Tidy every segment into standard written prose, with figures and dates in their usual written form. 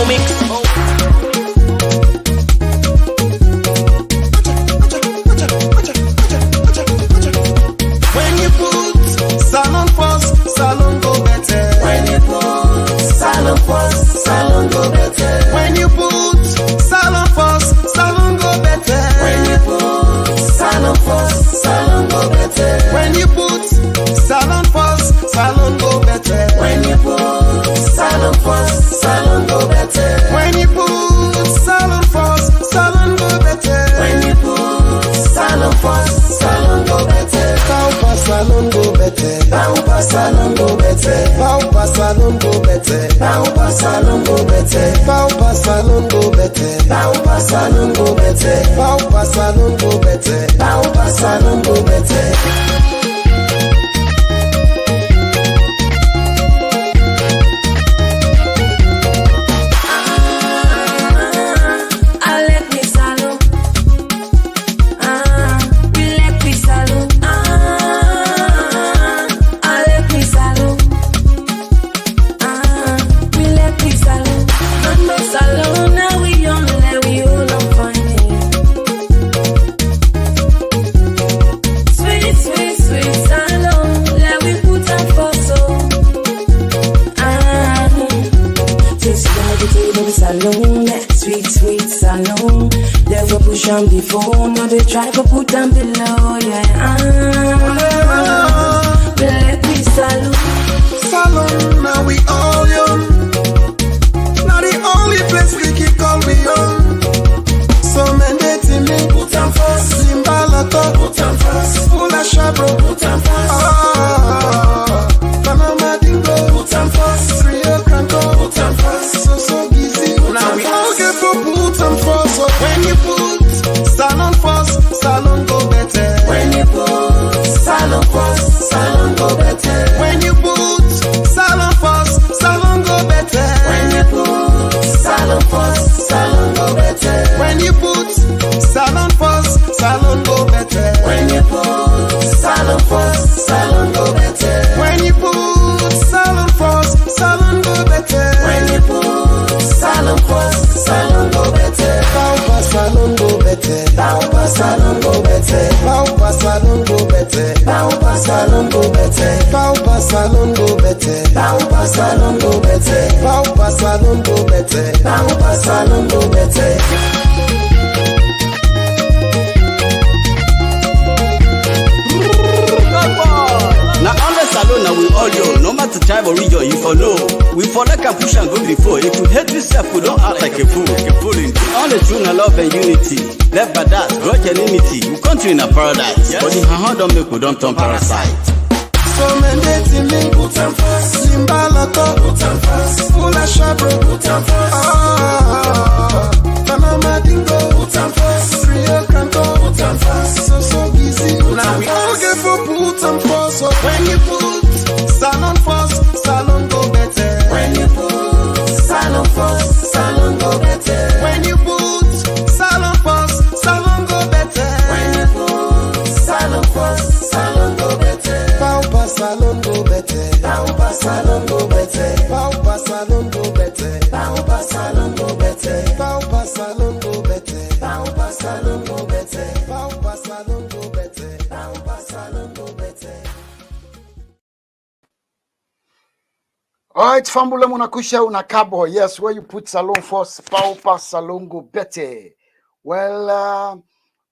When you put salon first, salon go better. When you put salon first, salon go better. When you put salon first, salon go better. When you put salon first, salon go better. When you put salon first, salon go better. When you put salon first, salon go better. When you put salon first, salon go better. When you put salon first, salon go better. Paupa salon go better. Paupa salon go better. Paupa salon go better. Paupa salon go better. Paupa salon go better. Paupa salon go better. Paupa salon go better. Paupa salon go better. Before, now they try to put them below, yeah. Let me salute. Salon, now we all young. Now the only place we keep call we young. So mandate me, put them first. Zimbalato, put them first. Fula Shabro, put them first. Panama Dingo, put them first. Rio Cranco, put them first. So easy. Now we all get to put them first. So when you put salon first, salon go better. When you put salon first, salon go better. When you put salon first, salon go better. When you put salon first, salon go better. When you put salon first, salon go better. When you put salon first, salon go better. When you put salon first, salon go better. When you put salon first, salon go better. Paupa salon go better. Paupa salon go better. Paupa salon go better. Paupa salon go better. Paupa salon go better. Paupa salon go better. Paupa salon go better. Paupa salon go better. Now on the salon now we all yo, no matter tribe or region, you for know. We for like can push and go before. If you hate yourself, we don't act like a fool. On the true love and unity. Left by that, grudge and enmity. We country in a paradise. Yes. But in her hand don't make we don't turn parasite. So mandate me, put them first. Zimbalato, put them first. Fula Shabro, put them first. Panama Dingo, put them first. Rio Cranco, put them first. So easy. Now we all get for put them first. So when you put salon first, salon go better. When you put salon first, salon go better. When you put salon first, salon go better. When you put salon first, salon go better. Paupa salon go better. Paupa salon go better. Paupa salon go better. Paupa salon go better. Paupa salon go better. Paupa salon go better. Paupa salon go better. Paupa salon go better. All right, Fambula Munakusha Unakabo. Yes, where you put salon first, Paupa salon go better. Well,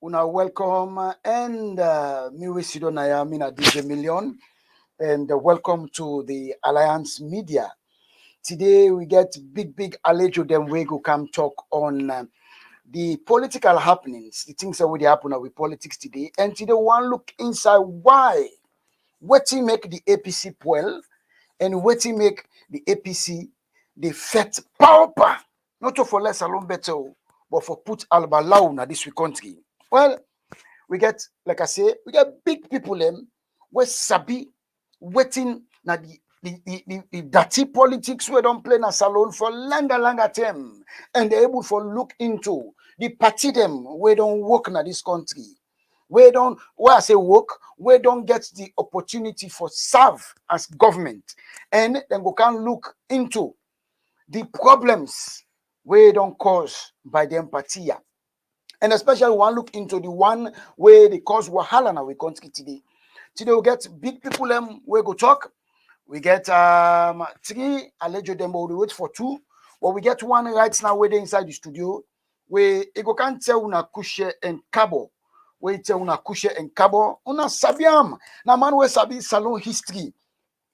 una welcome and me wisido na ya mina Djmillion and welcome to the Alliance Media. Today we get big Alejo them we go come talk on the political happenings, the things that will happen with politics today. And today one look inside why what he make the APC well and what he make the APC the fet pauper, not for less alone better, but for put albalau na this country. Well, we get, like I say, we get big people them where sabi waiting na the dirty politics we don't play na salon for longer term, and they're able for look into the party them we don't work na this country. We don't, where I say work, we don't get the opportunity for serve as government, and then we can look into the problems we don't cause by the empathy. And especially one look into the one where they cause wahala na we country today. Today we get big people we go talk. We get 3 alleged them, but we wait for 2. But we get one right now where they inside the studio. Where ego can tell una kushe and kabo. Where tell una kushe and kabo. Una sabiam. Na man we sabi salon history.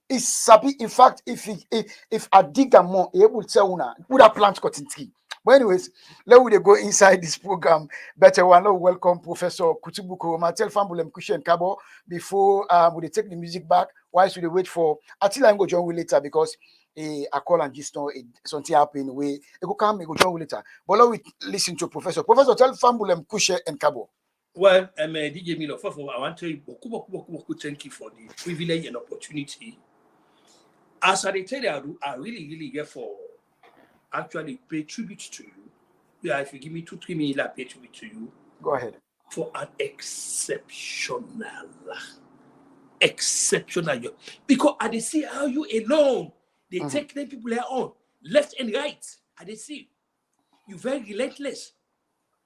Is sabi, in fact, if I dig a more, he will tell una would have plant cotton tree. But anyways, let we go inside this program. Better one, welcome Professor KUTUBU Koroma. Tell Fambulem Kushe and Kabo before we take the music back. Why should they wait for ATILLA and go join we later because I call and just know something happen way. It go come, go join we later. But let we listen to Professor. Professor, tell Fambulem Kushe and Kabo. Well, Djmillion, first of all, I want to thank you for the privilege and opportunity. As I tell you, I really get for actually pay tribute to you. Yeah, if you give me 2-3 minutes, I'll pay tribute to you. Go ahead. For an exceptional. Because I see how you alone, they take them people there on, left and right. I see you very relentless.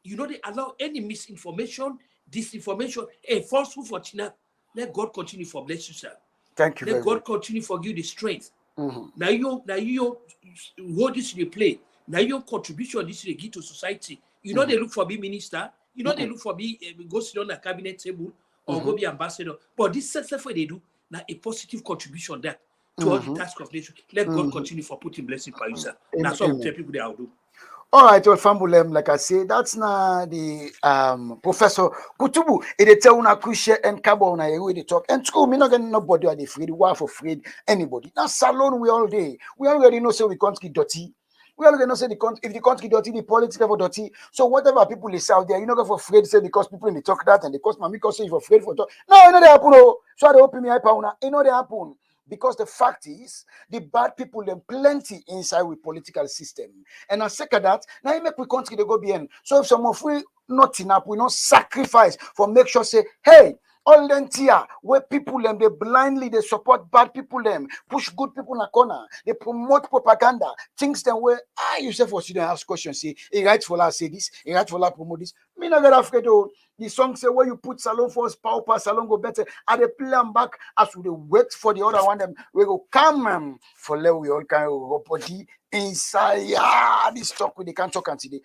You know they allow any misinformation, disinformation, and falsehood for China. Let God continue for bless you, sir. Thank you. Let God continue for you the strength. Now you hold this to the play. Now your contribution this to give to society. You know they look for be minister. You know they look for be go sit on a cabinet table or go be ambassador. But this is what they do. Now a positive contribution that to all the task of nation. Let God continue for putting blessing for you, sir. That's what we tell people they will do. All right, well, Fambulem, like I say, that's now the Professor KUTUBU. It tell una kushe and kabo na you they talk. And school, me not getting nobody are afraid. We are afraid anybody. Now salon we all day. We already know say we can't get dirty. We already know say if the country dirty, the politics are dirty. So whatever people is out there, you not go afraid say because people in the talk that and the cause mommy say you're afraid for talk. No, you know they happen. Oh, so they open me up una. You know they happen. Because the fact is, the bad people them plenty inside with political system. And I second that, now you make we country they go behind. So if some of we not enough, we not sacrifice for make sure say, hey, all them here where people them they blindly they support bad people them, push good people in a corner, they promote propaganda, things them where yourself for student ask questions, say, he right for la say this, he right for la promote this. Me not get afraid though. The song say where you put salon first, power pass salon go better. Are they play them back as we wait for the other one them we go come for let we all kind of body inside this talk we they can't talk until they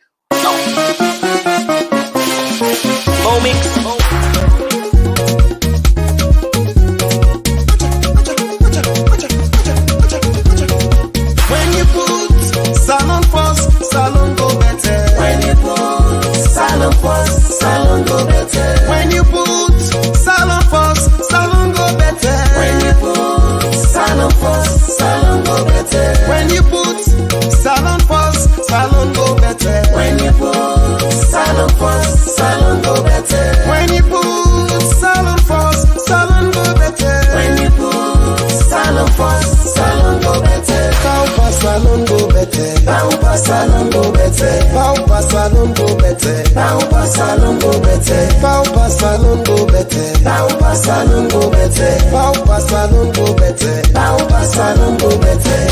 When you put salon first, salon go better. When you put salon first, salon go better. When you put salon first, salon go better. When you put salon first, salon go better. When you put salon first, salon go better. When you put salon first, salon go better. When you put salon first, salon go better. When you put salon first, salon go better. Paupa salon go better. Paupa salon go better. Paupa salon go better. Paupa salon go better. Paupa salon go better. Paupa salon go better. Paupa salon go better. Paupa salon go better.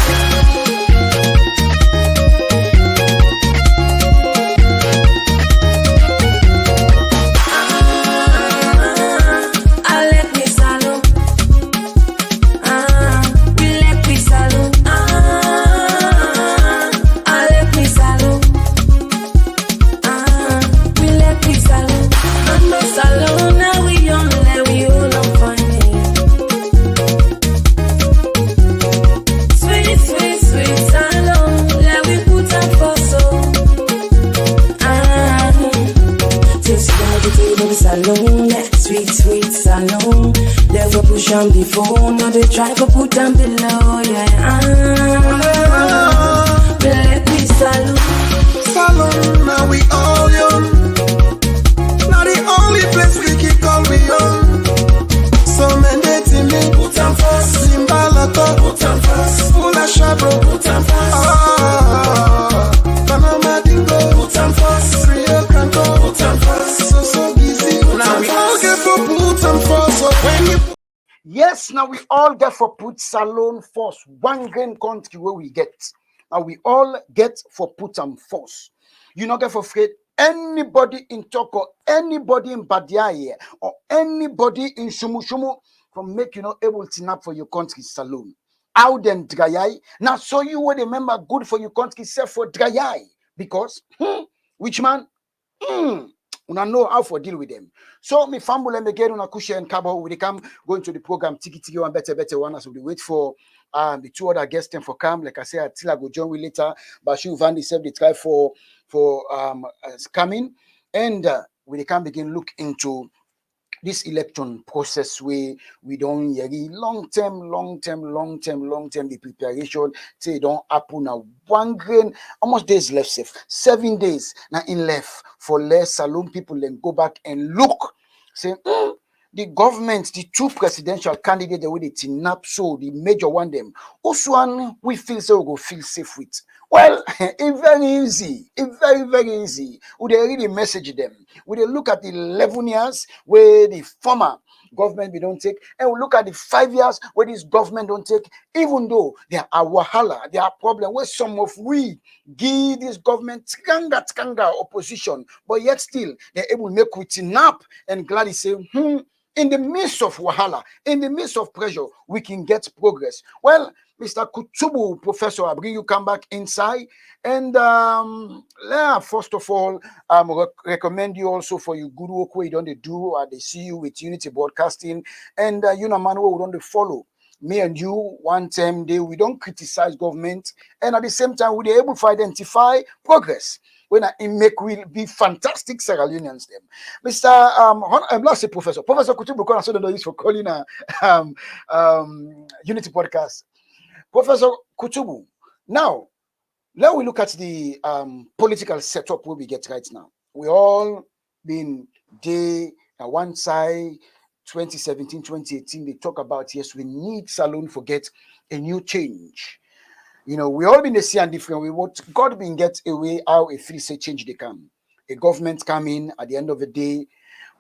Before, now they try to put them below, yeah. Let me salute. Salon, now we all young. Now the only place we can call we young. So mandate me, put them first. Zimbalato, put them first. Ula Shabro, put them first. Panama Dingo, put them first. Rio Canto, put them first. So busy, now we all get for put them first. So when you yes, now we all get for put salon first. One grain country where we get. and we all get for put and force. You not get for afraid anybody in Toko, anybody in Badiaye, or anybody in Shumu from make you not able to nap for your country saloon. How then dryai? Now so you would remember good for your country self for dryai. Because which man? Una know how to deal with them. So me family and again una kushe and kabo we come going to the program tiki one better one as we wait for the two other guests for come. Like I said, ATILLA go join we later. Bashiru Van self they try for coming and we can begin look into this election process where we don't long term the preparation say don't happen now 1 grain almost days left safe 7 days now in left for less saloon people then go back and look say the government, the two presidential candidates, the way they tinap so the major one them. Also one we feel so we go feel safe with. Well, it's very easy. It's very easy. Would they really message them? Would they look at the 11 years where the former government we don't take, and we look at the 5 years where this government don't take, even though there are wahala, there are problems where some of we give this government tkanga opposition, but yet still they're able to make we tinap and gladly say, in the midst of wahala, in the midst of pressure, we can get progress. Well, Mr. KUTUBU, Professor, I bring you come back inside. And first of all, recommend you also for your good work where you don't do, they see you with Unity Broadcasting. And you know, man, we don't follow. Me and you, one time day, we don't criticize government. And at the same time, we're able to identify progress. When I make will be fantastic Sierra Leoneans them. Mr. Last Professor KUTUBU, because I saw the for calling Unity Podcast. Professor KUTUBU, now let we look at the political setup where we get right now. We all been day at one side, 2017, 2018, they talk about yes, we need saloon forget a new change. You know, we all been the see and different way. What God been get away how a free say change they come. A government come in at the end of the day,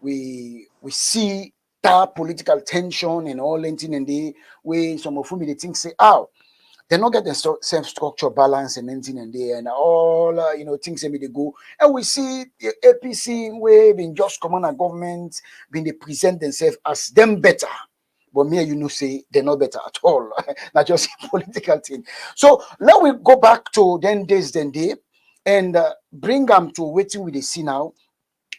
we see that political tension and all anything and the way some of whom they think say, they not get the same structure balance and anything and they and all things that they go. And we see the APC way being just common a government being they present themselves as them better. But me, say they're not better at all. Not just a political thing. So now we go back to then days, then day, and bring them to waiting with the see now.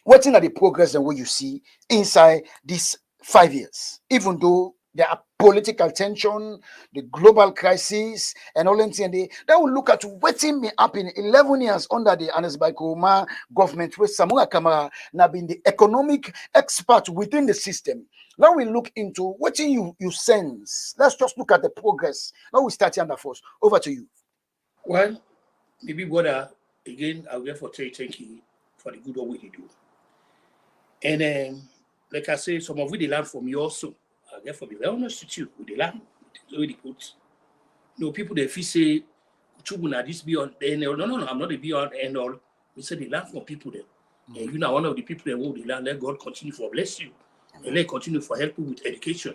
Waiting at the progress and what you see inside these 5 years. Even though there are political tension, the global crisis, and all that, and they will look at waiting me up in 11 years under the Anas Baikoma government, where Samura Kamara now been the economic expert within the system. Now we look into what you sense. Let's just look at the progress. Now we start here under first. Over to you. Well, maybe brother, again, I'll therefore say thank you for the good work we do. And like I say, some of we they learn from you also. I'll therefore be very honest with you. We learn. Already put. People they feel say, KUTUBU na this beyond end all. No, I'm not a beyond end all. We say they learn from people there. And you know, one of the people that will learn, let God continue for bless you. And let continue for help you with education.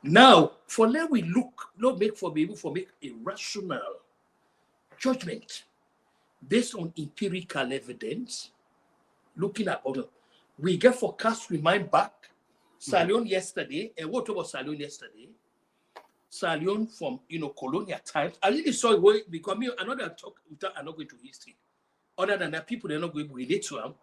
Now, for let we look, not make for be able to make a rational judgment based on empirical evidence, looking at other. We get forecast, we mind back, Salion yesterday, and what about Salion yesterday? Salion from colonial times. I really saw it because another talk without I'm not going to history. Other than that, people they're not going to relate to them.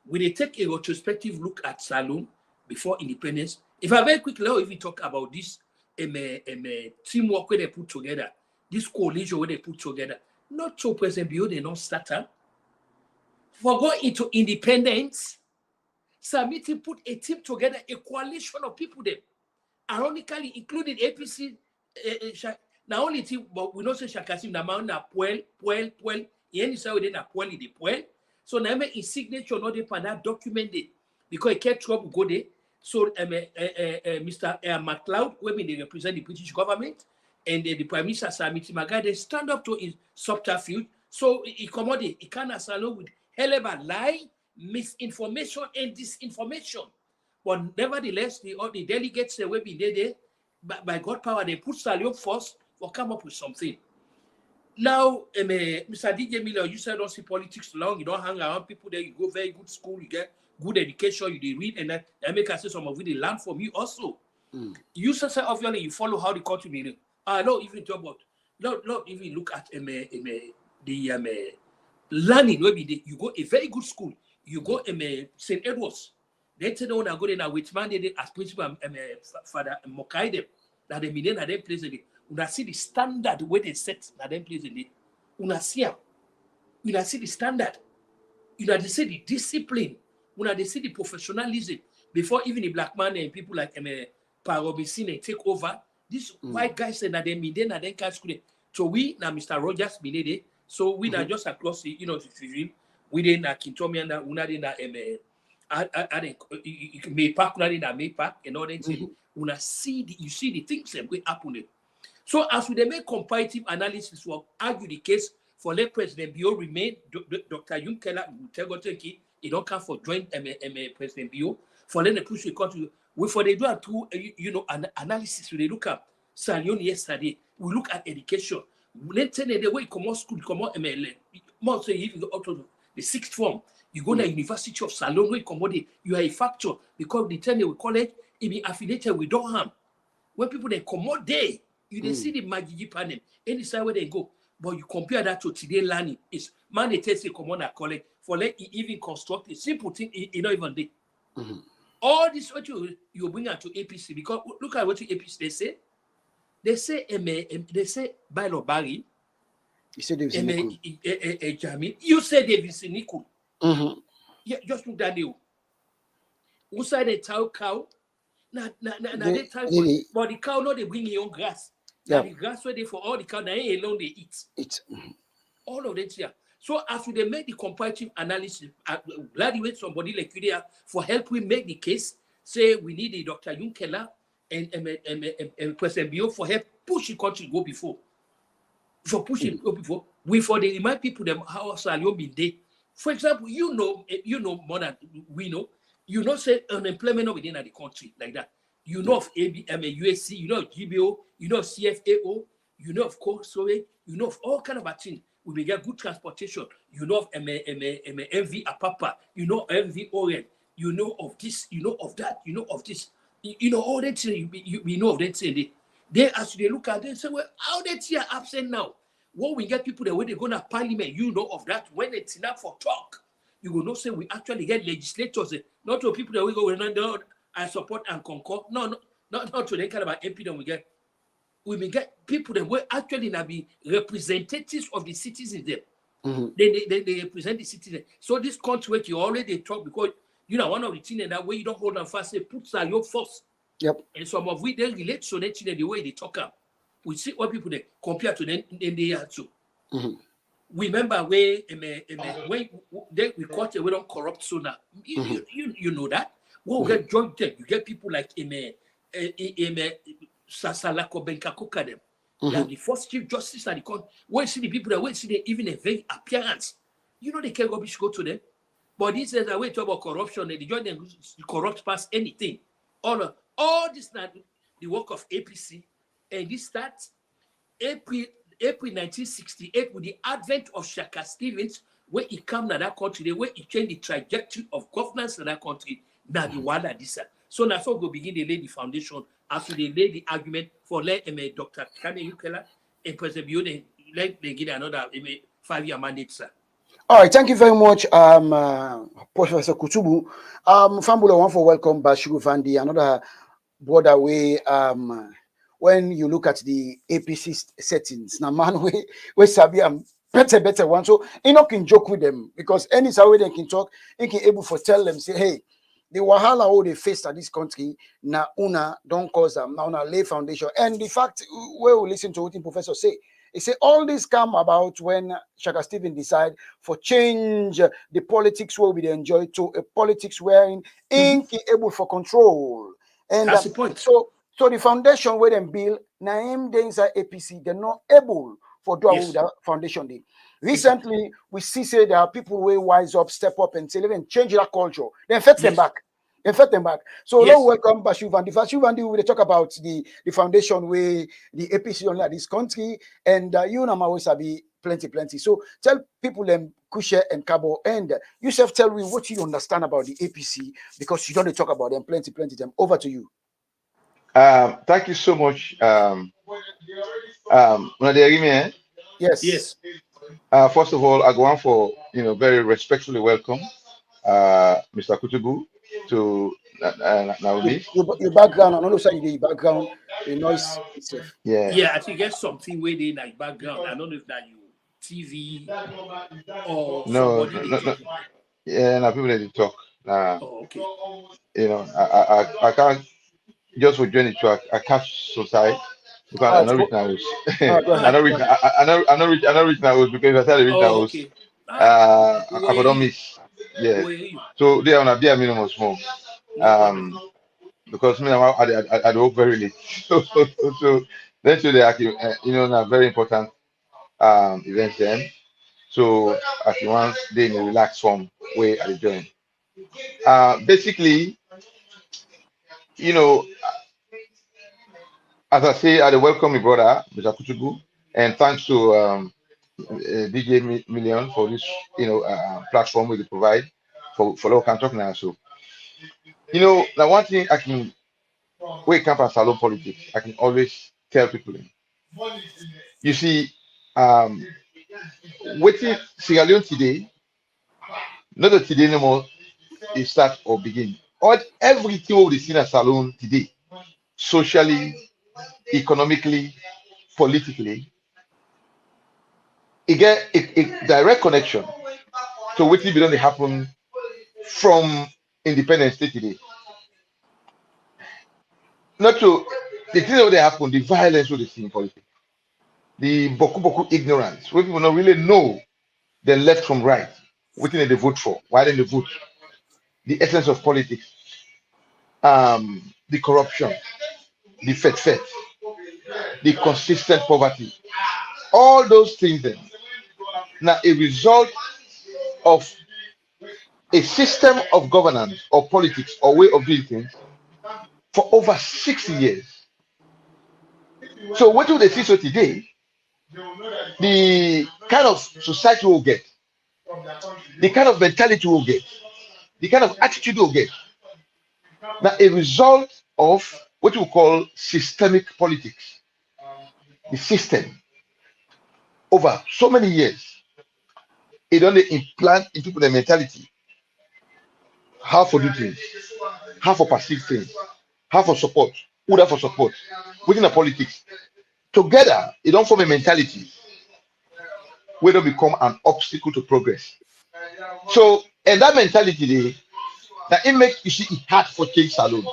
When they take a retrospective look at Saloon before independence, if I very quickly if we talk about this teamwork where they put together, this coalition where they put together, not so President Bio, they not start up. For going into independence, Samiti put a team together, a coalition of people there, ironically including APC. Not only team, but we don't say Shakasim na puel. Yen say we na puel the puel. So now in signature not the documented because it kept trouble go there. So Mr. MacLeod, when they represent the British government, and the Prime Minister Samiti Maga, they stand up to his subterfuge. So he commodity, he can't assault with hell of a lie, misinformation, and disinformation. But nevertheless, all the delegates will be there. By God power, they put Salion first for come up with something. Now, Mr. Djmillion, you said don't see politics long. You don't hang around people there. You go very good school. You get good education. You they read, and then America say some of it they learn from you also. You say obviously you follow how the country be. I don't even talk about. Not even look at the learning. Maybe you go a very good school. You go St. Edwards. They tell them when I go there now with man they as principal Father Mokaide that they mean that they place it. Una see the standard where they set that them place in it. Una see the standard. Una they see the discipline. Una they see the professionalism before even the black man and people like Parobisine take over. This white guys say that they mean they can't school. So we now Mr. Rogers Minede. So we now just across the we did na Kintomi and una did na May Park, una did na May Park and all that thing. Una see you see the things that will happen. So as we make comparative analysis for argue the case for let President Bio remain, Dr. Yunkela Mutegotenki, he don't come for joint President Bio for let the push the country. We for they do a two an analysis. We look at Salion yesterday. We look at education. Let's say the way you come out school, come out more say even up to the sixth form. You go to the University of Salon, where you come out, you are a factor because the time they will college, it be affiliated with Durham. When people they come out there, you they see the Magigi panel, any side where they go. But you compare that to today learning. It's man they test they come on a college for let even construct a simple thing, you know even they. All this what you bring out to APC because look at what you APC they say. They say by law Barry. You said Davis Djmillion. You said Davis Niku. Yeah, just look that you. Who said they tell cow? They tell, but the cow no they bring your own grass. Yeah. The grass where they for all the cow now alone they eat. All of that here. So after they make the comparative analysis, glad wait somebody like you there for help we make the case. Say we need a Dr. Yunkela and President Bio for help push the country go before. For pushing go before. We for they remind people them how Salion been there. For example, you know more than we know. You know say unemployment within the country like that. You know of USC, you know of GBO, you know of CFAO, you know of COSOE, you know of all kind of things. We may get good transportation. You know of MV Apapa, you know MV Orient, you know of this, you know of that, you know of this. You know all that thing, we know of that thing. They as they look at it and say, well, how that here absent now? When we get people that when they go to parliament, you know of that. When it's enough for talk, you will not say we actually get legislators, not to people that we go, no, I support and concur. No, not to the kind of MP that we get. We may get people that will actually not be representatives of the citizens there. They represent the citizens. So this country where you already talk because you know one of the things that way you don't hold on fast, say put your force. Yep. And some of we they relate to that the way they talk up. We see what people they compare to them in the year too. We remember where when we caught we don't corrupt so now. You know that. Well, we get joint you get people like Sasalako Benkakoka them. They are the first chief justice at the court. When see the people that when see them even a very appearance. You know they can't go to them. But this is a way to talk about corruption and the joint them corrupt past anything. All this now the work of APC. And this starts April 1968 with the advent of Shaka Stevens, where he came to that country, where he changed the trajectory of governance in that country. Now the one that this. So now so go begin to lay the foundation after they lay the argument for let Dr. Kane Yukela and President Bio let they get another 5-year mandate, sir. All right, thank you very much, Professor KUTUBU. Fambula one for welcome Bashiru Vandi, another broader way. When you look at the APC settings, now man, we sabi better one. So Enoch can joke with them because any way they can talk, they can able to tell them, say, hey, the wahala all they faced at this country, na una don't cause them, now una lay foundation. And the fact where we listen to what the professor say, he say all this come about when Shaka Stephen decide for change the politics where we enjoy to a politics wherein ain't able for control. And that's the point. So the foundation where them build, Naim they inside APC, they're not able for do that foundation. Recently, we see say there are people who wise up, step up, and say, even change that culture. Then fetch them back. In fact, them back. So Yes. hello, welcome Bashiru Vandi. Bashiru Vandi, we will talk about the foundation where the APC on this country, and you and always be plenty. So tell people them Kushe and Kabo, and yourself tell me what you understand about the APC, because you don't talk about them plenty them. Over to you. Thank you so much. Nadia, Yes. first of all, I go on for very respectfully welcome Mr. KUTUBU to Naomi. Your background, I don't know say the background, the noise itself. Yeah, I think get something where they like background. I don't know if that you TV or No, somebody they no. talking. Yeah, now people need to talk. Oh, okay. I can't just for joining track. I catch society because All I right, know reach now. go I ahead. know reach. I know reach now because if I tell the reach Oh, now, okay. I Where don't you? miss. Yeah. Where you? So they are on a be a minimum small. No problem. Because me I work very late. So then today now very important event then. So at once they in a relaxed form way at the join. Basically, you know, as I say, I welcome my brother, Mr. KUTUBU, and thanks to Djmillion for this, platform we provide for local talk now. So, now one thing I can wake up and salon politics, I can always tell people. You see, um, waiting Sierra Leone today, not that today anymore, it start or begin. All everything we see in a salon today, socially, economically, politically, it get a direct connection to what be done happen from independence state today. Not to the things that they happen, the violence what they see in politics, the boku ignorance, where people don't really know the left from right, what they vote for, why they vote, the essence of politics, the corruption, the fet, the consistent poverty, all those things then. Now a result of a system of governance or politics or way of doing things for over 60 years. So what do they see so today? The kind of society will get, the kind of mentality will get, the kind of attitude will get. Now a result of what we call systemic politics. The system over so many years, it only implant in people the mentality, how for do things, how for perceive things, how for support, who that for support, within the politics. Together, it don't form a mentality where they become an obstacle to progress. So, and that mentality, that it makes you see it hard for change alone.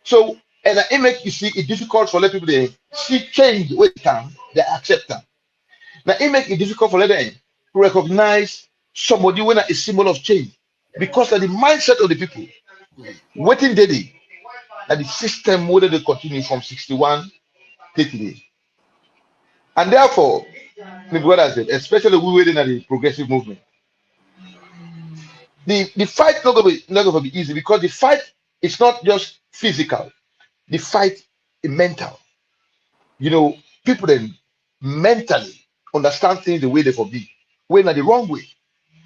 So, and that it makes you see it difficult for let people they see change where they can, they accept them. Now, it makes it difficult for them to recognize somebody when a symbol of change because of the mindset of the people. Waiting daily, and the system whether they continue from 61 to today. And therefore, my brothers, especially we waiting at the progressive movement, the fight not gonna be easy because the fight is not just physical, the fight is mental. People then mentally understand things the way they for be, when not the wrong way,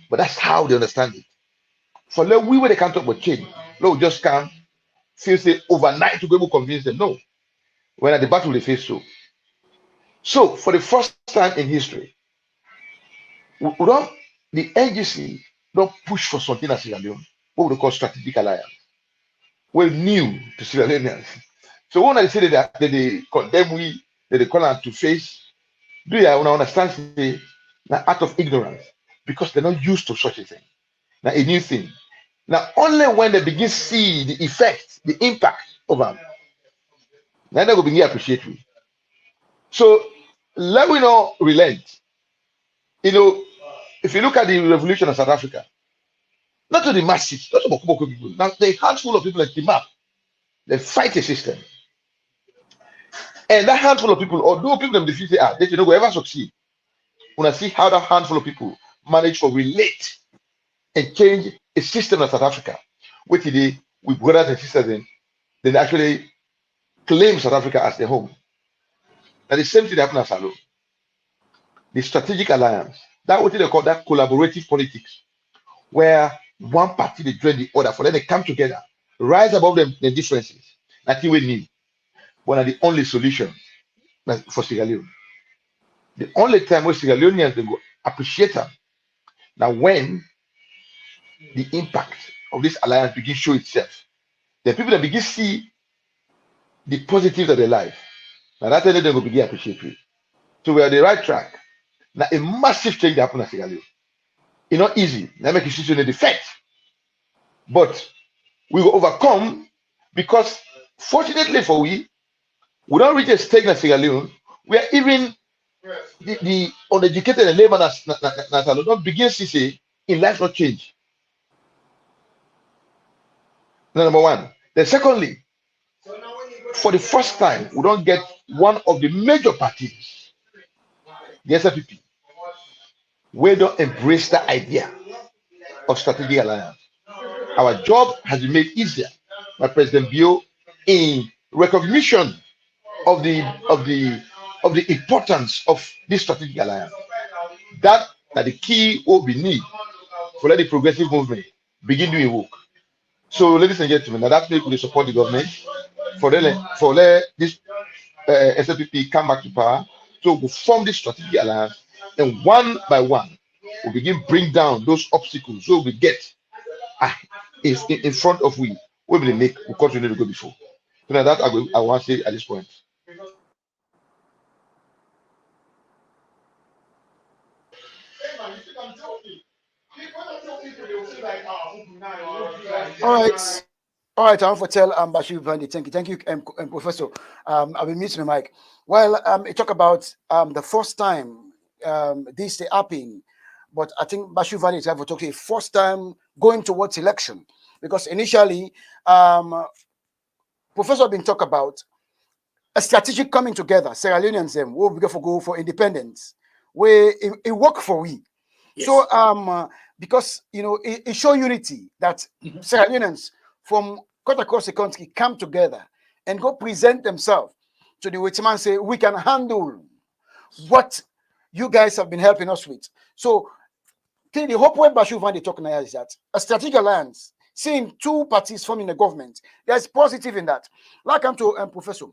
but that's how they understand it. For them, we where they can't talk about change, no, just can't feel say overnight to be able to convince them. No, when at the battle they face so. So for the first time in history, we don't the NGC don't push for something as Sierra Leone, what we call strategic alliance. Well, new to Sierra Leoneans. So when I say that they condemn we, that they call us to face, do you understand say now out of ignorance because they're not used to such a thing. Now a new thing. Now only when they begin see the effect, the impact of them, then they will begin to appreciate we. So let we not relent. If you look at the revolution of South Africa, not to the masses, not to Boko people, now the handful of people like the map, they fight a system. And that handful of people, although people them defeat they don't go ever succeed. When I see how that handful of people manage to relate and change a system of South Africa, which today with brothers and sisters, then they actually claim South Africa as their home. Now the same thing happened at Salon. The strategic alliance, that what they call that collaborative politics, where one party they join the other for them they come together, rise above them the differences. Nothing we need. One of the only solution for Sierra Leone. The only time where Sierra Leoneans they go appreciate them now when the impact of this alliance begin show itself. The people that begin see the positives of their life. Now that's when they will begin appreciate it. So we are on the right track. Now a massive change happened at Sierra Leone. It's not easy. Now make a situation a defect. But we will overcome because fortunately for we don't reach a stage in Sierra Leone where even the uneducated and labor don't begin to say in life not change. Number one. Then secondly, for the first time, we don't get one of the major parties, the SFPP, we don't embrace the idea of strategic alliance. Our job has been made easier by President Bio in recognition of the importance of this strategic alliance. That are the key what we need for let the progressive movement begin doing work. So, ladies and gentlemen, now that people support the government for let this SFPP come back to power. So we form this strategic alliance, and one by one, we begin bring down those obstacles. So we get is in front of we will make we continue to go before. So now that I want to say at this point. All right, I want to tell Bashiru Vandi, thank you, Professor. I've been missing my mic. Well, you talk about the first time this happening, but I think Bashiru Vandi is have to talk to the first time going towards election, because initially, Professor been talk about a strategic coming together. Sierra Leoneans them will go for independence, where it work for we. Yes. So because it show unity that Sierra Leoneans from cut across the country come together and go present themselves to the Witchman, say we can handle what you guys have been helping us with. So the hope when Bashiru Vandi talking now is that a strategic alliance, seeing two parties forming a government, there's positive in that. Like I'm to Professor.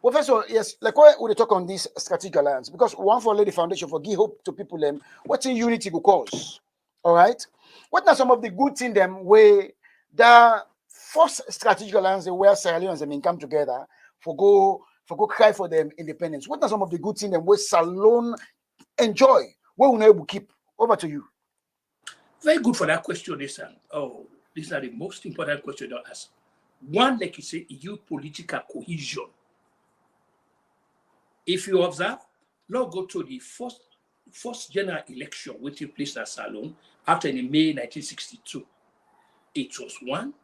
Professor, yes, like why would they talk on this strategic alliance? Because one for Lady Foundation for give hope to people them, what's in unity go cause? All right. What are some of the good things them where the first strategic alliance where Sierra Leoneans have been come together for go cry for them independence? What are some of the good things them where Salon enjoy? Where we able to keep? Over to you. Very good for that question, listen. Oh, these are the most important questions to ask. One, like you say, EU political cohesion. If you observe, now go to the first general election which took place at Salon after in May 1962. It was one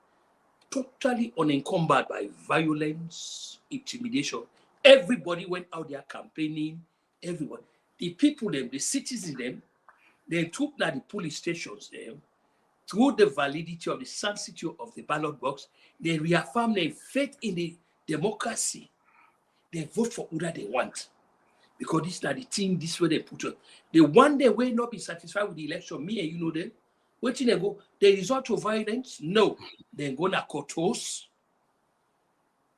totally unencumbered by violence, intimidation. Everybody went out there campaigning. Everyone, the people, them, the citizens, them, they took now the police stations, them, through the validity of the sanctity of the ballot box. They reaffirm their faith in the democracy. They vote for who they want. Because this is the thing, this way they put it. The one day will not be satisfied with the election, me and you know them. Waiting they go, they resort to violence? No. They go to courts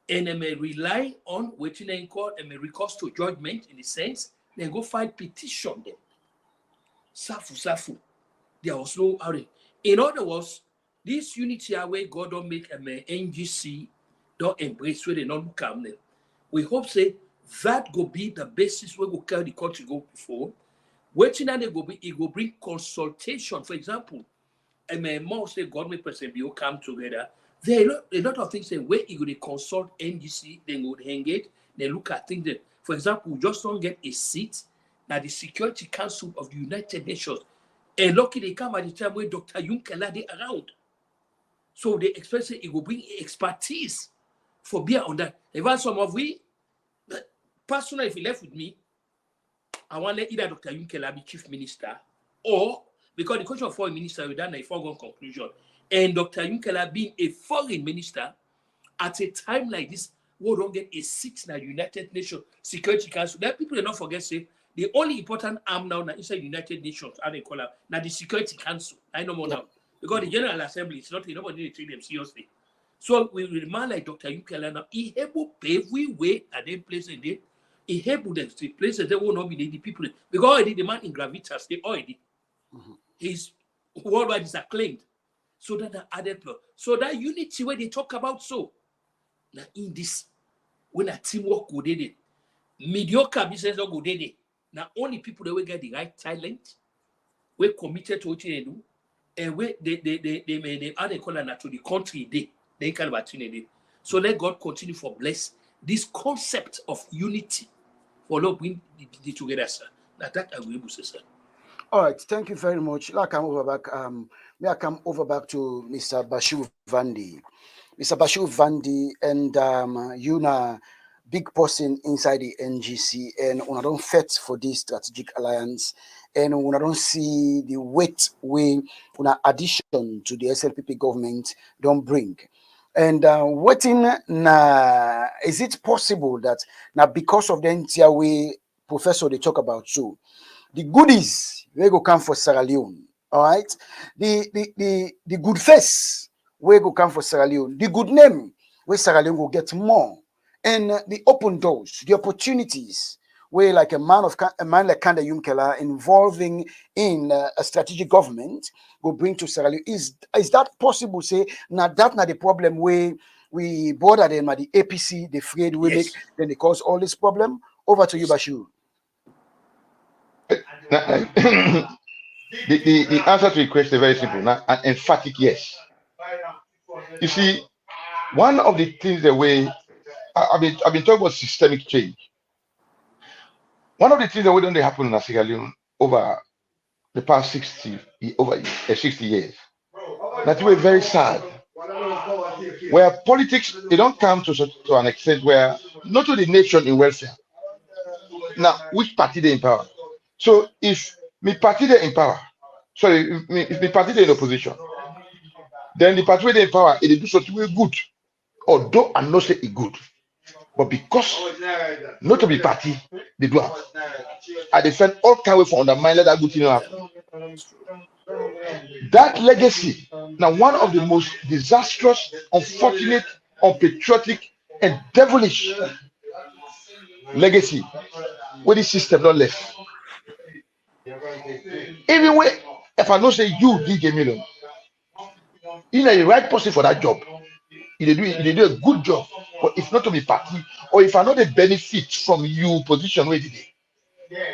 and they may rely on waiting in court and may recourse to judgment in the sense, they go file petition them. Safu. There was no hurry. In other words, this unity where God don't make a NGC, don't embrace where they don't come them. We hope say that go be the basis where we carry the country go before. Waiting and they go be it will bring consultation. For example, most say government person will come together. There are a lot of things that where you go consult NGC, then go engage, they look at things that, for example, we just don't get a seat at the Security Council of the United Nations. And lucky they come at the time where Dr. Juncker they around. So they expect it will bring expertise for being on that. Even some of we, personally, if you left with me, I want to let either Dr. Juncker be chief minister, or because the question of foreign minister, we done a foregone conclusion. And Dr. Yunkela being a foreign minister at a time like this, we don't get a seat in the United Nations Security Council. That people do not forget, say, the only important arm now inside United Nations, how they call it, now the Security Council. I know more now. Because the General Assembly is not, nobody treat them seriously. So we remind like Dr. Yunkela now, he able every way at them place in there. He able them to places they will not be the people. Because already the man in gravitas, they already. He's worldwide is acclaimed. So that the added plus. So that unity where they talk about so. Now in this, when a teamwork go did it, mediocre business go did it. Now only people that will get the right talent, we're committed to what they do, and we they are they call it to the country they kind of attune. So let God continue for bless this concept of unity for love bring the together, sir. Now that I will able to say, sir. All right, thank you very much. May I come over back to Mr. Bashiru Vandi. Mr. Bashiru Vandi, and you na big person inside the NGC, and when I don't fit for this strategic alliance, and when I don't see the weight we una addition to the SLPP government don't bring. And waiting na, is it possible that now because of the entire way professor they talk about too, the goodies we go come for Sierra Leone, all right? The good face we go come for Sierra Leone, the good name where Sierra Leone will get more, and the open doors, the opportunities where like a man like Kanda Yunkela involving in a strategic government will bring to Sierra Leone. Is that possible? Say now that not the problem where we border them at the APC, the afraid we make, then they cause all this problem. Over to you, Bashiru. The answer to the question is very simple. Now, an emphatic yes. You see, one of the things the way I've been talking about systemic change. One of the things that don't happen in Sierra Leone over the past 60 years. That way very sad. Where politics they don't come to an extent where not to the nation in welfare. Now, which party they in power? So if me party they in power, sorry, if me party they in opposition, then the party they in power, they do something good, although I know say it good, but because not to be party, they do have. I defend all kind of for undermine that good thing happen. That legacy, now one of the most disastrous, unfortunate, unpatriotic, and devilish legacy where the system not left. Even when if I don't say you Djmillion, you are the right person for that job. You do a good job, but if not to be party, or if I know the benefit from you position where did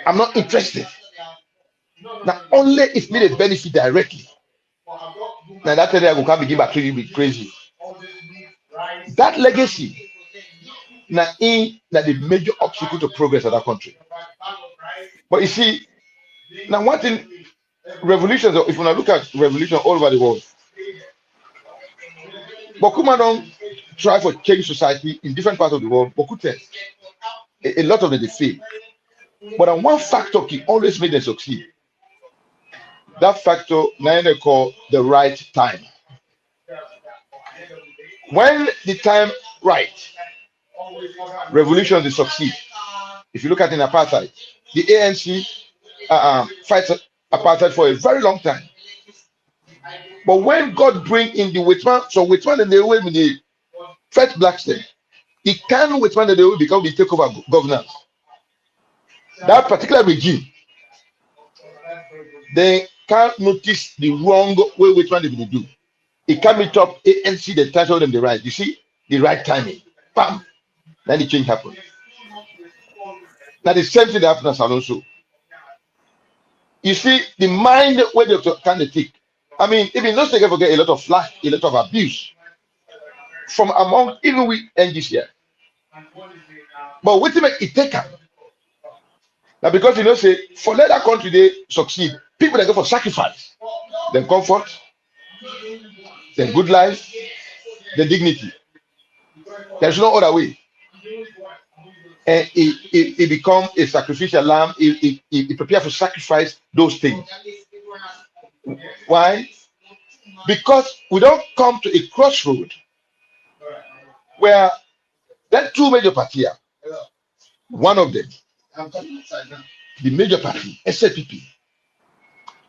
I'm not interested. Now only if me the benefit directly. Now that day I will come begin back to be crazy. That legacy now in that the major obstacle to progress of that country. But you see, now one thing, revolutions, if you look at revolution all over the world, Bokuma don't try for change society in different parts of the world. A lot of them they fail. But on one factor can always make them succeed. That factor now they call the right time. When the time right, revolutions they succeed. If you look at in apartheid, the ANC fights apartheid for a very long time. But when God bring in the Whitman, so Whitman and they will be the first black state, it can Whitman and they will become the takeover governance. That particular regime, they can't notice the wrong way Whitman they will do. It can meet up ANC, they tell them the right. You see, the right timing. Bam! Then the change happened. Now the same thing that happened as also. You see, the mind where they kind of think. I mean, even those they forget a lot of flack, a lot of abuse from among even with NGs here. But what make it take up? Now because you know, say for let that country they succeed, people that go for sacrifice, then comfort, then good life, then dignity. There's no other way. And it becomes a sacrificial lamb. It prepare for sacrifice those things. Why? because we don't come to a crossroad where there are two major parties. One of them, the major party, SLPP,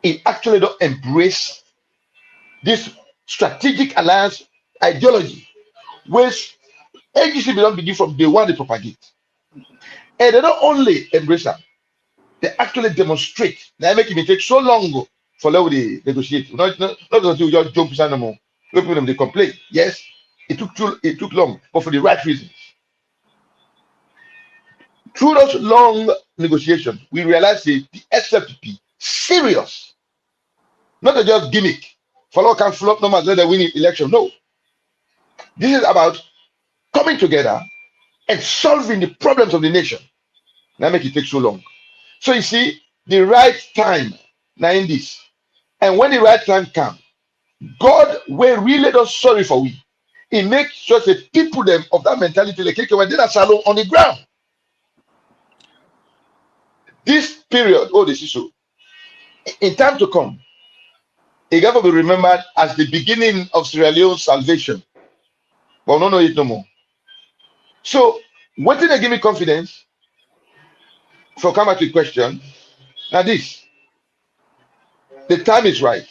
it actually don't embrace this strategic alliance ideology, which AGC don't begin from day one they propagate. And they don't only embrace them, they actually demonstrate. They make it take so long for how they negotiate. Not until you just jump inside them. People they complain. Yes, it took long, but for the right reasons. Through those long negotiations, we realized the SLPP serious, not a just gimmick. Follow can flop no matter the winning election. No, this is about coming together and solving the problems of the nation. That make it take so long. So you see, the right time now in this, and when the right time comes, God will really not sorry for we. He makes sure that people them of that mentality like when they are salon on the ground. This period, oh, this is so. In time to come, it will be remembered as the beginning of Sierra Leone's salvation. But we don't know it no more. So, what did they give me confidence for come to the question? Now, this the time is right.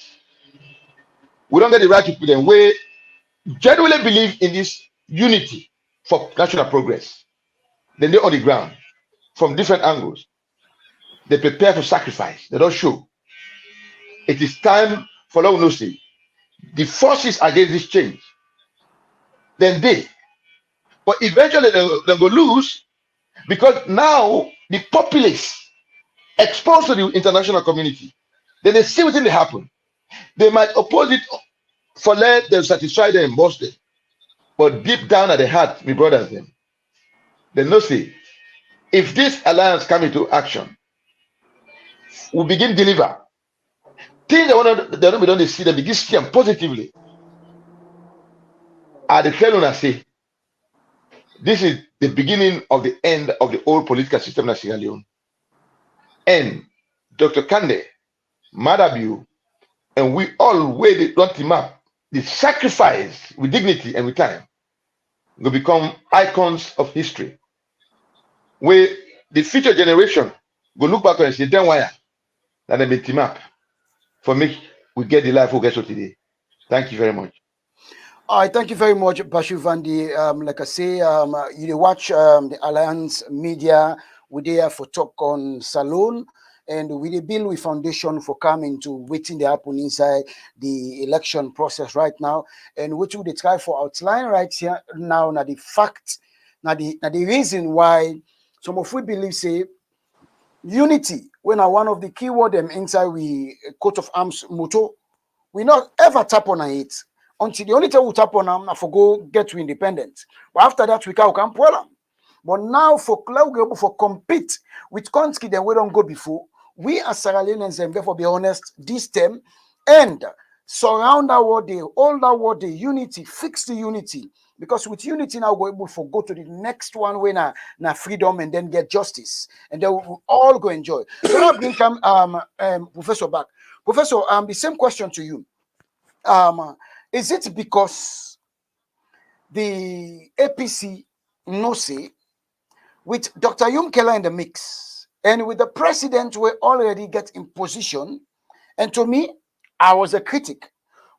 We don't get the right people then. We genuinely believe in this unity for national progress. Then they're on the ground from different angles. They prepare for sacrifice. They don't show. It is time for long no say. The forces against this change. Then but eventually they go lose because now the populace exposed to the international community. Then they see what they happen. They might oppose it for let them satisfy them, boss them. But deep down at the heart, my brothers, they know say, if this alliance come into action, we begin deliver. Things they don't see, they begin see them positively. I declare and I say, this is the beginning of the end of the old political system in Sierra Leone. And Dr. Kande, Madabiu, and we all waited don't team up. The sacrifice with dignity and with time will become icons of history. Where the future generation will look back and say, then why that they made team up for me we get the life we get so today. Thank you very much. All right, thank you very much, Bashiru Vandi. Like I say, you watch the Alliance Media. We're there for talk on Salon, and we dey build with foundation for coming to waiting the happen inside the election process right now. And what we try for outline right here now, now the fact, now the reason why some of we believe say unity when are one of the key word them inside we coat of arms motto, we not ever tap on it. Until the only time we tap on them, I for go get to independence. But after that, we can pull them. But now for for compete with country that we don't go before, we as Sierra Leoneans and therefore be honest, this term and surround our day, all our day, unity, fix the unity. Because with unity now we're able to go to the next one when na freedom and then get justice. And then we'll all go enjoy. So now bring Professor back. Professor, the same question to you. Is it because the APC no say with Dr. Keller in the mix and with the president we already get in position? And to me, I was a critic,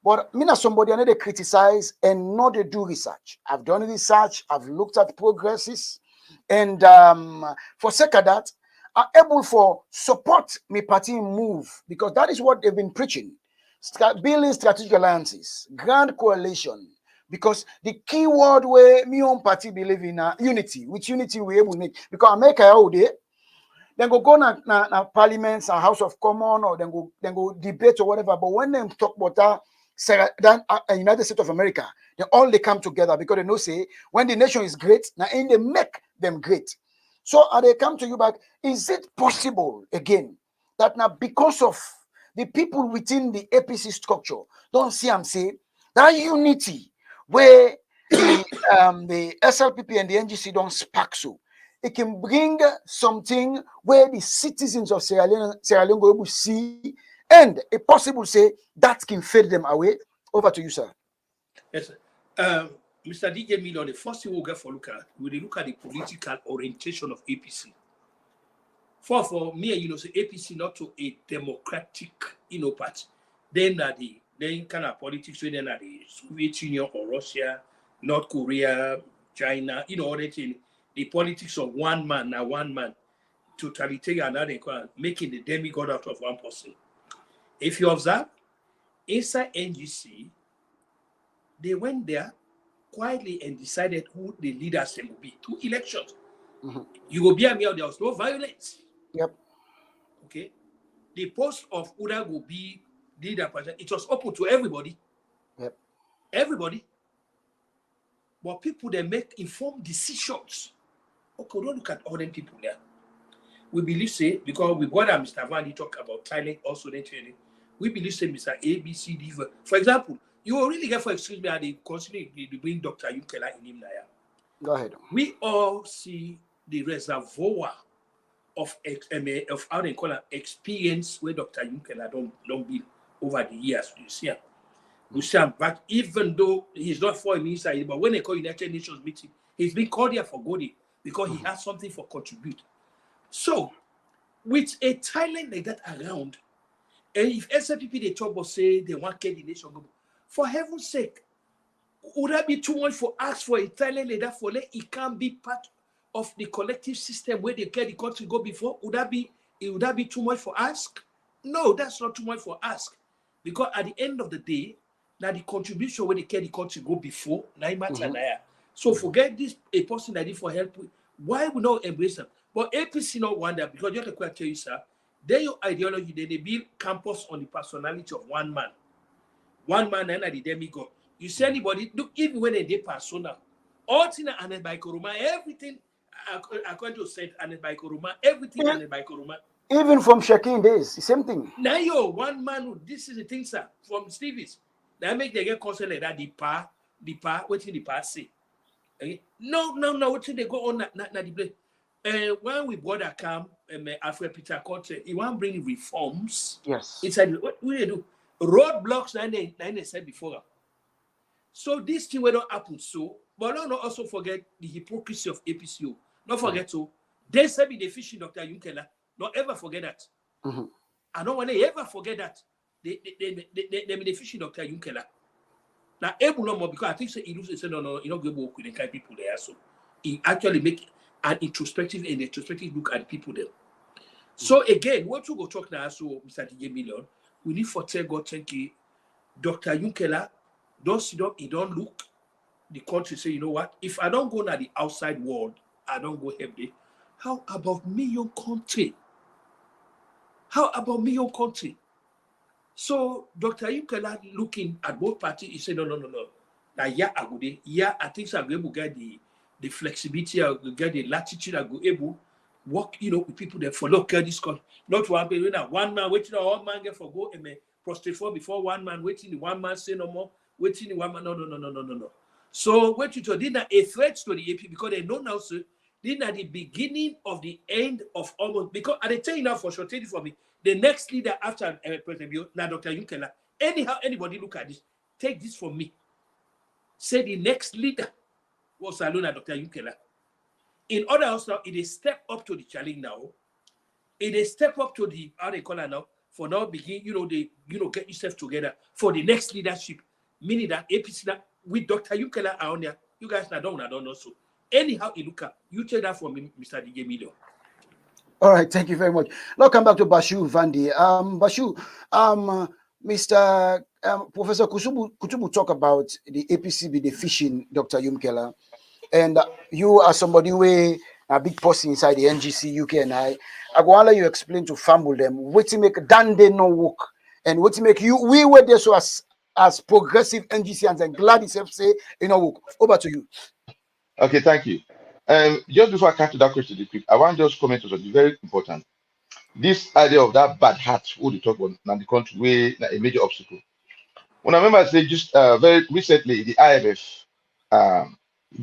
but me as somebody I need to criticize and not to do research. I've done research, I've looked at progresses, and for sake of that, I'm able for support me party move because that is what they've been preaching. Building strategic alliances, grand coalition, because the key word where me own party believe in unity, which unity we able to make. Because America all day, then go na parliaments and House of Commons, or then go debate or whatever. But when they talk about United States of America, they come together because they know say when the nation is great, now and they make them great. So they come to you back. Is it possible again that now because of the people within the APC structure don't see and say that unity where the SLPP and the NGC don't spark so it can bring something where the citizens of Sierra Leone go able to see, and a possible say that can fade them away. Over to you, sir. Yes, sir. Mr. Djmillion, the first thing we'll get for look at, we look at the political orientation of APC. For me, say APC not to a democratic, party. Then kind of politics, then the Soviet Union or Russia, North Korea, China, all that thing. The politics of one man, totalitarian, making the demigod out of one person. If you observe, inside NGC, they went there quietly and decided who the leaders will be. 2 elections. You go be a there was no violence. Yep. Okay. The post of Uda will be leader president. It was open to everybody. Yep. Everybody. But people they make informed decisions. Okay, don't look at all them people there. We believe say because we got Mr. Van talk about Thailand also then we believe say Mr. A, B, C, D. For example, you will really get for excuse me, and they consider to bring Dr. Yunkela in him now. Go ahead. We all see the reservoir of how they call it experience where Dr. Yunkela don't build over the years. You see him. You see him back, even though he's not for inside, but when they call United Nations meeting, he's been called here for good because he has something for contribute. So, with a Thailand like that around, and if SLPP they talk about say they want to get the nation go, for heaven's sake, would that be too much for us for a Thailand like that for let it can't be part of the collective system where they get the country go before? Would that be too much for us? No, that's not too much for us. Because at the end of the day, now the contribution where they get the country go before, so forget this a person that did for help. Why we not embrace them? But APC not want that because you have to quite tell you, sir, they your ideology, they build campus on the personality of one man. One man and the demigod. You see anybody, look, even when they persona, all things are by Koroma, everything according to said and by Koroma, everything and by Koroma. Even from Shakin days, the same thing. Now one man, this is the thing, sir, from Stevie's. That make they get concerned like that, the pa, what did the pa say? Okay? No, what did they go on not the place? When we bought a camp, Alfred Peter Cote, he want to bring reforms. Yes. Inside, what do they do? Roadblocks, they said before. So this thing will not happen. So, but don't also forget the hypocrisy of APCO. Don't forget so. They said be the fishing Dr. Yunkela. Don't ever forget that. I don't want to ever forget that. They be the fishing Dr. Yunkela. Now, able no more because I think he said no, you know, go work with the kind of people there. So he actually make an introspective look at people there. So again, what we go talk now, so Mr. Djmillion, we need for tell God thank you, Dr. Yunkela, don't sit up, he don't look. The country say, you know what? If I don't go to the outside world, I don't go heavy. How about million country? How about million country? So Dr. Yunkela looking at both parties, he said, no. Now, I go there. Yeah, I think I'm able to get the flexibility, I will get the latitude, I go able work, with people that follow this country. Not one person, one man waiting, all man get for go and prostrate for before one man waiting, the one man say no more, waiting the one man, no. So what you told, they're a threat to the AP because they know now, sir, they're at the beginning of the end of almost, because I tell you now for sure, tell you for me, the next leader after President Bio, now Dr. Yunkela, anyhow, anybody look at this, take this from me. Say the next leader was alone at Dr. Yunkela. In other words, now, it is step up to the challenge now. It is step up to the, how they call it now, for now begin, get yourself together for the next leadership. Meaning that APC that with Dr. Yunkela on there, you guys don't know. So anyhow, you take that from me, Mr. Djmillion. All right, thank you very much. Now come back to BASHIRU Vandi. BASHIRU, Mr. Professor KUTUBU talk about the APC be the fishing Dr. Yunkela. And you are somebody who a big person inside the NGC, UK and I go allow you explain to fumble them what to make dan they no work and what to make you we were there so as progressive NGCians and glad itself say work. Over to you. Okay, thank you. Just before I come to that question, I want to just comment on something very important. This idea of that bad hat, who they talk about in the country, where a major obstacle. When I remember, I said just very recently, the IMF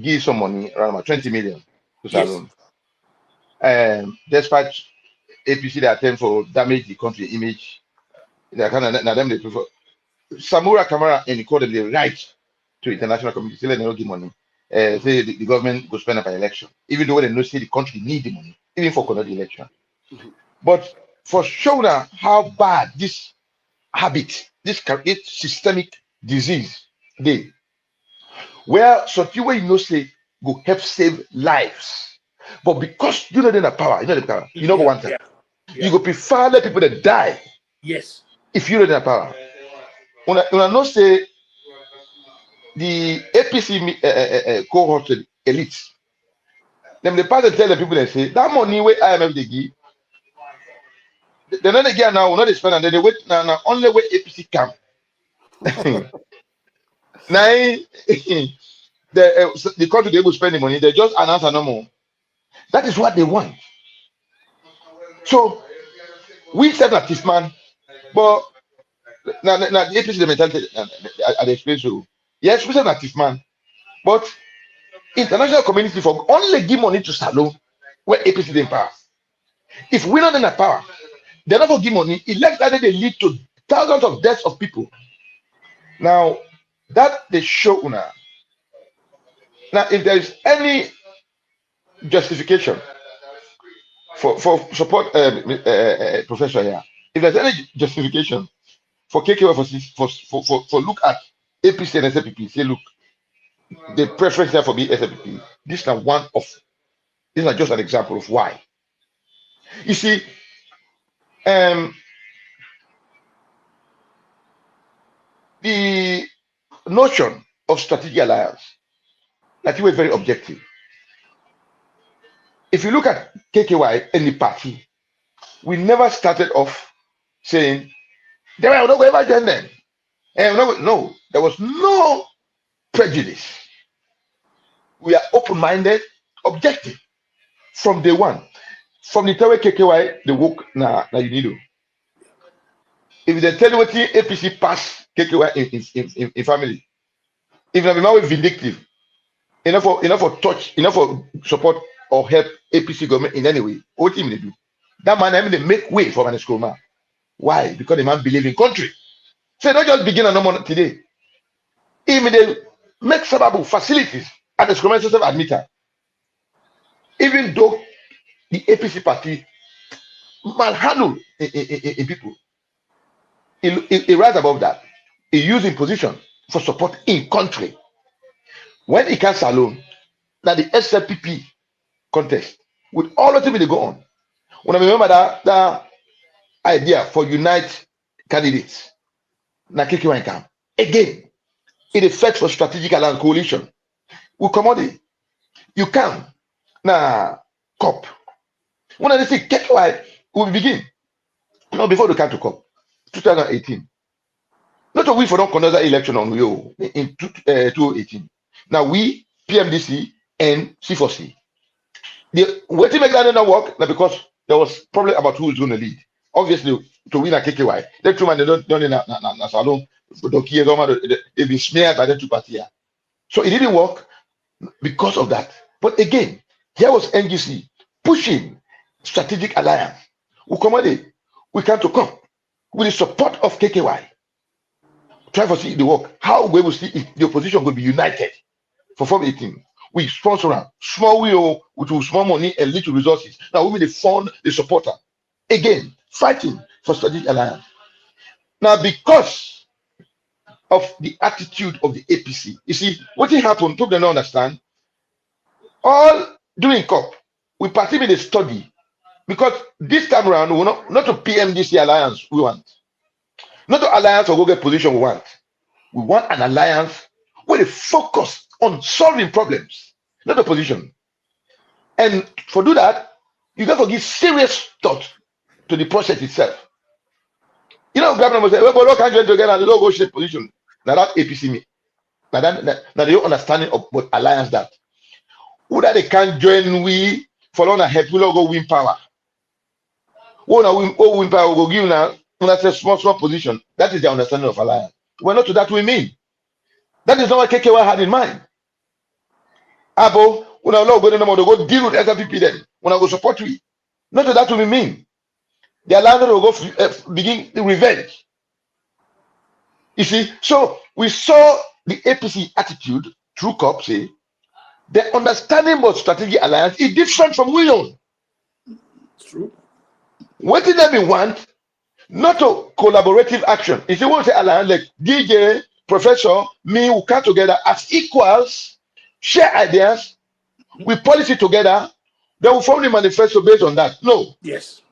give some money, around about 20 million to Salon. Despite APC, they attempt for damage the country image, they kind of them they prefer. Samura Kamara and he called them the right to international community. Say they don't give money. Say the government go spend up an election, even though they know say the country need the money, even for conduct the election. But for showing how bad this habit, this systemic disease, they where some people you know say go help save lives, but because you know they're not power, you know the power, you know one time, you go prefer let people that die. Yes. If you know the power, when I know say the APC cohort elites, them the pass and tell the people that say that money where IMF they give, they not again now, not they spend and then they wait now only way APC come. Now the country they will spend the money, they just announce no more. That is what they want. So we said that this man, but now the APC the mentality at the explain so. Yes, we said that this man, but international community for only give money to Salon where APC in power. If we're not in that power, they're not going to give money. Elect that they lead to thousands of deaths of people. Now that they show now. Now, if there is any justification for support professor here, if there's any justification for KKY for look at APC and SLPP, say look, the preference there for the SLPP. This is one of this is just an example of why. You see, the notion of strategic alliance, that was very objective. If you look at KKY and the party, we never started off saying they were not going to join them. No, there was no prejudice. We are open-minded, objective from day one. From the time KKY, they work now you need to. If they tell you what APC pass KKY in family, if they are vindictive, enough for touch, enough for support or help APC government in any way, what team they do? That man, I mean, they make way for an school man. Why? Because the man believe in country. So don't just begin a normal today. Even they make sababu facilities at the school system admitter. Even though the APC party manhandle in people, he rise above that. He using position for support in country. When he can't alone, now the SLPP contest with all the things they go on. When I remember that idea for unite candidates, na KKY come again. It effects for strategic alliance coalition. We commodity. You come na COP. When I say KKY, we begin. No, before the come to COP, 2018. Not a we for don't conduct that election on you in 2018. Now we PMDC and C4C. The waiting make that not work now because there was problem about who is going to lead. Obviously, to win a KKY, that two man they don't in a salon, they be smeared by the two parties. So it didn't work because of that. But again, here was NGC pushing strategic alliance. We come to come with the support of KKY. Try to see the work. How we will see if the opposition will be united for Form 18. We sponsor them. Small will with small money and little resources. Now we will the fund, the supporter. Again, fighting for strategic alliance. Now, because of the attitude of the APC, you see, what happened, people don't understand. All during COP, we participate in the study because this time around, we're not to PMDC alliance we want. Not to alliance or go get position we want. We want an alliance where they focus on solving problems, not opposition. And for do that, you got to give serious thought to the process itself. You know, government will say, well, but can't join together and they don't go shape position. Now that APC me. Now they don't understanding of what alliance that. Who that they can't join we for long and help we go win power. Who win power will give now when I say small position. That is the understanding of alliance. Well, not to that we mean. That is not what KKY had in mind. Abo, when I go to go deal with SLPP then, when I go support we. Not to that we mean. The alliance will go begin the revenge. You see, so we saw the APC attitude through COP say the understanding of strategic alliance is different from Union. True. What did they want? Not a collaborative action. If you want to say alliance, like DJ, Professor, me, we come together as equals, share ideas, we policy together, then we form the manifesto based on that. No. Yes.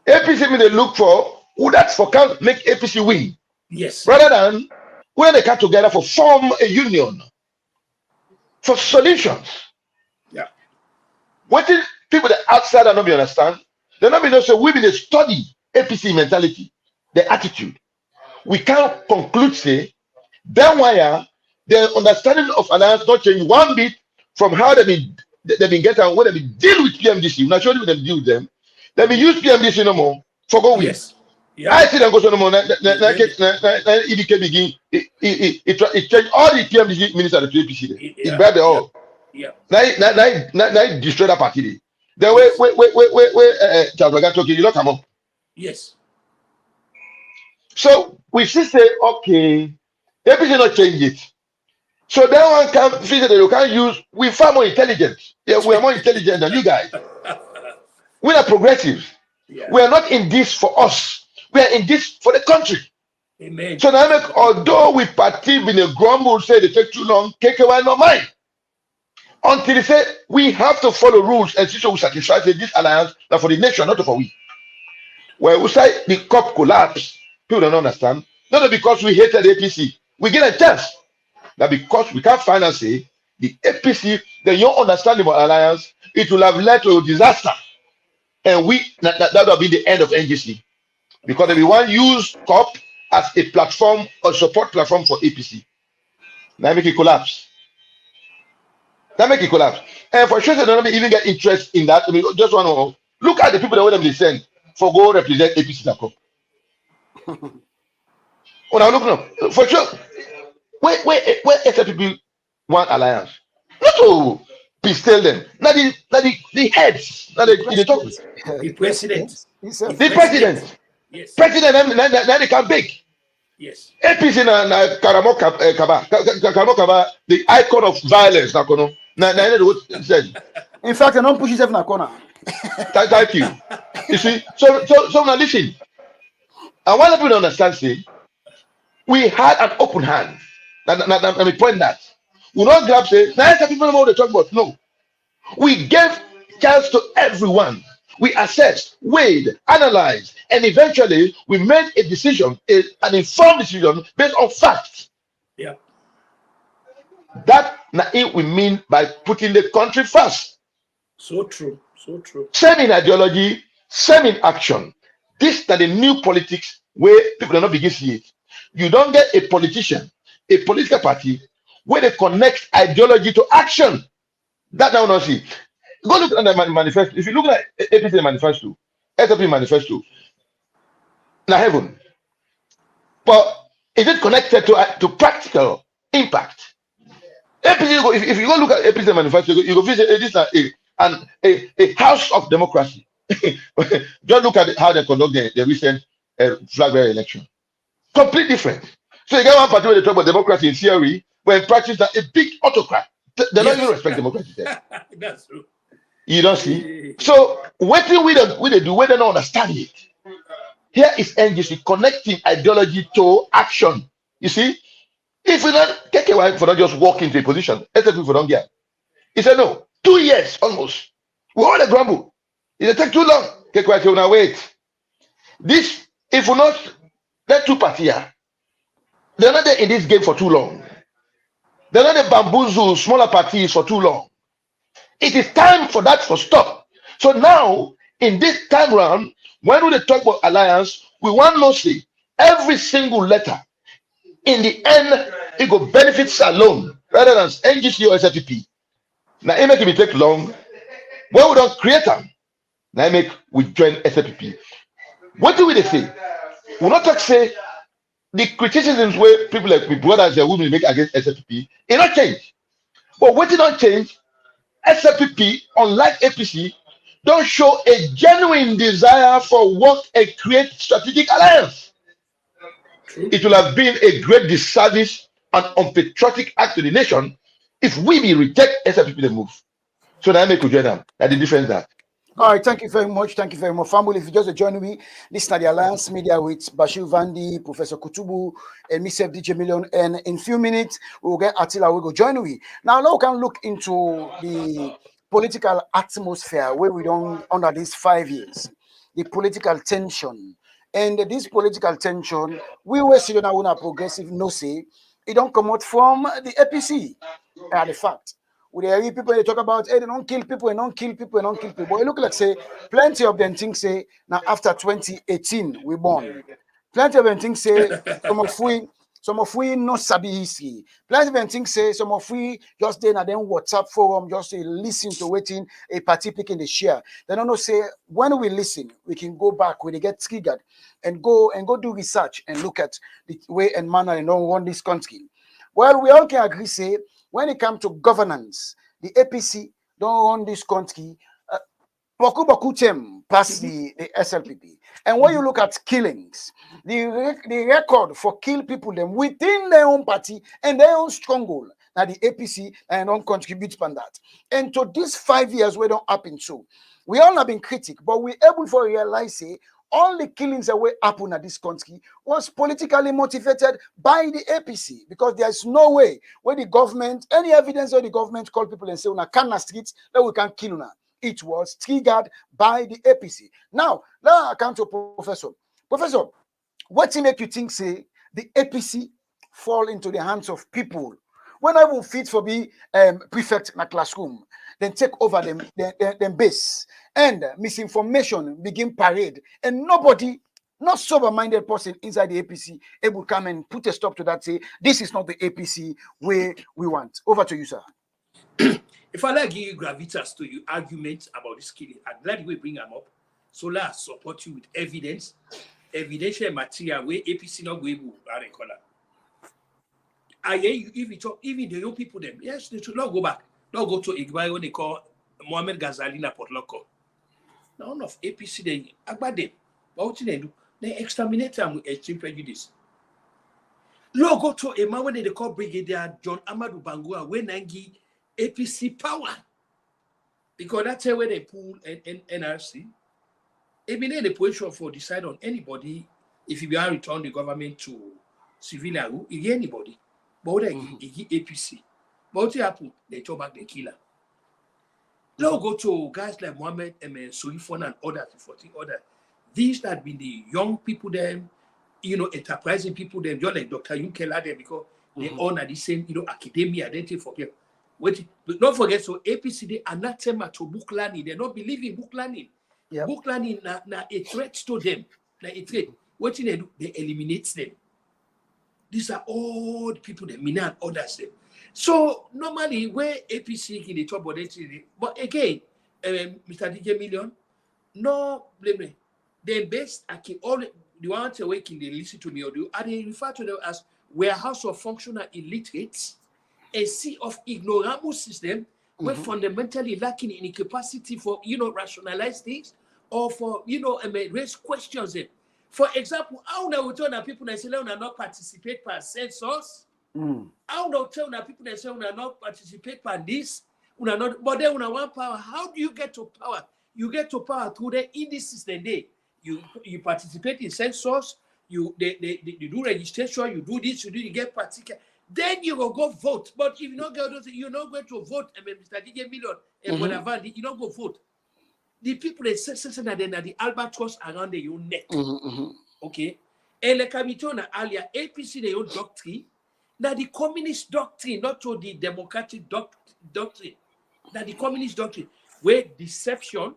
APC mean they look for who that for can make APC win. Yes. Rather than when they come together for form a union for solutions. Yeah. What did people that outside are not be understand? They not be know say we be the study APC mentality, the attitude. We can't conclude say then why the understanding of alliance not change one bit from how they've been getting when they been deal with PMDC. Not sure when they deal with them. They be use PMDC no more for go with. Yes. Yeah. I see them go so no more. EDK begin. It change all the PMDC ministers to APC. It bad the all. Yeah. Now destroy that party. Then Charles Baga talking, you don't come up. Yes. So we still say, okay, APC not change it. So then one can feel that you can use, we're far more intelligent. Yeah, we are more intelligent than you guys. We are progressive. Yeah. We are not in this for us. We are in this for the country. Amen. So now, although we party in a grumble, say they take too long, KKY no mind. Until they say we have to follow rules and so we satisfy this alliance that for the nation, not for we. Well, we say the COP collapse, people don't understand. Not because we hated APC. We get a chance. That because we can't finally say the APC, the your understanding of alliance, it will have led to a disaster. And that will be the end of NGC. Because if we want to use COP as a platform or support platform for APC, that make it collapse. That make it collapse. And for sure, they don't even get interest in that. I mean, just want to look at the people that want them to send for go represent APC in COP. Oh, now look now. For sure, where SFPP want alliance? Not to pistol them. Not the heads. Not the talk. The president. The president. Yes. President, now they can big. Yes. APC na Karamo Kaba, the icon of violence. In fact, I don't push yourself in a corner. Thank you. You see, so now listen. I want people to understand, say, we had an open hand. Let me point that. We not grab, say, now people know what they talk about. No. We gave chance to everyone. We assessed, weighed, analyzed, and eventually we made a decision, an informed decision based on facts. Yeah. That we mean by putting the country first. So true. So true. Same in ideology, same in action. This is the new politics where people do not begin to see it. You don't get a politician, a political party, where they connect ideology to action. That I will not see. Go look at the manifesto. If you look at APC manifesto, SLP manifesto, now heaven. But is it connected to practical impact? APC, if you go look at APC manifesto, you go visit this a house of democracy. Just look at how they conduct the recent flag bearer election. Completely different. So you get one party where they talk about democracy in theory, but in practice, they're a big autocrat. They don't even respect democracy. That's true. You don't see. So what do we do? We don't understand it. Here is NGC connecting ideology to action. You see, if we not take a while for not just walk into a position, except if we don't get. He said no. 2 years almost. We all grumble. It take too long. Take a while. Now wait. This if we not let two parties here, they're not there in this game for too long. They're not the bamboozle smaller parties for too long. It is time for that to stop. So now, in this time round, when we talk about alliance, we want to see every single letter. In the end, it will benefit Salone rather than NGC or SFPP. Now, it make it take long. When we don't create them, now it make we join SFPP. What do we say? We not talk say the criticisms where people like my brothers and women make against SFPP, it not change. But what did not change? SFPP, unlike APC, don't show a genuine desire for work and create strategic alliance. It will have been a great disservice and unpatriotic act to the nation if we be reject SLPP the move. So now I make you join them. That's the difference that. All right, thank you very much. Thank you very much. Family, if you just join me, this is the Alliance Media with BASHIRU Vandi, Professor KUTUBU, and myself, Djmillion. And in a few minutes, we'll get ATILLA. We'll go join me. Now we can look into the political atmosphere where we don't, under these 5 years, the political tension. And this political tension, we were sitting on a progressive no say, it don't come out from the APC. The fact. We hear people they talk about, hey, they don't kill people, and don't kill people, and don't kill people. It look like say plenty of them think say now after 2018 we born. Plenty of them think say some of we no sabi history. Plenty of them think say some of we just then and then WhatsApp forum just listen to waiting a party picking the share. They don't know say when we listen we can go back when they get triggered and go do research and look at the way and manner and don't run this country. Well, we all can agree say when it comes to governance, the APC don't run this country boku them past the SLPP. And when you look at killings, the record for kill people them within their own party and their own stronghold, now the APC and don't contribute to that. And to these 5 years we don't happen so. We all have been critical, but we able to realize say all the killings that were happen at this country was politically motivated by the APC because there is no way where the government, any evidence where the government call people and say, "Una can streets that we can kill una." It was triggered by the APC. Now I come to Professor. Professor, what make you think say the APC fall into the hands of people when I will fit for be prefect in a classroom, then take over them base and misinformation begin parade and nobody, not sober-minded person inside the APC able to come and put a stop to that, say this is not the APC way we want. Over to you, sir. If I like give you gravitas to your argument about this killing, I'm glad you bring them up. So let's support you with evidence, evidential material where APC not going to color. I hear you if you talk, even the young people them, yes, they should not go back. Not go to Igbai when they call Mohammed Ghazali na Portloko. None of APC they about them. But what they do? They exterminate them with extreme prejudice. No go to a man when they call Brigadier John Amadou Bangua when they give APC power. Because that's where they pull NRC. Even in the position for decide on anybody if you will return the government to civilian rule, if anybody. But they give APC. But what happen? They talk back the killer. Now go to guys like Mohammed Soifon and others, 14 others. These that been the young people them, enterprising people them, just like Dr. Yunkela them, because they all are the same, academia identity for people. Wait, but don't forget, so APC they anathema to book learning. They don't believe in book learning. Yep. Book learning na a threat to them. Na a threat. What they do? They eliminate them. These are all the people that Mina and others them. So normally where APC in the top of the but again, Mr. Djmillion, no blame. They best I keep all the ones awake in they listen to me or do and they refer to them as warehouse of functional illiterates, a sea of ignoramus system where fundamentally lacking in capacity for rationalize things or for raise questions them. For example, how now we tell people that say they will not participate per census. How now tell people that say we will not participate per this, but then we want power. How do you get to power? You get to power through the indices. Then you participate in census. You do registration. You do this. You get particular. Then you will go vote. But if you not get those, you're not going to vote. Mr. Djmillion and whatever, you not go vote. The people that say that they are the albatross around your neck. Okay? And like I told earlier, APC, their own doctrine, now the communist doctrine, not to the democratic doctrine, now the communist doctrine, where deception,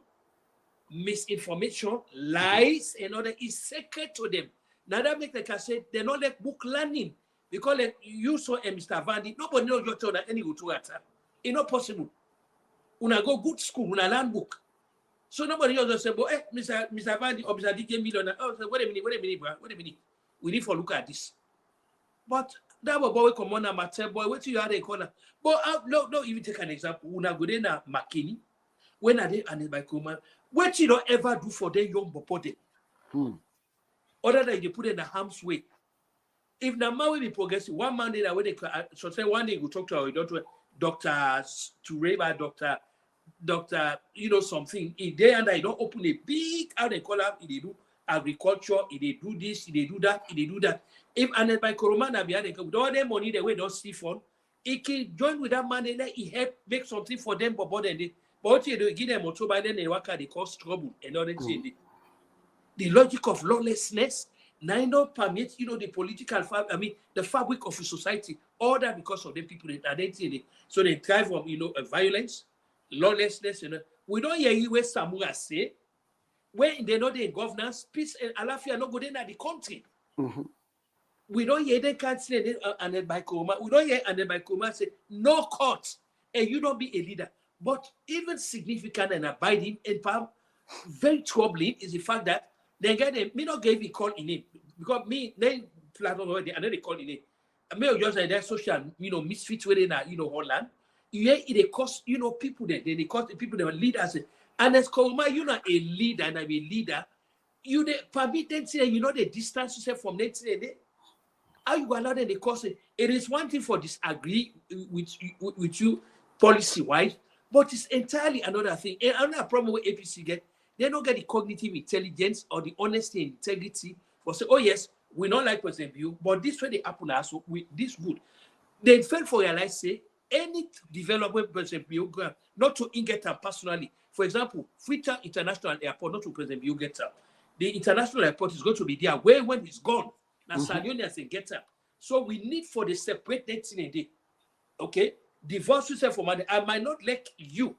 misinformation, lies, and other is sacred to them. Now that makes like I said, they're not like book learning. Because like you saw Mr. Vandi, nobody knows your told that any good to answer. It's not possible. Una go good school, una learn book. So nobody else say, but Mr. Vandi or Mr. Djmillion, wait a minute. We need to look at this. But that boy come on and matter, boy, what you had a corner. But no, even take an example. Una go na McKinney, when are they and by command? What you don't ever do for them young bopode. Other than you put in the harm's way. If the man will be progressive, one man that when they so say one day go talk to our doctor to Reba, doctor, something. If they and I don't open a big how they call up, they do agriculture, if they do this, if they do that, if they do that. If and by Coromana behind with all their money, the way don't see fund, it can join with that man and then he help make something for them, but what you do, give them auto by then they work they cause trouble and all that thing. The logic of lawlessness, now don't permit, the political the fabric of a society, all that because of the people that identity. So they thrive on, violence, lawlessness, We don't hear you where Samura say, when they know the governance, peace and alafia no go in the country. We don't hear they can't say and by Koma. We don't hear and by Koma say no court and you don't be a leader. But even significant and abiding and very troubling is the fact that they get them. Me not gave a call in it because me they platform already and then they call in it. I may just like that social misfits within Holland. You hear it cost people there. They cost the people that were leaders. And as Koma, you're not a leader and I'm a leader. You the permit them say the distance yourself from them today. How you allow them the cost? It is one thing for disagree with you policy wise, but it's entirely another thing. And another problem with APC get, they don't get the cognitive intelligence or the honesty and integrity for say, oh yes, we don't like President Bill, but this way they happen also with this good. They fail for realize say any development President Bill not to get them personally. For example, Freetown International Airport, not to President Bill get up. The international airport is going to be there where when he's gone. Now Salionians and get up. So we need for the separate thing in the okay. Divorce yourself from money. I might not like you,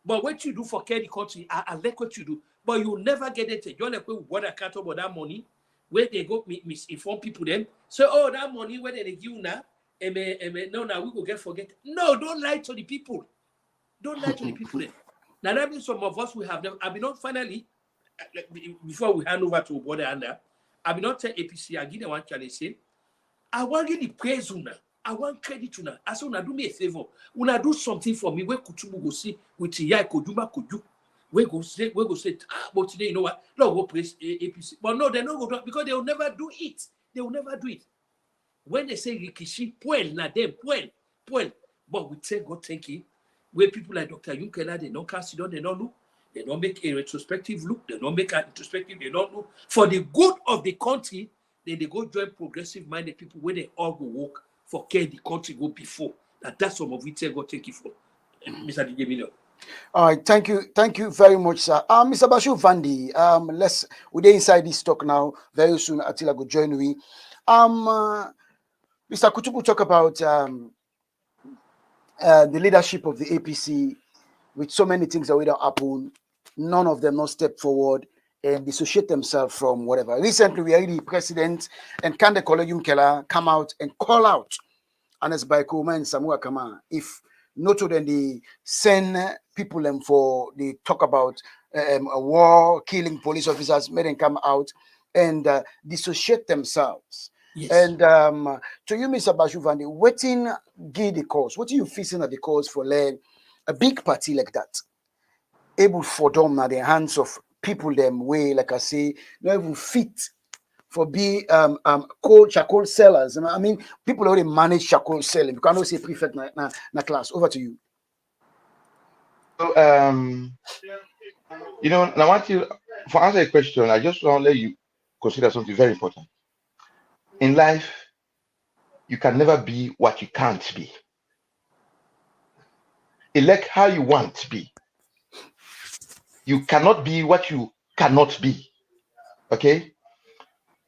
but what you do for care the country, I like what you do. But you will never get it. You like what I can't talk about that money, where they go misinform people then. So oh that money where they give you now, no, now we will forget. No, don't lie to the people. Don't lie to the people then. Now that means some of us we have them. I mean not finally before we hand over to border under. I will not tell APC, I give them one challenge. Say, I want to give praise una. I want credit to una. I say, una do me a favor. Una do something for me. Where KUTUBU go see with Iya Koduma Kodu. We go say, but today, you know what? No, go praise APC. But no, they don't go because they will never do it. They will never do it. When they say Rikishi, puel, na them, puel. But we tell God, thank you. Where people like Dr. Yunkela, they don't cast it on, they don't look. They don't make a retrospective look. They don't make an introspective. They don't look. For the good of the country, then they go join progressive-minded people where they all go work for care the country go before. That's some of it. God, thank you for Mr. Djmillion. All right, thank you very much, sir. Mr. Bashiru Vandi, we're inside this talk now. Very soon, ATILLA go join we. Mr. KUTUBU talk about the leadership of the APC with so many things that will happen. None of them not step forward and dissociate themselves from whatever. Recently, we had the president and Kande Collegium Keller come out and call out Anes Baikoma and Samura Kama. If not to then they send people them for they talk about a war, killing police officers, made them come out and dissociate themselves. Yes. And to you, Mr. Bashiru Vandi, waiting give the cause. What are you facing at the cause for a big party like that? Able for them now the hands of people them way, like I say, not even fit for be charcoal sellers. I mean, people already manage charcoal selling. You cannot say prefect na class. Over to you. So now I want you for answer a question. I just want to let you consider something very important. In life, you can never be what you can't be. Elect how you want to be. You cannot be what you cannot be. Okay?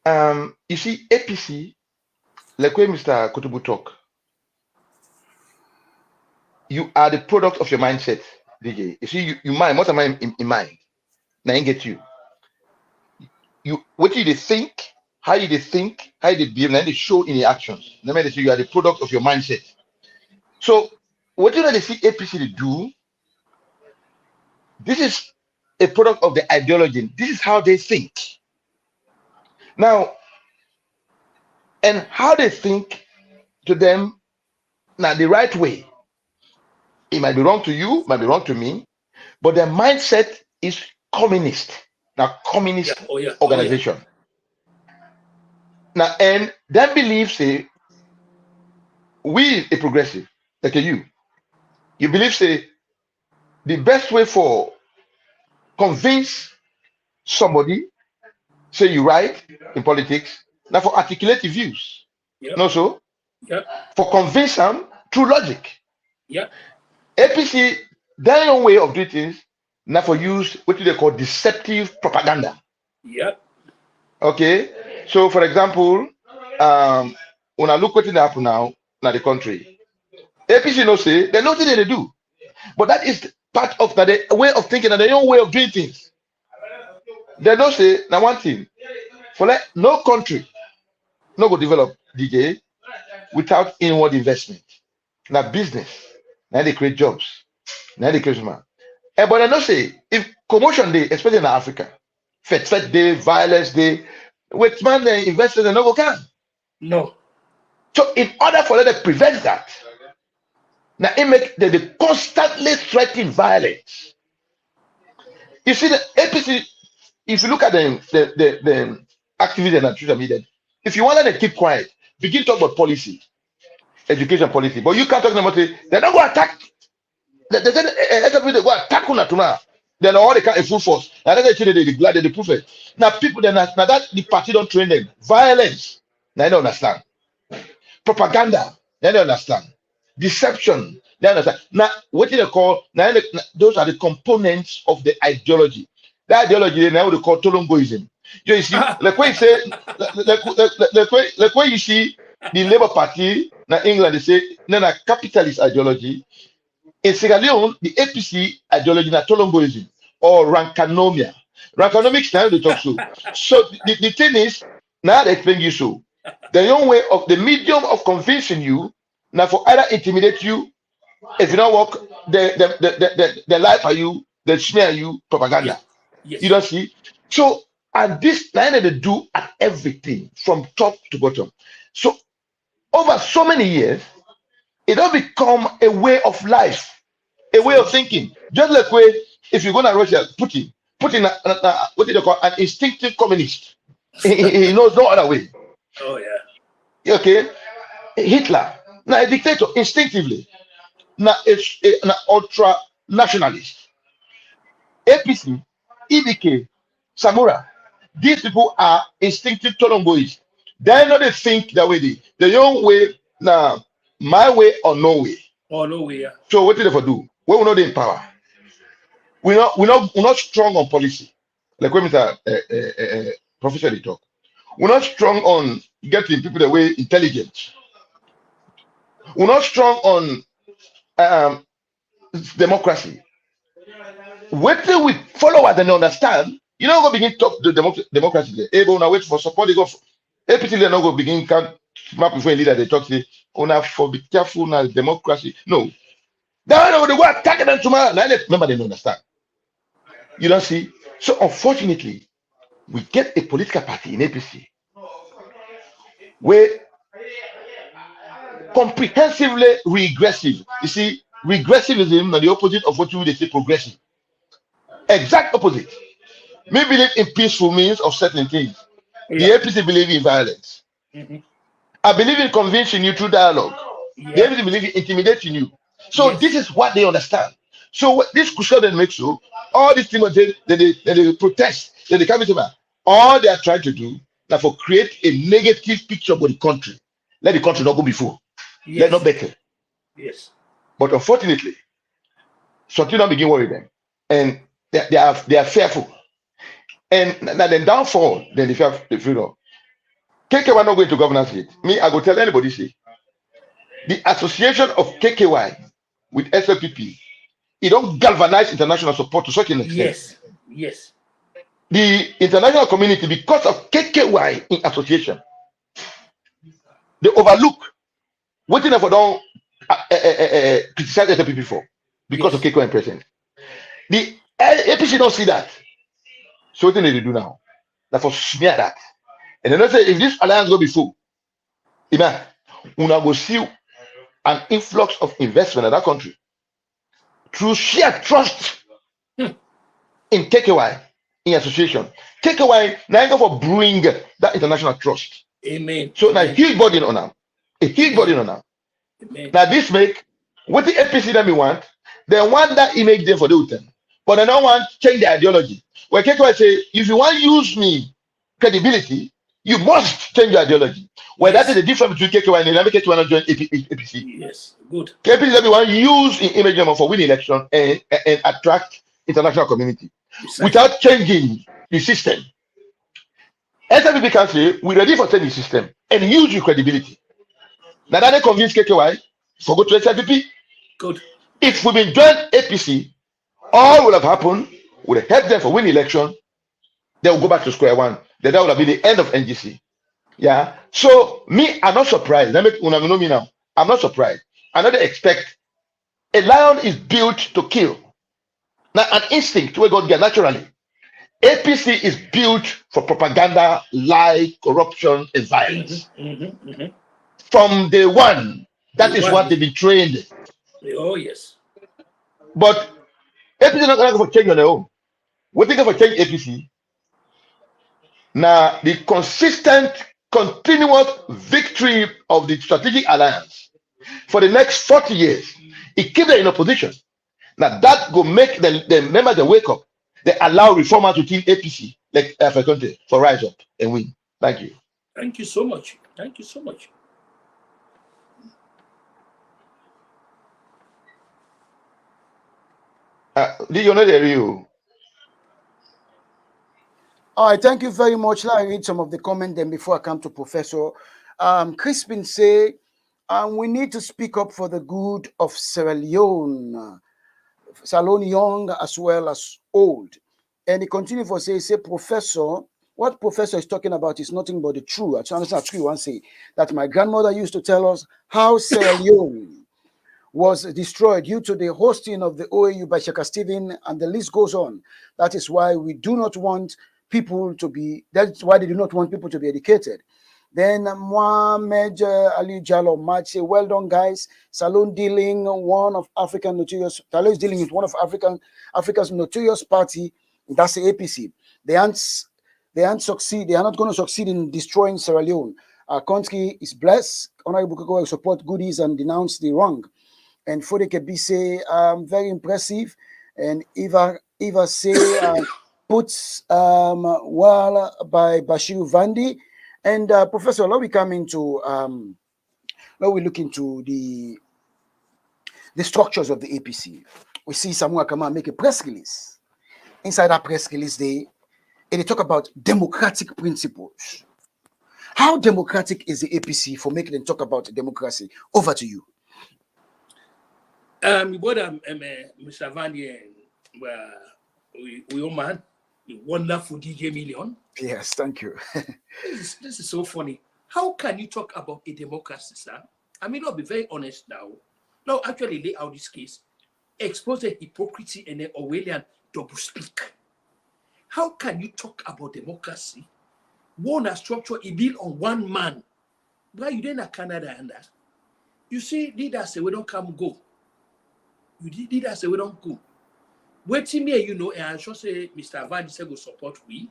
You see, APC, like when Mr. KUTUBU talk, you are the product of your mindset, DJ. You see, you mind, what am I in mind? Now I get you. What you think, how you think, how you behave, and they show in your actions. Let me say you are the product of your mindset. So, what you know they see APC to do, this is a product of the ideology. This is how they think. Now, and how they think to them, now the right way. It might be wrong to you, might be wrong to me, but their mindset is communist. Now, communist organization. Now, and then believe say we a progressive, like you believe say the best way for convince somebody say you right in politics now for articulate your views. Yep. No so Yep. for convince them through logic. Yep. APC their own way of doing things now for use what they call deceptive propaganda. Yep. Okay, so for example, when I look what happen now in the country, APC no say they know what they do, but that is part of the way of thinking and their own way of doing things. They don't say now one thing for like no country no go develop DJ without inward investment. Now business, now they create jobs, now they create man. But I don't say if commotion day, especially in Africa, fed day, violence day, with man the investors and no go can. No. So in order for them to prevent that, now it make they constantly threaten violence. You see the APC, if you look at the activities on social media, if you want them to keep quiet, begin to talk about policy, education policy, but you can't talk about it, they're not going to attack. They go attack on tomorrow. Then all they can in full force. And then they glad they prove it. Now people then now that the party don't train them. Violence, they don't understand. Propaganda, they don't understand. Deception, they understand. Now what do they call now? Those are the components of the ideology. That ideology they now they call Tolongoism. You see, like when you say, like when you see the Labour Party in England, they say no, capitalist ideology. In Sierra Leone, the APC ideology is Tolongoism or Rankanomia. Rankanomics now they talk so. So the thing is, now they explain you so. The own way of the medium of convincing you now for either intimidate you, if you don't work, they lie for you, they smear you, propaganda. Yes. You don't see. So and this now they do at everything from top to bottom. So over so many years, it don't become a way of life, a way of thinking. Just like way if you go to Russia, Putin, what do they call an instinctive communist? He knows no other way. Oh yeah. Okay, Hitler, now a dictator instinctively. Now it's an ultra nationalist. APC, EBK, Samura. These people are instinctive Tolongoists. They know they think that way. The young way now. My way or no way. Oh no way. Yeah. So what did they for do? We will not in power. We're not strong on policy. Like when Mr. Professor they talk. We're not strong on getting people the way intelligent. We're not strong on democracy. Wait till we follow what they understand. You know, go begin to talk the democracy. Able now wait for support. They go APC. They not go begin can map before a leader. They talk say, "Una for be careful now democracy." No, they go attack them tomorrow. Now remember they don't understand. You don't see. So unfortunately, we get a political party in APC where comprehensively regressive. You see, regressivism is the opposite of what you would say progressive. Exact opposite. Me believe in peaceful means of certain things. Yeah. The APC believe in violence. Mm-hmm. I believe in convincing you through dialogue. Yeah. The APC believe in intimidating you. So Yes. this is what they understand. So what this crucial then makes so all these things they protest, they come into all they are trying to do now for create a negative picture of the country. Let the country not go before. Yes. Let not better. Yes. But unfortunately, something not begin worry them. And they are fearful. And now then downfall, then they feel up. KKY not going to governance yet. Me, I go tell anybody say the association of KKY with SLPP, it don't galvanize international support to such an extent. Yes. Yes. The international community, because of KKY in association, they overlook what they never don't criticize SLPP for because of KKY presence. The APC don't see that. So what do they do now? That for smear that. And then they say if this alliance go before, una go see an influx of investment in that country through sheer trust in KKY in association. KKY now go for brewing that international trust. Amen. So now Amen. huge burden on them. A huge burden on them. Amen. Now this make what the APC that we want, they want that image there for the but they don't want to change the ideology. When Kekwa say, if you want to use me credibility, you must change your ideology. Well, Yes. that is the difference between Kekwa and Kekwa not join APC. Yes. Good. APC that we want to use in image them for winning election and attract international community Precisely. without changing the system. SFP can say, we're ready for changing the system and use your credibility. Now that they convince KKY for go to SFP. Good. If we been joined APC, all would have happened, would have helped them for win election, they will go back to square one. Then that would have been the end of NGC. Yeah. So me, I'm not surprised. Let me know me now. I'm not surprised. I don't expect a lion is built to kill. Now an instinct we God get naturally. APC is built for propaganda, lie, corruption, and violence. From day one, that is what they've been trained. Oh yes. But APC is not going to go for change on their own. We think of a change APC. Now, the consistent, continuous victory of the strategic alliance for the next 40 years, it keeps them in opposition. Now, that will make the members they wake up. They allow reformers to kill APC, like for country, for rise up and win. Thank you. Thank you so much. Thank you so much. Did you know the real? All right, thank you very much. Let me read some of the comments then before I come to Professor. Crispin say, we need to speak up for the good of Sierra Leone, young as well as old. And he continued for say, Professor, what Professor is talking about is nothing but the truth. I understand true one say that my grandmother used to tell us how Sierra Leone was destroyed due to the hosting of the OAU by Shaka Stephen, and the list goes on. That is why we do not want people to be, that's why they do not want people to be educated. Then Mohamed Ali Jallo might say, well done, guys. Salon dealing one of African notorious, Salon is dealing with one of Africa's notorious party, that's the APC. They aren't succeed, they are not going to succeed in destroying Sierra Leone. Our country is blessed. Honorable Koko will support goodies and denounce the wrong. And Fodeke B say, very impressive. And Eva say, puts well by Bashiru Vandi. And Professor, now we come into now we look into the structures of the APC. We see Samuel Kama make a press release. Inside that press release, they talk about democratic principles. How democratic is the APC for making them talk about democracy? Over to you. Mr. Vandi, we man, the wonderful Djmillion. Yes, thank you. This is so funny. How can you talk about a democracy, sir? I mean, I'll be very honest now. Now, actually lay out this case, expose the hypocrisy and the Orwellian double speak. How can you talk about democracy? One structure is built on one man. Why you didn't Canada and that? You see, leaders say we don't come go. You leaders say we don't go. Waiting me, you know, and I should say Mr. Vandi said will support we.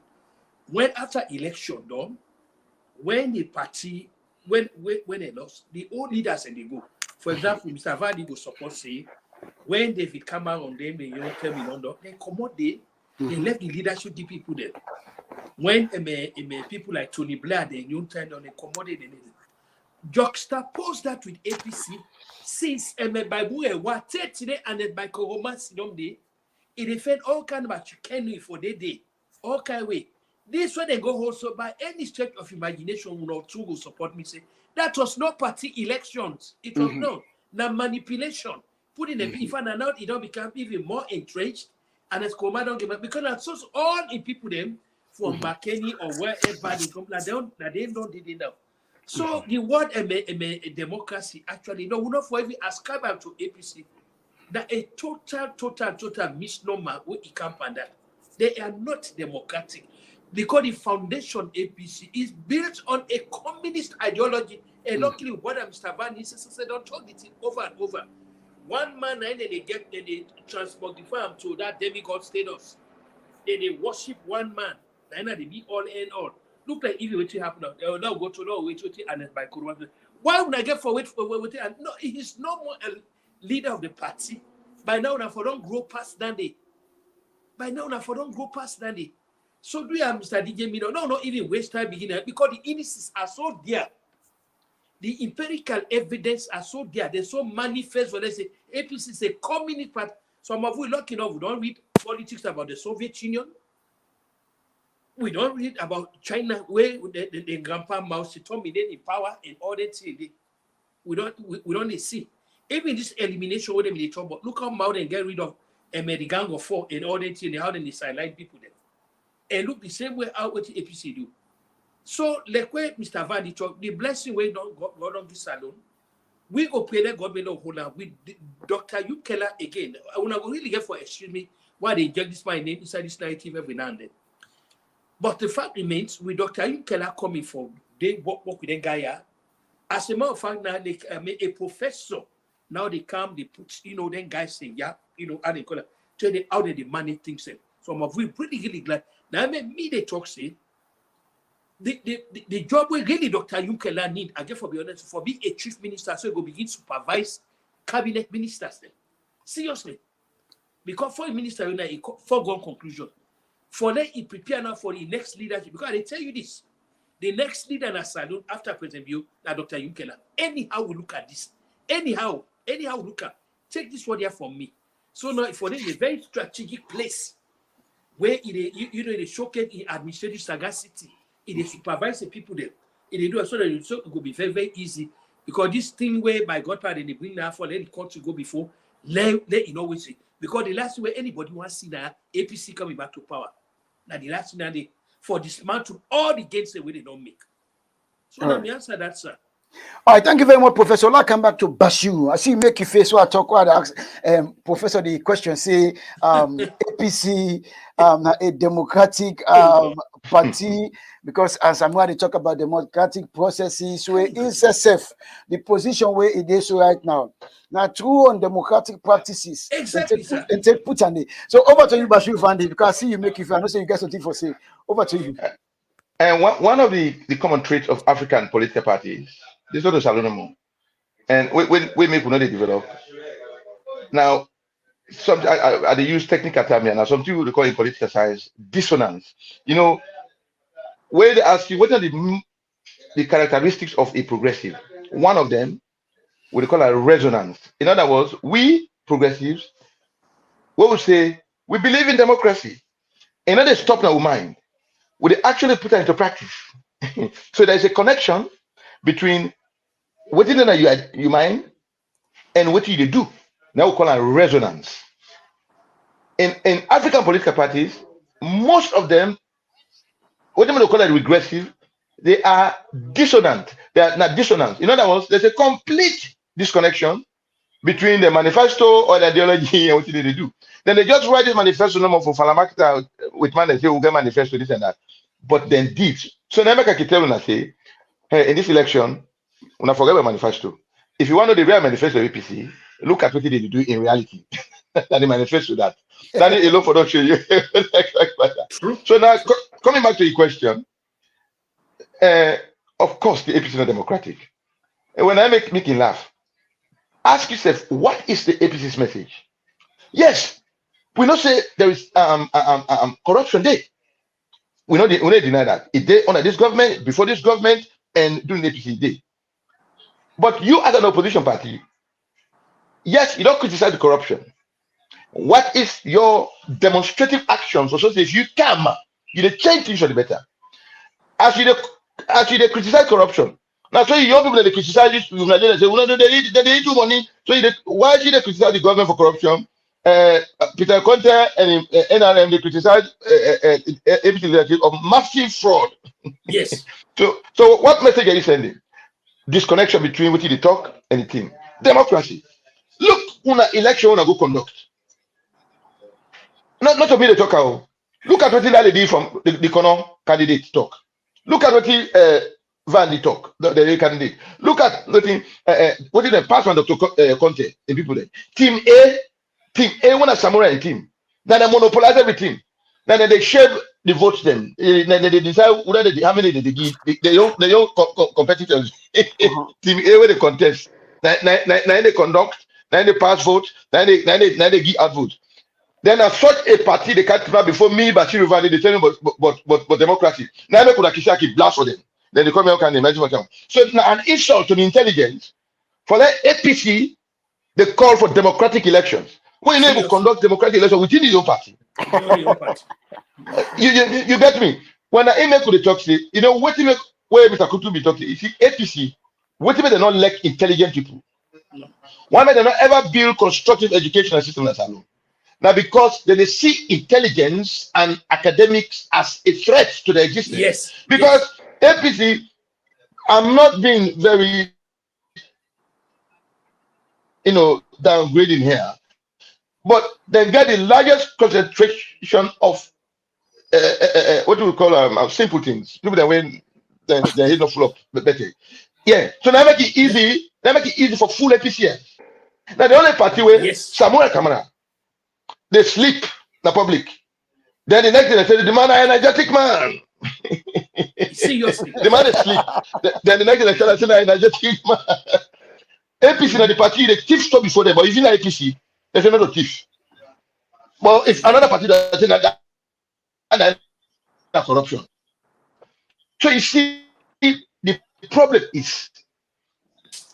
When after election done, when the party, when they lost, the old leaders and they go. For example, Mr. Vandi will support say, when David Cameron on them, they tell me London, they come out there, they left the leadership the people there. When people like Tony Blair, they tell them they come out there, juxtapose that with APC, since by what today and by Koroma Day, it defend all kind of chicanery for their day, all kind of way. This way they go also by any stretch of imagination will not will support me. Say that was not party elections. It was not manipulation. Put in a if and out, it don't become even more entrenched. And as command don't give up because that's so all in people them from Bakeni or wherever they come that they don't did it now. So the word a democracy actually no, we're not for even ascribe to APC. That a total misnomer with the camp and that they are not democratic because the foundation APC is built on a communist ideology. And luckily, what Mr. Vandi said, don't talk it over and over. One man, and then they transport the farm to that demigod status. Then they worship one man. Then they be all and all. look like even what happen now. They will now go to no wait and by Kuruma. Why would I get for wait and no, he's no more a leader of the party. By now, for don't grow past that day. By now, for don't grow past that day. So do you have Mr. Djmillion? No, not even waste time beginning because the indices are so there. The empirical evidence are so there. They're so manifest when they say APC is a communist party. Some of we lucky enough, we don't read politics about the Soviet Union. We don't read about China where the grandpa Mao Zedong in power and all that thing. We don't see. Even this elimination with them in the trouble. Look how Mao then get rid of Gang of 4 and all that thing, how they sideline people there. And look the same way out what the APC do. So, like where Mr. Van talk, the blessing way don't go on this salon. We go pay the government of Holland with Dr. Keller again. I want to really get for excuse me why they inject this my name inside this narrative every now and then. But the fact remains, with Dr. Keller coming for they work with the guy. As a matter of fact, now they a professor. Now they come, they put, then guys say, yeah, how they call it, tell them how they manage things. Some of we pretty really glad. Now I mean, me they talk say the job we really Dr. Keller need, I guess for be honest, for be a chief minister, so he go begin supervise cabinet ministers then. Seriously. Because for a minister, a foregone conclusion. For them, he prepare now for the next leadership. Because I tell you this, the next leader in a salon after President Bio, Dr. Keller. Anyhow, we look at this. Anyhow, look at. Take this word here from me. So now, for them, a very strategic place where it showcase in administrative sagacity. It supervise the people there. It do so that it will be very, very easy. Because this thing where by God power they bring now for let the country go before, let always see. Because the last way anybody wants to see that APC coming back to power. Now the last thing they for dismantle all the gains that they don't make. So let me answer that, sir. All right, thank you very much, Professor. Let's come back to BASHIRU. I see you make your face while I talk. While I ask Professor the question, say APC, a democratic party, because as I'm going to talk about democratic processes, where INSSF, the position where it is right now. Now, true on democratic practices. Exactly, sir. And take put on it. So over to you, BASHIRU Fandi, because I see you make your face. I know say you got something for say. Over to you. And one of the common traits of African political parties, this is not a Salomo. And we make another develop. Now, some they use technical term here. Now, some people they call it political science dissonance. Where they ask you what are the characteristics of a progressive, one of them, what they call a resonance. In other words, we progressives, we will say we believe in democracy. And then they stop in our mind. We actually put it into practice. So there's a connection between what in your mind and what you do. Now we call it resonance. In African political parties, most of them, what they call it regressive, they are dissonant. They are not dissonant. In other words, there's a complete disconnection between the manifesto or the ideology and what they do. Then they just write this manifesto number for Falamakta with man they say we'll get manifesto this and that. But then did. So now I can tell you say, hey, in this election, when I forget my manifesto, if you want to know the real manifesto of APC, look at what they do in reality. And the manifesto that. That is alone for don't show you. So now coming back to your question, of course the APC is not democratic. And when I make making laugh, ask yourself, what is the APC's message? Yes, we not say there is corruption there. We not deny that. It did under this government, before this government, and during the APC day. But you as an opposition party, yes, you don't criticize the corruption. What is your demonstrative actions? So if you come, you change things for the better. As you criticize corruption. Now, so young people they criticize this, they say, well, they need too money. So why should they criticize the government for corruption? Peter Conte and NRM they criticize everything of massive fraud. Yes. So what message are you sending? Disconnection between what you talk and the thing. Democracy. Look, when an election wanna go conduct. Not to me the talker. Look at what they did from the corner candidate talk. Look at what Van the talk, the candidate. Look at what did the pass on Dr. Conte and people there. Team A, when a samurai team. Then they monopolize everything. Then they shave they vote them. They decide whether how many they give. They don't competitors. Team A where they contest. Now they conduct. Now they pass vote. Now they give out vote. Then as such a party they can't prepare before me, Bashiru Valley, they tell them but democracy. Now they could Kishaki blast for them. Then they come here and imagine what come. So it's an insult to the intelligence. For that APC, they call for democratic elections. We need to conduct democratic elections within your party. You get me? When I email to the talk, say, you know, what make where Mr. KUTUBU talking? You see, APC, what if they not like intelligent people? No. Why may they not ever build constructive educational system as alone? Now, because they see intelligence and academics as a threat to their existence. Yes. Because APC, I'm not being very, downgrading here, but they get the largest concentration of what do we call simple things. People that when they're head of flop, better. Yeah. So now make it easy. They make it easy for full APC. Now the only party where Samuel Kamara, they sleep in the public. Then the next day they say the man is an energetic man. Seriously. The man is sleep. Then the next day they say an energetic man. APC na the party they thief stop before them, but if you not APC, they say not to thief. Well, if another party that say that corruption. So you see, the problem is,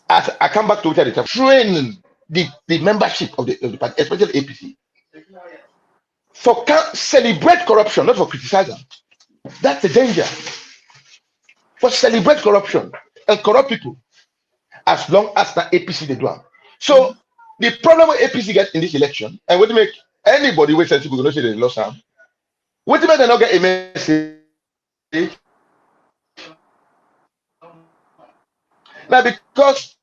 as I come back to what I said, training the membership of the party, especially APC, for celebrate corruption, not for criticize them. That's the danger. For celebrate corruption and corrupt people, as long as the APC they do them. So the problem with APC get in this election, and what to make anybody who sensible going to say they lost them, what to make they not get a message? Now, because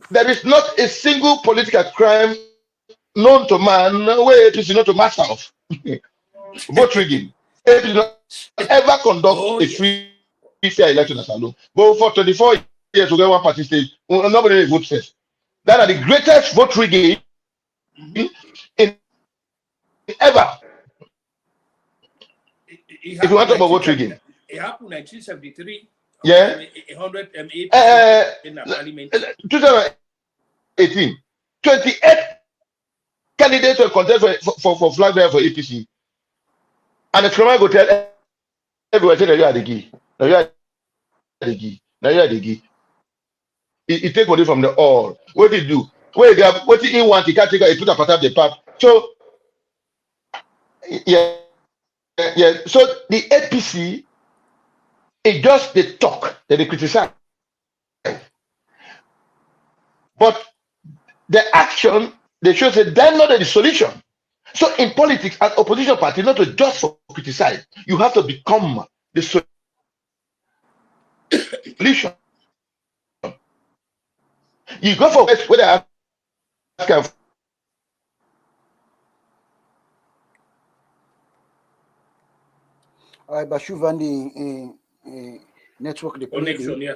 there is not a single political crime known to man where APC not to master of. Vote rigging. APC not ever conduct a free fair election as alone. But for 24 years to get one party stage, nobody votes first. That are the greatest vote rigging in ever. If you want to talk about vote rigging. It happened in 1973. Yeah. 100 in the parliament. 2018. 28 candidates will contest for flag bearer for APC. And the Trump go tell everyone say that you are the key. Now you are the key. Now you are the key. He take money from the all. What did he do? What he want, he can't take it, he put a part of the pap. So yeah. So the APC, it just they talk, they criticize. But the action, they show that they're not the solution. So in politics, as opposition party, not to just for criticize, you have to become the solution. You go for where they ask Bashiru Vandi network the connection, yeah.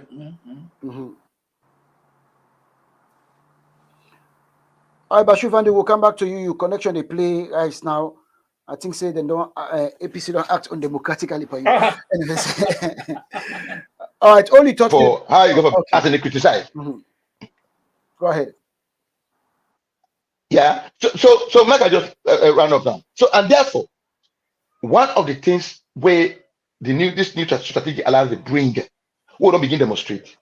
All right, Bashiru Vandi, we'll come back to you. Your connection they play right now. I think say they don't APC don't act undemocratically for you. All right, only talk for how you go for as they criticize. Go ahead. Yeah. So make I just round up now. So and therefore, one of the things where this new strategy allows the bring, will not begin demonstrate.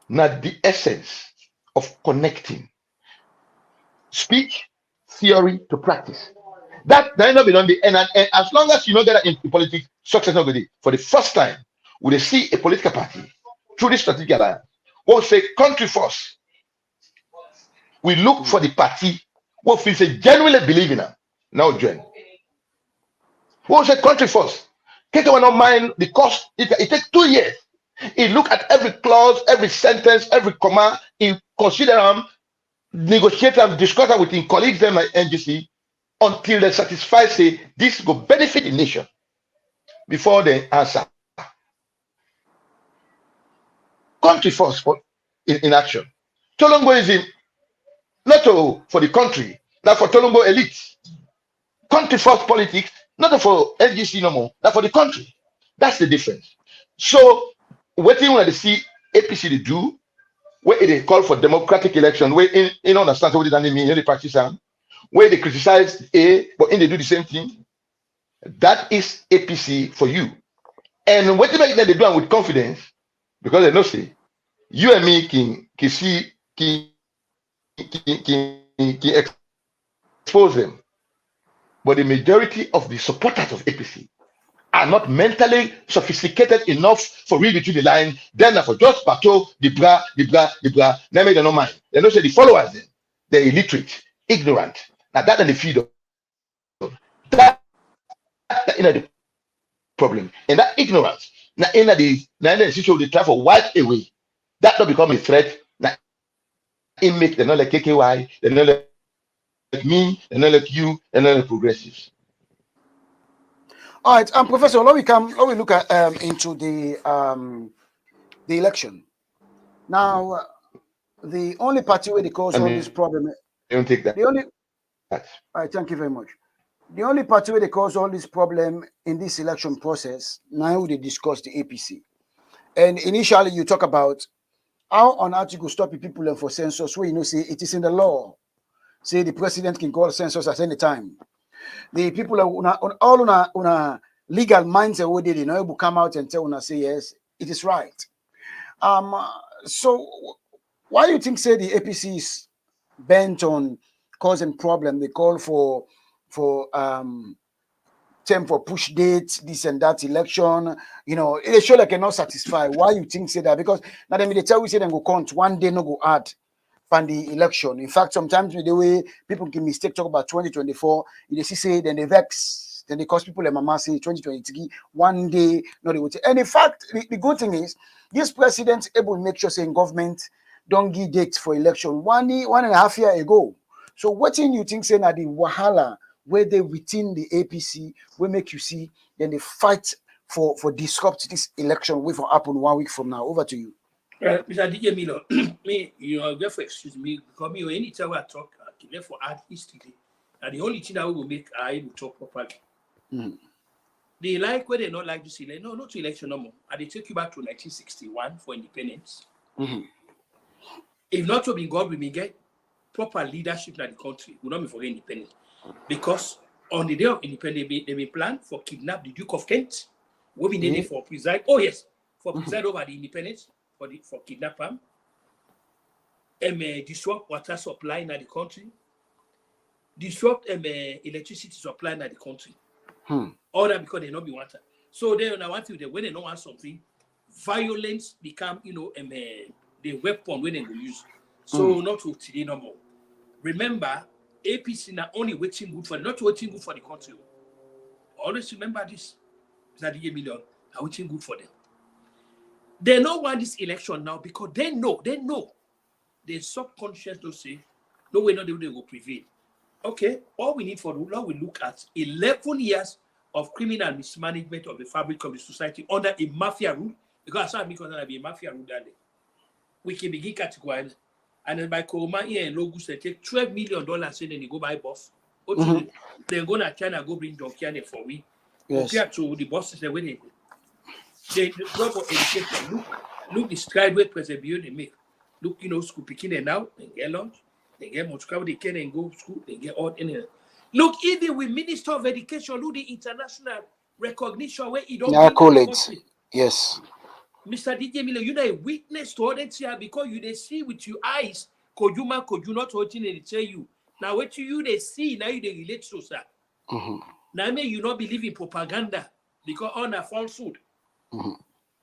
Now the essence of connecting speech, theory to practice. That not be done the end. And as long as you know that in politics, success not good. For the first time, we will see a political party through this strategic alliance. We'll say country first. We look for the party what we say genuinely believe in them. Now join. We'll say country first. Take one not mind the cost. It takes 2 years. He look at every clause, every sentence, every comma. He consider them, negotiate them, discuss them with his colleagues them like NGC until they satisfy say this will benefit the nation before they answer. Country first in action. Tolongoism, not for the country, not for Tolongo elite. Country first politics Not for LGC no more, not for the country. That's the difference. So, what you want to see APC to do, where they call for democratic election, where in understand what it mean, they practice where they criticize A, but in they do the same thing. That is APC for you. And what they do it with confidence, because they know say you and me can see can expose them. But the majority of the supporters of APC are not mentally sophisticated enough for read between the line. Then for just battle the bra. They don't mind. They don't say the followers then. They're illiterate, ignorant. Now that and the feed of that the problem. And that ignorance, now in the situation they try for wipe away. That don't become a threat. Now it make them not like KKY, they're not like me, they're not like you, they're not like progressives. All right, Professor, let me look at into the election. Now, the only party where they cause all this problem. Don't take that. The only. All right, thank you very much. The only party where they cause all this problem in this election process, now they discuss the APC. And initially you talk about how on earth you could stop people for census where say it is in the law. Say the president can call census at any time. The people are all on a legal mindset where they will come out and tell say yes, it is right. So why do you think say the APC is bent on causing problem? They call for term for push dates, this and that election. They show like cannot satisfy. Why you think say that? Because now they tell we say them go count one day no go add from the election. In fact, sometimes with the way people can mistake talk about 2024, they say then they vex, then they cause people like mama say 2023 one day no they would. And in fact, the good thing is this president able to make sure saying government don't give dates for election 1.5 years ago. So what thing you think say now the wahala where they within the APC will make you see then they fight for disrupt this election will for happen 1 week from now? Over to you. Mr. Djmillion, me, therefore excuse me, because me, anytime I talk, I can therefore add history. And the only thing that we will make I will talk properly. They like where they not like to see, no, not to election no more. And they take you back to 1961 for independence. If not to be God, we may get proper leadership in the country. We don't forget independence. Because on the day of independence, they may plan for kidnap the Duke of Kent. We'll be needed for preside. Oh yes, for preside over the independence. For kidnap them, and disrupt water supply in the country, disrupt electricity supply in the country. All that because they not be water. So they want to when they don't want something, violence become the weapon when they go use. So not to today no more. Remember, APC not only waiting good for not waiting good for the country. Always remember this. That Djmillion are waiting good for them. They don't want this election now because they know. The subconscious don't say, no way, not they will prevail. Okay, all we need for the law, we look at 11 years of criminal mismanagement of the fabric of the society under a mafia rule. Because that's because there be a mafia rule that day. We can begin categorizing. And then by Koroma here in Lagos, they take $12 million and then they go buy boss. Then go to China, go bring Donkiane for we. Yes. Compared to the bosses, where they go. They go for education. Look the stride where President Bio they make. Look, school picking now, they get lunch, they get much cover, they can and go to school, they get all in it. Look, even with Minister of Education, look the international recognition where it don't college. Yes. Mr. Djmillion, you know a witness to all that here because you they see with your eyes, could you not holding and they tell you. Now what you they see, now you they relate to sir. Now may you not believe in propaganda because on a falsehood.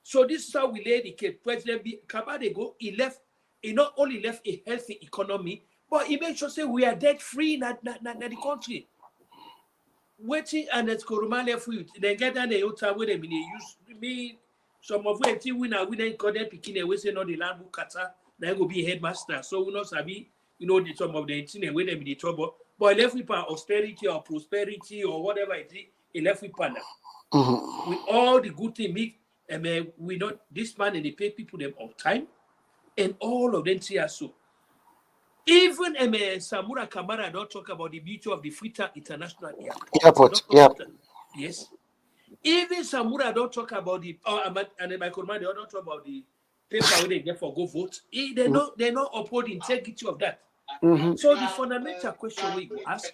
So this is how we lay the case. President Kabadego, he not only left a healthy economy, but he made sure say we are debt free in the country. Waiting and it's Koroma left with then get down the hotel where they use me some of them we then call them picking away say no the land book kata then go be a headmaster. So we not sabi the some of the thing and when they be the trouble. But left with austerity or prosperity or whatever it is, he left with partner. With all the good things, we not this man and they pay people them on time, and all of them see us so. Even Samura Kamara don't talk about the beauty of the Freetown International Airport. Yep. Yes. Even Samura don't talk about the and my command, they don't talk about the paper where they get for go vote. They not uphold the integrity of that. So the fundamental question we go ask,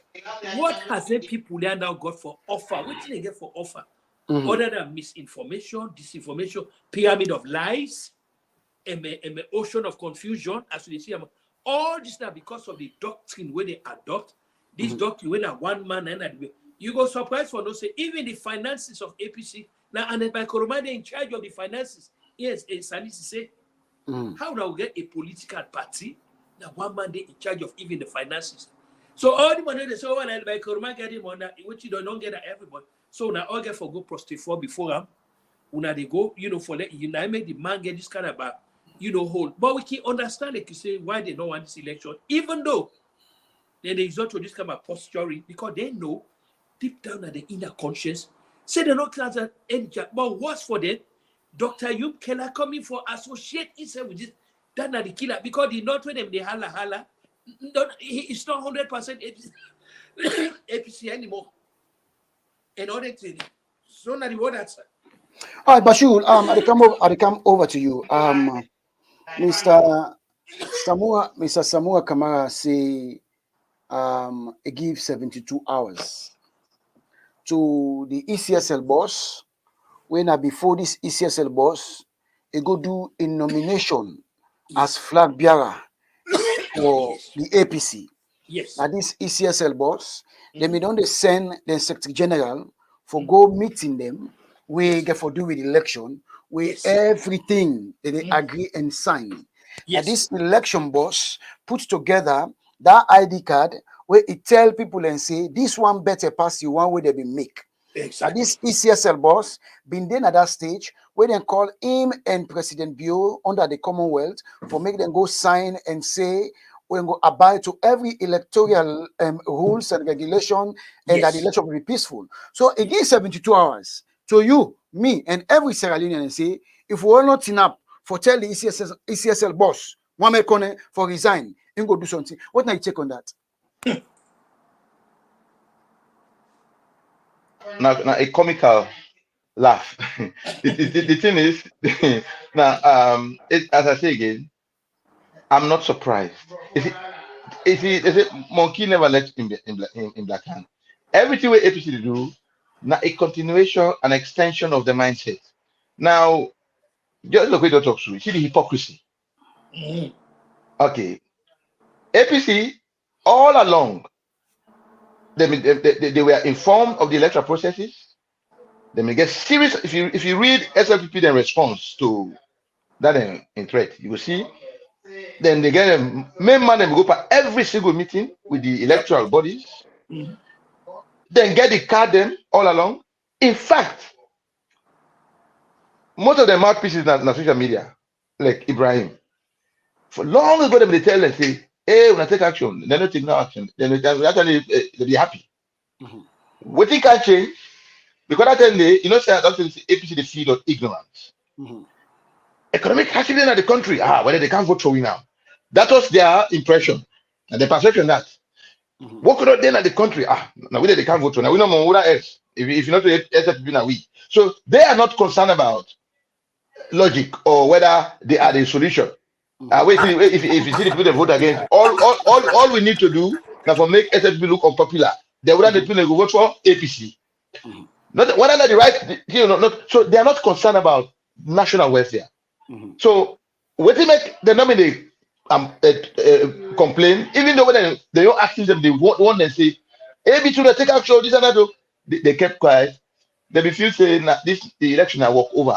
what has the people there now got for offer? What did they get for offer? Other than misinformation, disinformation, pyramid of lies, and ocean of confusion, as we see, all this now because of the doctrine where they adopt, this doctrine when one man and you go surprised for no say, even the finances of APC, now and by Koromade in charge of the finances, yes, Sanisi say, how now get a political party? Now one man they in charge of even the finances. So all the money they say, oh, and by Koroma getting money, which you don't get at everybody. So now all get for go prostrate for before them. Una they go, for let you know, make the man get this kind of hold. But we can understand, like you say, why they don't want this election, even though they resort to this kind of posturing, because they know deep down at the inner conscience, say they're not class at any job. But what's for them? Dr. Yum Keller coming for associate himself with this. That's not the killer because the not when them they holla. It's not 100% APC anymore. And all that thing. So now the word answer. All right, Bashir, I come over to you. Mr. Samua Kamara say he give 72 hours to the ECSL boss. When before this ECSL boss, he go do a nomination as flag bearer for the APC. Yes. Now this ECSL boss, they may don't send the Secretary General for go meeting them. We get for do with election, with everything that they agree and sign. Yes. And this election boss put together that ID card where it tell people and say this one better pass you one way they be make. Exactly. This ECSL boss been then at that stage where they call him and President Bio under the Commonwealth for make them go sign and say we go abide to every electoral rules and regulation and that the election will be peaceful. So it gives 72 hours to you, me, and every Sierra Leonean and say if we are not team up for tell the ECSL boss one make for resign and go do something. What now you take on that? Now a comical laugh. the thing is, now as I say again, I'm not surprised. Is it monkey never left in black hand? Everything we APC do now a continuation, an extension of the mindset. Now, just look at the talk through. See the hypocrisy. Okay, APC all along. They were informed of the electoral processes. They may get serious. If you read SLPP then response to that in threat, you will see. Then they get a main man and go for every single meeting with the electoral bodies. Then get the card them all along. In fact, most of the mouthpieces in social media, like Ibrahim, for long ago they tell and say, hey, when I take action, they don't take no action. Then actually they'll be happy. Waiting can change because that time they, say APC the field of ignorance. Economic hardship in the country, whether they can't vote for we now. That was their impression and the perception that what could not then at the country? Now whether they can't vote for now, we know more what else. If you're not SFP now we. So they are not concerned about logic or whether they are the solution. If you see the people that vote against, all we need to do now for make SFP look unpopular. They would have the people that go vote for APC. Not whether the right, so they are not concerned about national welfare. So when they make the nominee complain, even though when they don't ask them, they want them say, hey, to take action, this and that. They kept quiet. They refuse saying that the election I walk over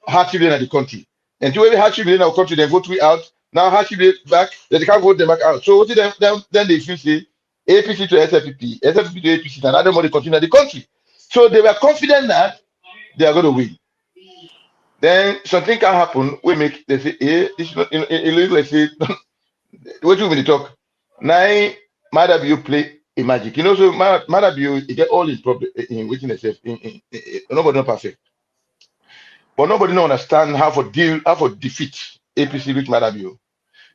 hardship in the country. And to every hardship in our country, they vote we out. Now hardship back, they can't vote them back out. So what then they feel say APC to SFPP, SFPP to APC, and other money continue in the country. So they were confident that they are going to win. Then something can happen. We make they say, hey, this is not like say what you really talk. Now Madabu play a magic. So Madabu get all his problem in within itself. Nobody not perfect. But nobody don't understand how to defeat APC with Madabu.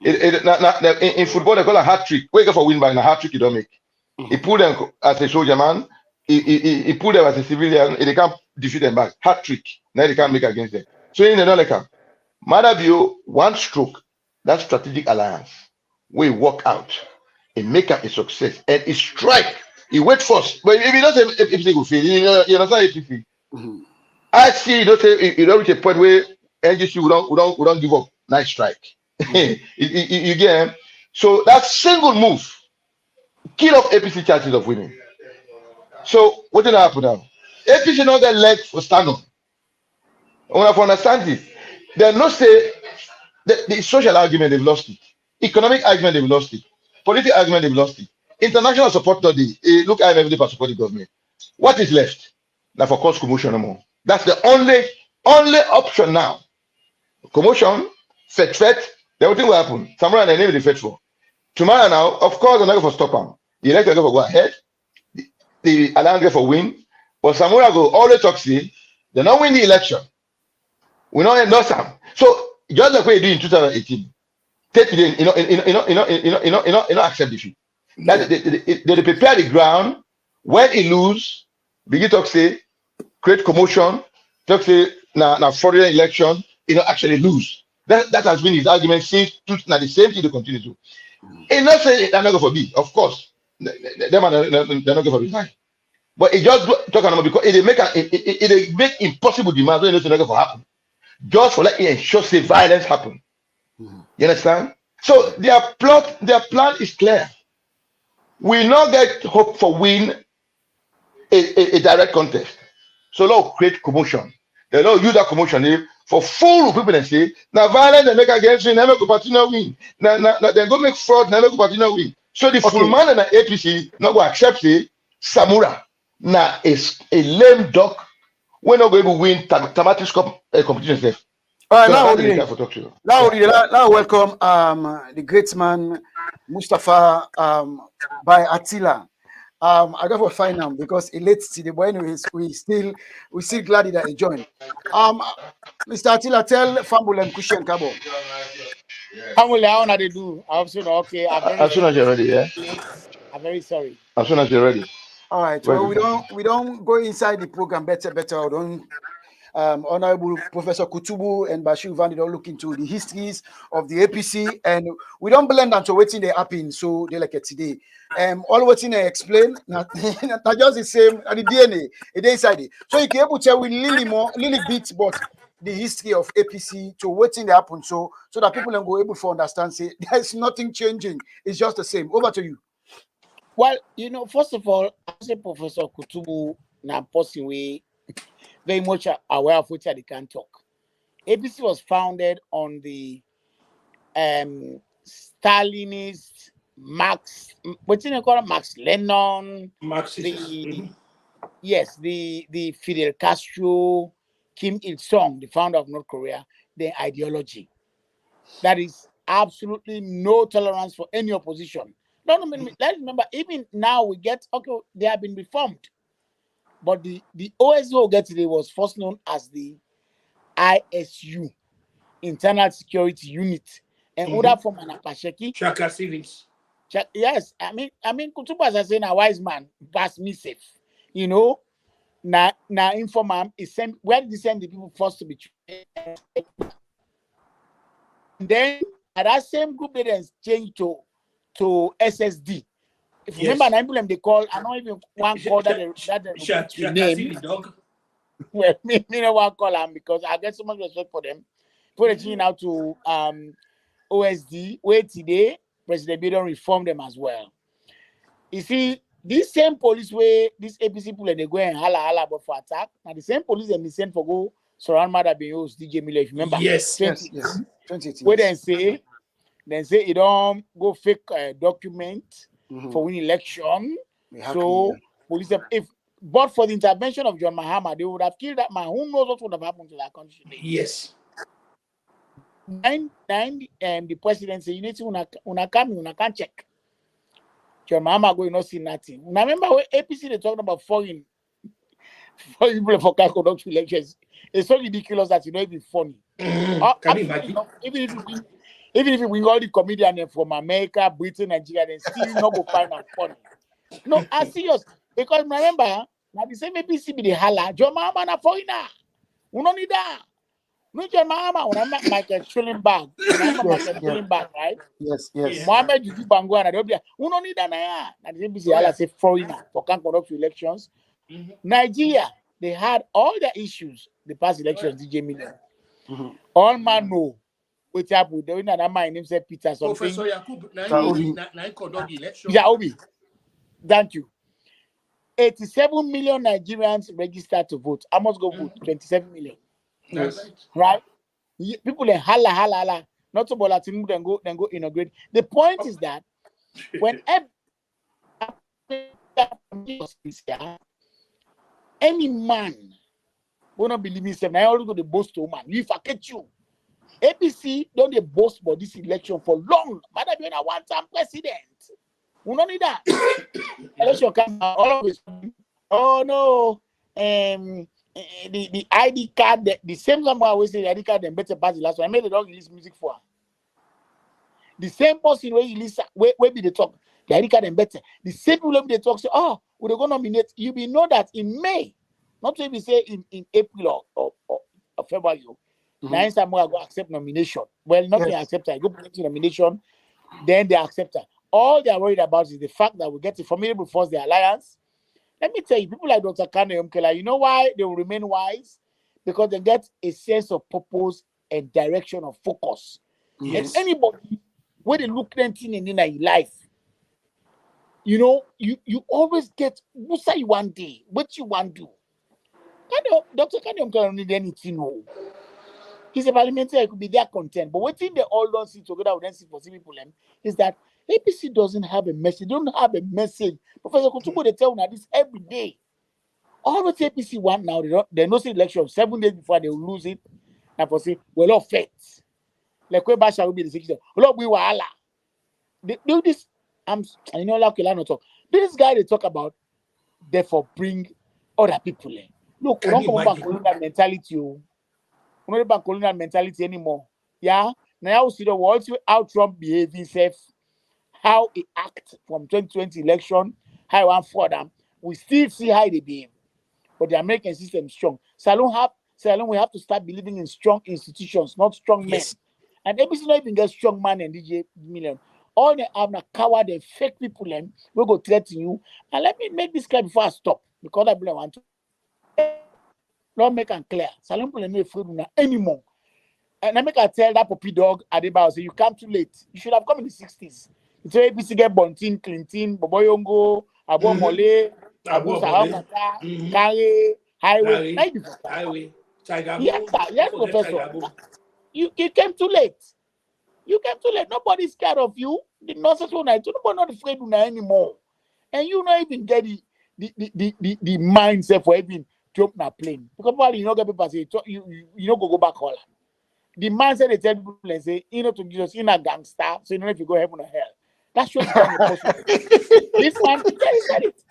In football, they call a hat trick. Wake up for win by a hat trick you don't make. He pulled them as a soldier man, he put them as a civilian, they can't defeat them back. Hat trick. Now they can't make against them. So in the Noleka, Madabio, one stroke, that strategic alliance, we work out and make up a success. And he strike. He wait first. But if he doesn't say APC will fail, you understand APC. I see you don't say you don't reach a point where NGC we don't give up. Nice strike. You get him? So that single move kill off APC chances of winning. So what did happen now? APC not get legs for stand on. When I understand this, they no say the social argument they've lost it, economic argument they've lost it, political argument they've lost it, international support not the look IMF for support the government. What is left? Now for cause commotion no more. That's the only option now. Commotion, fet. Then what will happen? Samurai and name the fet for. Tomorrow now, of course, I'm not going to stop them. The elector go ahead. The alliance go for win. But Samurai go always talk say they not win the election. We not endorse them. So just like what you do in 2018, take it in, accept defeat. They prepare the ground. When he lose, begin talk say, create commotion, talk say now foreign election, actually lose. That has been his argument since now the same thing they continue to. And not say they're not going for B, of course. They're not going for B. But it just talk about because it make impossible demands when it's not going to happen. Just for like ensure say violence happen. You understand? So their plan is clear. We not get hope for win a direct contest. So they'll create commotion. They'll use that commotion for fool people and say, now violence they make against you, never go continue win. Now they go make fraud, never go continue win. So the full man and the APC not go accept say Samura now is a lame duck. We're not going to win thematic competition. All right, now welcome the great man Mustafa by ATILLA. I got to find him because it late today, but anyways, we still glad that he joined. Mr. ATILLA, tell Fambul and Kushen Kabo. Fambul, how do they do? I'm soon okay. As soon as you're ready, yeah. I'm very sorry. As soon as you're ready. All right. Well, we don't go inside the program better. We don't. Honorable Professor KUTUBU and BASHIRU Van don't look into the histories of the APC, and we don't blend into waiting they happen. So they like it today. All waiting they explain, not just the same and the DNA, it inside it. So you can able to tell with little bit, but the history of APC to waiting they happen. So that people can go able to understand. Say there's nothing changing. It's just the same. Over to you. Well, first of all, as a Professor KUTUBU now passing away. Very much aware of which they can talk. APC was founded on the Stalinist Marx, what do you call it? Max Lennon, yes, the Fidel Castro, Kim Il Sung, the founder of North Korea, their ideology. That is absolutely no tolerance for any opposition. Let's remember, even now we get they have been reformed. But the OSO get today was first known as the ISU, Internal Security Unit, and other from an Apasheki. Chaka Civils. Yes, I mean, KUTUBU as I say, a wise man, pass me safe. Now inform is sent. Where did he send the people first to be trained? Then that same group they then changed to SSD. If you remember an emblem they call, I don't even one call that name. Well, me no one call them because I get so much respect for them. Put it in out to OSD, where today President Biden reform them as well. You see, this same police way, this APC people they go and holla about for attack. Now the same police they send for go surround Mother Beyo's Djmillion, if you remember. Yes. 2018. Where then say you don't go fake document. For winning election, so police but for the intervention of John Mahama, they would have killed that man. Who knows what would have happened to that country today? Yes. Then the president said, you need to una can't check. John Mahama go, you not see nothing. Now remember when APC they talking about foreign people for conduct elections. It's so ridiculous that you know it's funny. Can you imagine? Even if we bring all the comedians from America, Britain, Nigeria, then still not go find out funny. No, I'm serious. Because remember, Now the same APC be the hala. Your mama na foreigner. We don't need that. No, your mama. When I'm Michael Schilling bag. Michael Schilling bag, right? Yes. Mohammed Juju Bangwana. We don't need that now. Now the same APC hala say foreigner for can't conduct elections. Nigeria, they had all the issues the past elections. Djmillion. All man know. Which happened? The winner that man himself Peter something. Professor Yakub, na conduct the election. Yeah, Obi. Thank you. 87 million Nigerians registered to vote. I must go vote. 27 million. That's Right? People in holla. Not so ball then go inaugurate. The point is that whenever any man will not believe himself, I always go to boast to man. You forget you. APC don't they boast about this election for long. Madam, you're a one-time president. We don't need that. Election come out always. Oh no. The ID card, the same time I always say the ID card, then better pass the last one. I made the dog release music for her. The same person where you listen, where be the talk, the ID card and better. The same people where they talk say, oh, we're going to nominate. You will know that in May, not to even say in April or February. Now time I go accept nomination. Well, nothing accept. I go put nomination, then they accept her. All they are worried about is the fact that we get a formidable force, the alliance. Let me tell you, people like Dr. Kano Yomkela, you know why they will remain wise? Because they get a sense of purpose and direction of focus. Yes. And anybody, when they look anything in their life, you know, you always get what you want day, what you want to do. Dr. Kano Yomkela don't need anything, no. He's a parliamentary, could be their content. But what thing they all don't see together with them see for people is that APC doesn't have a message. They don't have a message. Professor KUTUBU, they tell this every day. All what APC want now, they know the election 7 days before they will lose it. And for say, well, all faith. Like where BASHIRU will be the 60th. Lord, we were Allah. They do this. I know like Kelano talk. This guy they talk about, therefore bring other people in. Look, we don't come back colonial mentality. We don't back colonial mentality anymore. Yeah. Now we see the world how Trump behaves himself. How he acts from 2020 election, how he went for them, we still see how they behave. But the American system is strong. Salon, we have to start believing in strong institutions, not strong men. And ABC not even get strong man and Djmillion. All they have now coward and fake people them will go threaten you. And let me make this clear before I stop, because I want to not make it clear. Salon will not afraid anymore. And I make I tell that puppy dog Adebayo, say you come too late. You should have come in the 60s. It's ABC get Bontin, Clinton, Boboyongo, Abu Mole, Abu Sahamata, Kare, Highway. Yes, Professor. You came too late. You came too late. Nobody's scared of you. The nonsense one night. Nobody not afraid of you anymore. And you not even get the mindset for even jump na plane. Because probably you not get people say you don't go back Holland. The mindset they tell people and say, you know, to Jesus, you're not a gangster, so you don't know if you go heaven or hell. That's what this man said it.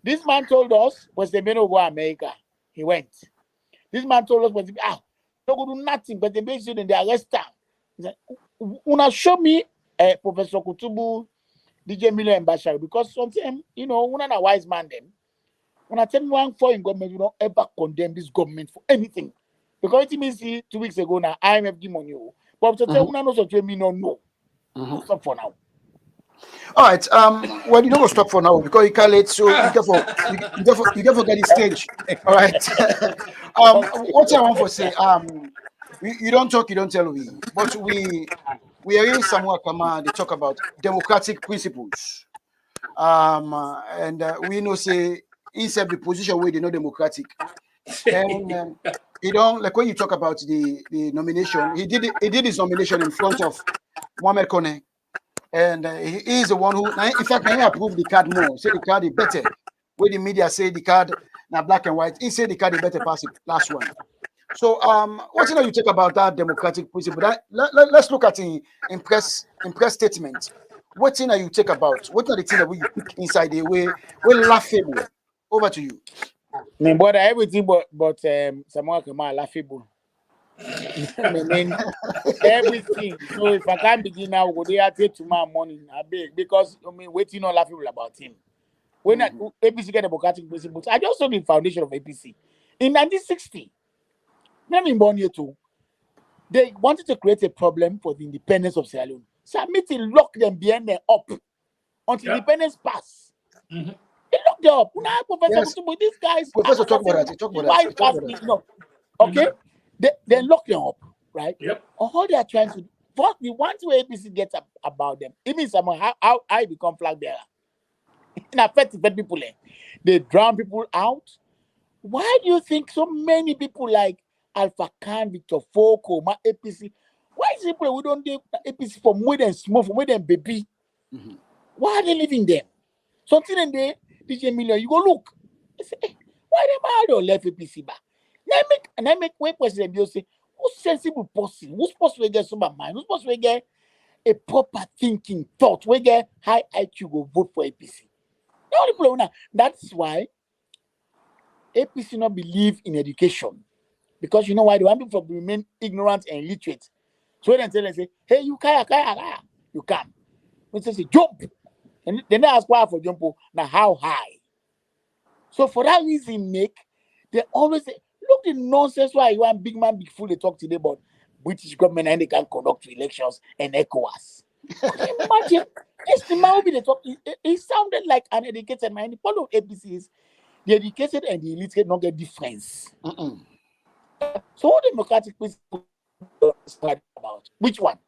This man told us was the men go America. He went. This man told us was don't go do nothing, but they basically in the arrest time. He said, "Una show me Professor KUTUBU, Djmillion and BASHIRU, because sometimes you know, una a wise man them. When I tell me one foreign government, you don't ever condemn this government for anything. Because it means 2 weeks ago now, IMF give money. But to tell una no so me no. Stop for now. All right. Well, you don't go stop for now because you can't let so you get for get the stage. All right. What I want to say, you don't talk, you don't tell we, but we are in somewhere they talk about democratic principles. And we know say inside the position where they know democratic. And you don't like when you talk about the nomination, he did his nomination in front of Mohamed Kone. And he is the one who, in fact, he approved the card more. Say the card is better. Where the media say the card now black and white, he said the card is better pass it last one. So, what you talk about that democratic principle? Let's look at in press statement. What you take about? What are the things that we pick inside the way laughable? Over to you. Me brother, everything but someone come out laughable. I mean, everything. So if I can't begin now, go there take tomorrow morning. I beg because I mean, waiting not laughable about him. when APC get democratic principles, I just saw the foundation of APC. In 1960, let me born here too. They wanted to create a problem for the independence of Sierra Leone. So I made to lock them behind them up until independence pass. They locked them up. Now, Professor Kutubu, these guys, Professor, talk about that. Talk about that. Talk about that. No. Okay? They lock them up, right? Yep. All they are trying to, first, the one way APC gets about them, it means someone how I become flag bearer. In affect people, they drown people out. Why do you think so many people like Alpha Khan, Victor Foko, my APC? Why is it we don't do APC for more than small, for more than baby? Why are they leaving them? Something in there, Djmillion, you go look. They say, hey, why them all left APC back? And I make one question, you say, who's sensible person? Who's supposed to get some mind? Who's supposed to get a proper thinking thought? We get high IQ go vote for APC. The only problem now, that's why APC not believe in education. Because you know why? They want people to remain ignorant and illiterate. So when they tell them, say, hey, you kaya, you come. When they say, jump. And then they ask why for jump, now how high? So for that reason, they always say, look the nonsense why you want big man, big fool they talk today about British government and they can conduct elections and ECOWAS. Imagine, just the man will be the talk. It sounded like an educated man. The problem of APC is the educated and the illiterate not get difference. So what democratic principle about? Which one?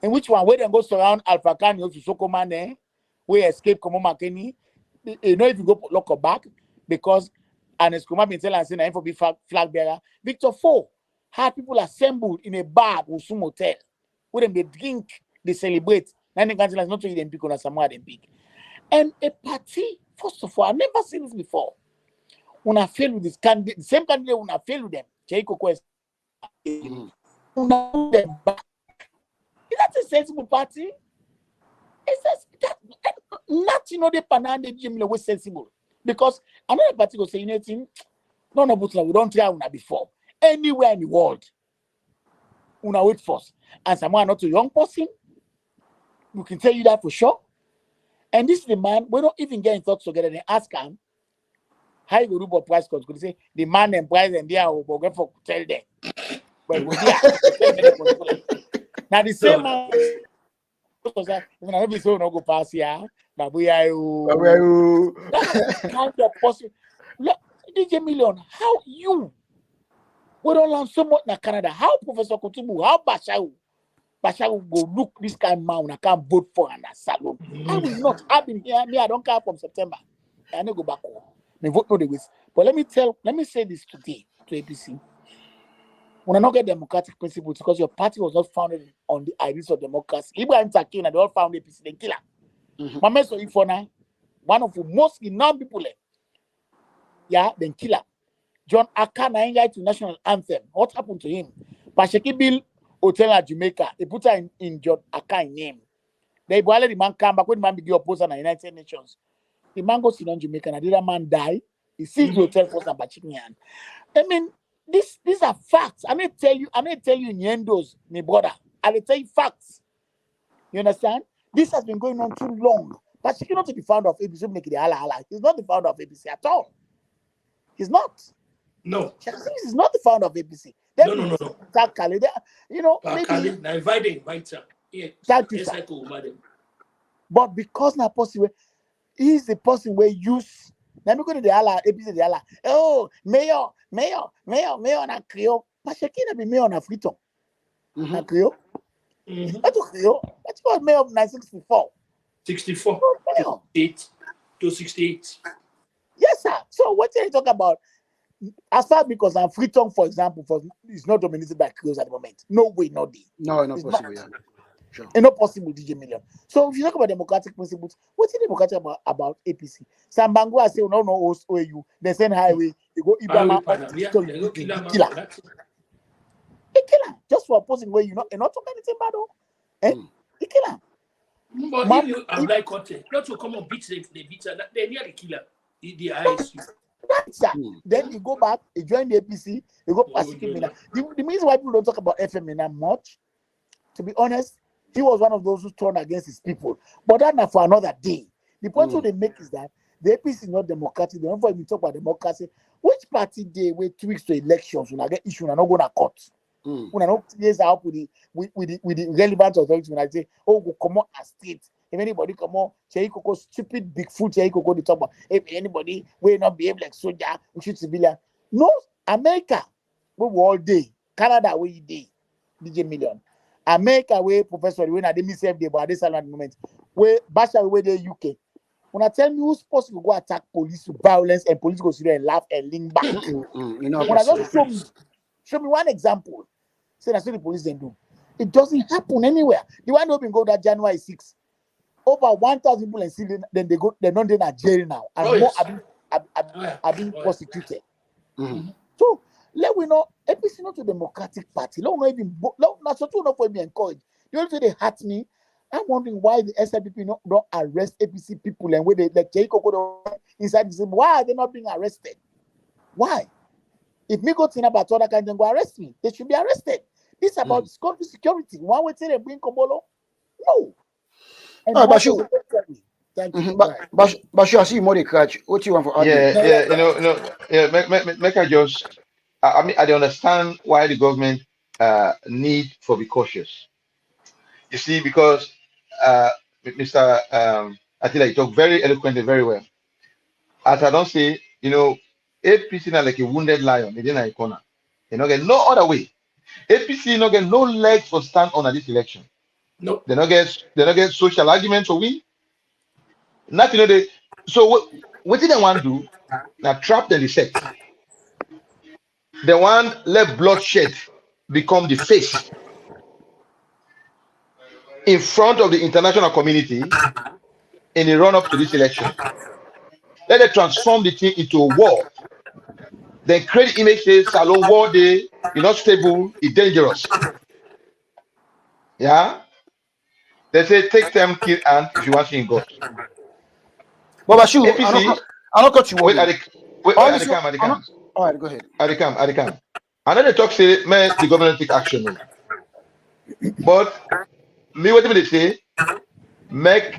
And which one? Where they go surround Alpha Khan, you to Soko Mane, where escape Komo Makeni, you know if you go lock her back, because and as Kuma been telling us saying for be flag bearer, Victor Fo had people assembled in a bar or some hotel, where they drink, they celebrate. Then they can't not to them pick on somewhere they pick. And a party, first of all, I've never seen this before. When I fail with this candidate, the same candidate when I fail with them, Jacob Quest, them back. Is that a sensible party? It says that not the Panande Djmillion was sensible. Because another party was saying anything, no, we don't try una before. Anywhere in the world, una wait first. And someone not a young person, we can tell you that for sure. And this is the man, we don't even get in touch together. They ask him, how you go do about price cuts? Could say the man and price and there will go for tell them. But now the same man, I be so no go pass here. That's kind of possible. Look, Djmillion, how you we don't learn so much in Canada? How Professor KUTUBU, how Bashiru go look this kind of man I can't vote for in a salon. I will not. I've been here. Me, I don't care from September. I don't go back home. Me vote no the ways. But let me say this today to APC. When I not get democratic principles because your party was not founded on the ideas of democracy. Ibrahim Takina, they all found APC, then kill her. Mama so if one of the most renowned people, then kill her. John Akana invite to national anthem. What happened to him? Pasheki Bill Hotel at Jamaica. They put her in John Akana's name. They boiled the man come back when the man began opposing the United Nations. The man goes in Jamaica and the other man die. He sees the hotel first and Bachikian. I mean, these are facts. I may tell you innuendos, my brother. I will tell you facts. You understand? This has been going on too long. But she's not the founder of APC. He's not the founder of APC at all. He's not. No. He's not the founder of APC. No. You know, maybe. Now invite her. Yeah. Yes, but because now possible, he's the person where use. Now me go to the Allah, APC the Allah. Oh, mayor, na Creole. But she can't be mayor na Friton. Na Creole. That's Creole. That's what mayor of 1964. 64. 68 to 68. Yes, sir. So what are you talking about? As far because I'm Friton, for example, is not dominated by Creoles at the moment. No way, not the. No, not possible. Yeah. Sure. It's not possible, Djmillion. So if you talk about democratic principles, what's the democratic about APC? Sambango, I say, no, OAU. They send highway, they go Ibrahim, they kill her. They kill her. Just for opposing where you're not talking anything bad, they kill her. But if you apply content, not to come and beat her, they're near the killer. The ISU. Right, sir. Then you go back, you join the APC, you go past the reason why people don't talk about FM much, to be honest, he was one of those who turned against his people. But that's not for another day. The point what they make is that The APC is not democratic. They don't even talk about democracy. Which party they wait 2 weeks to elections when I get issue and not going to court? When I don't liaise out with the relevant authorities, when I say, oh, go come on a state. If anybody come on, Cheikoko stupid big fool Cheikoko the talk about if anybody will not behave like soldier, we shoot civilian. No, America, we were all day. Canada, we day. Djmillion. America, we professor, we not the same day, but at this moment, we BASHIRU, we the UK. When I tell me who's supposed to go attack police with violence and police go sit there and laugh and link back. You know, when I just show me one example, say that's what the police then do. It doesn't happen anywhere. The one who been go that January 6th, over 1,000 people and still then they go, they're not in jail now, and more are being prosecuted. So let we know APC not a democratic party. Let we not even not so not for me encourage. You know they hurt me. I'm wondering why the SIPP don't arrest APC people and where they like Cheikoko inside the same. Why are they not being arrested? Why? If me go to about other kind, then go arrest me. They should be arrested. This is about country security. One way they bring Kobolo. No. And Bashiru. Thank you. Bashiru, I see you more the catch. What you want for make I just. I mean, I don't understand why the government need for be cautious. You see, because Mr. ATILLA, you talk very eloquently, very well. As I don't say, APC now like a wounded lion, they didn't a corner. They don't get no other way. APC don't get no legs for stand on at this election. No. They don't get social arguments for we. Nothing. So what did they want to do? Now trap them the set. They want let bloodshed become the face in front of the international community in the run-up to this election. Let them transform the thing into a war. Then create the image says Salon war day, you're not stable, it's dangerous. Yeah? They say take them, kill and if you want to see God. But Bashiru, I don't cut you. Wait, I come. All right, go ahead. I come. I know they talk say, man, the government take action. But me, what they say, make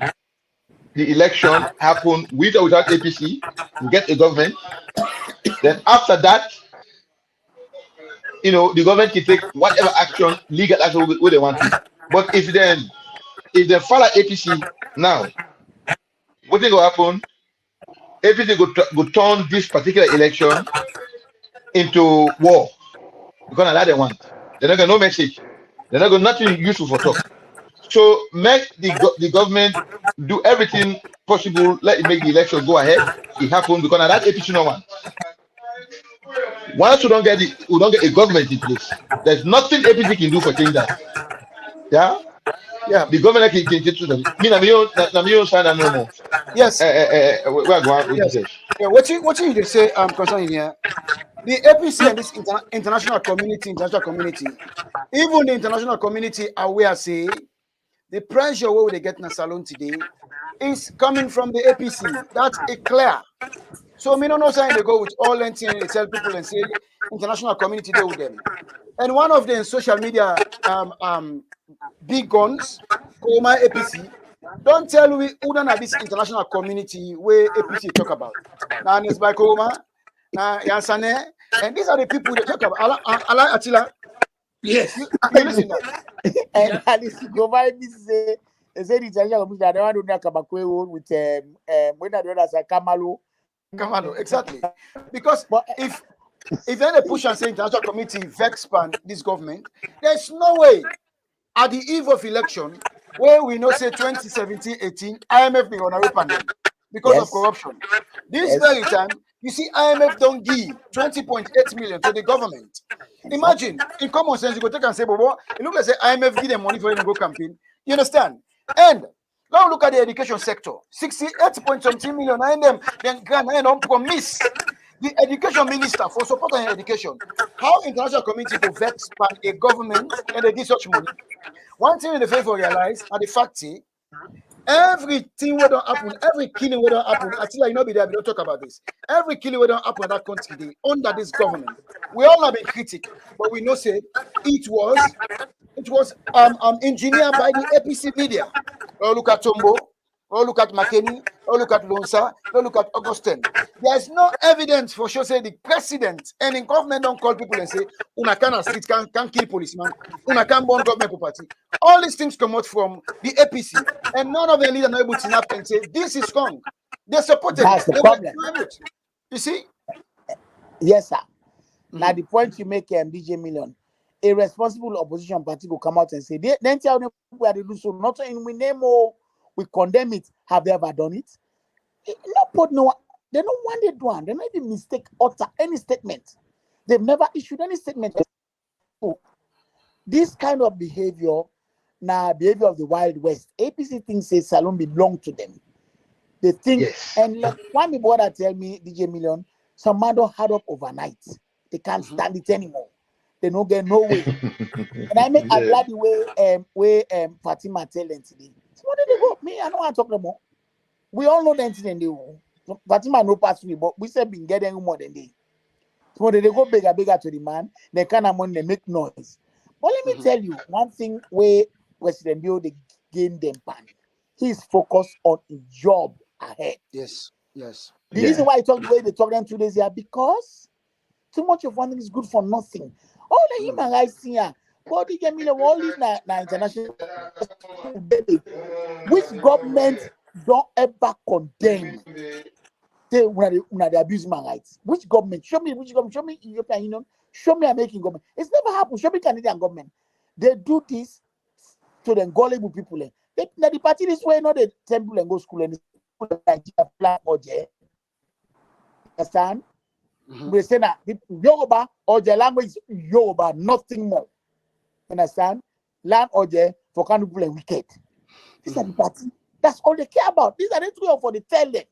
the election happen with or without APC, we get a government. Then after that, the government can take whatever action, legal action, what they want to. But if they follow APC now, what will happen? APC go turn this particular election into war. Because of that they want. They're not got no message. They're not got nothing useful for talk. So make the government do everything possible. Let it make the election go ahead. It happened because of that APC no one. Once we don't get a government in place, there's nothing APC can do for change that. Yeah. The government can change them. Me no sign no more. Yes. We're going with this. Yeah. What you just say concerning here? The APC and this international community, even the international community are aware, say the pressure where they get in a salon today is coming from the APC. That's clear. So me no saying they go with all length and they tell people and say international community there with them. And one of the social media big guns, Koma APC, don't tell me who don't have this international community where APC talk about. Now it's by Koma. Now, Yansane, and these are the people they talk about. Allah ATILLA. Yes. You listen that. And Alice go by this say the international community that want to do Kabakwe with when I do that Kamalo, exactly. Because if then they push and say international community vex pan this government, there's no way at the eve of election where we know say 2017-18 IMF be on a panel because of corruption. This very time. You see, IMF don't give 20.8 million to the government. Imagine, in common sense, you go take and say, Bobo, it looks like IMF give them money for them to go campaign. You understand? And now look at the education sector. 68.something million, and them then don't promise the education minister for supporting education. How international community will vex by a government and they give such money? One thing in the favor realize are the fact everything will don't happen, every killing will don't happen. Until I know be there, we don't talk about this. Every killing will don't happen in that country today under this government. We all have been critical, but we know say it was engineered by the APC media. Look at Tombo, or look at McKinney, or look at Lonsa, or look at Augustine. There's no evidence for sure say the president and in government don't call people and say, una can street can kill policeman, una can burn government property. All these things come out from the APC, and none of the leaders are able to snap and say this is wrong. They supported That's it. the problem. You see? Yes, sir. Now the point you make, Djmillion, a responsible opposition party will come out and say, then tell them we are to do so. Not in we name or we condemn it. Have they ever done it? No, they don't want it done. They made a mistake utter any statement. They've never issued any statement. So, this kind of behavior, now behavior of the Wild West, APC thinks say Salon belong to them. They think, and like one brother tell me, Djmillion, some man don't hard up overnight. They can't stand it anymore. They don't get no way. And I make I'm glad the way Fatima tell them today. So what did they go? Me, I don't want to talk no more. We all know them today. Fatima no pass me, but we said been getting more than they. So when they go bigger to the man, they kind of money they make noise. But let me tell you one thing where President Bio they gain them pan. He's focused on a job ahead. Yes. The reason why I talk the way they talk them 2 days here because too much of one thing is good for nothing. All the human rights here, but the Djmillion all these na international. Which government don't ever condemn when they abuse human rights? Which government? Show me which government. Show me European Union. Show me American government. It's never happened. Show me Canadian government. They do this to the gullible people. Now the party this way, not the temple and go school and plan or understand? We say that Yoruba or the language is Yoruba, nothing more. Understand? Land or for kind of people and wicked. These are the party. That's all they care about. These are the two for the tell them.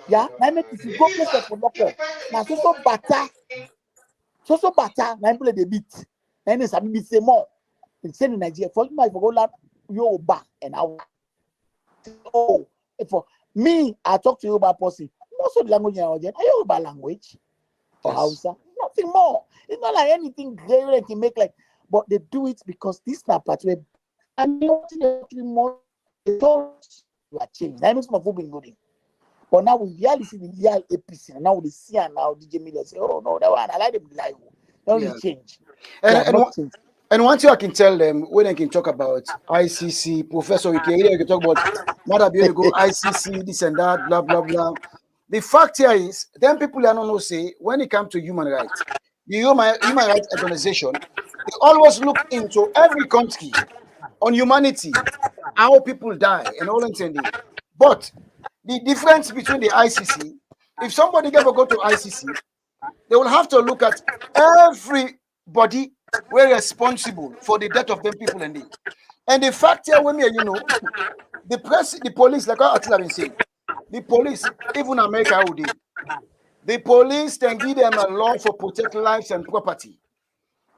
Yeah, I mean if you go place for local, now so bata, now people they beat. And it's a bit say more. It's in Nigeria. For you might go land Yoruba and our for me, I talk to Yoruba person. Most of the language in our Yoruba language or Hausa, nothing more. It's not like anything great they can make like, but they do it because this na pathway and more you are changed. That makes my food been good. But now we really see the real APC, and now we see and now Djmillion say, oh no, that one I like them like they only change. And one thing I can tell them when they can talk about ICC, Professor Ike, you can talk about Mother go ICC, this and that, blah blah blah. The fact here is, then people are not say when it comes to human rights, the human rights organization, they always look into every country on humanity, how people die and all that thing. But the difference between the ICC, if somebody ever go to ICC, they will have to look at everybody were responsible for the death of them people and the fact here when the police, like what Attila been saying, the police, even America how they, the police can give them a law for protect lives and property.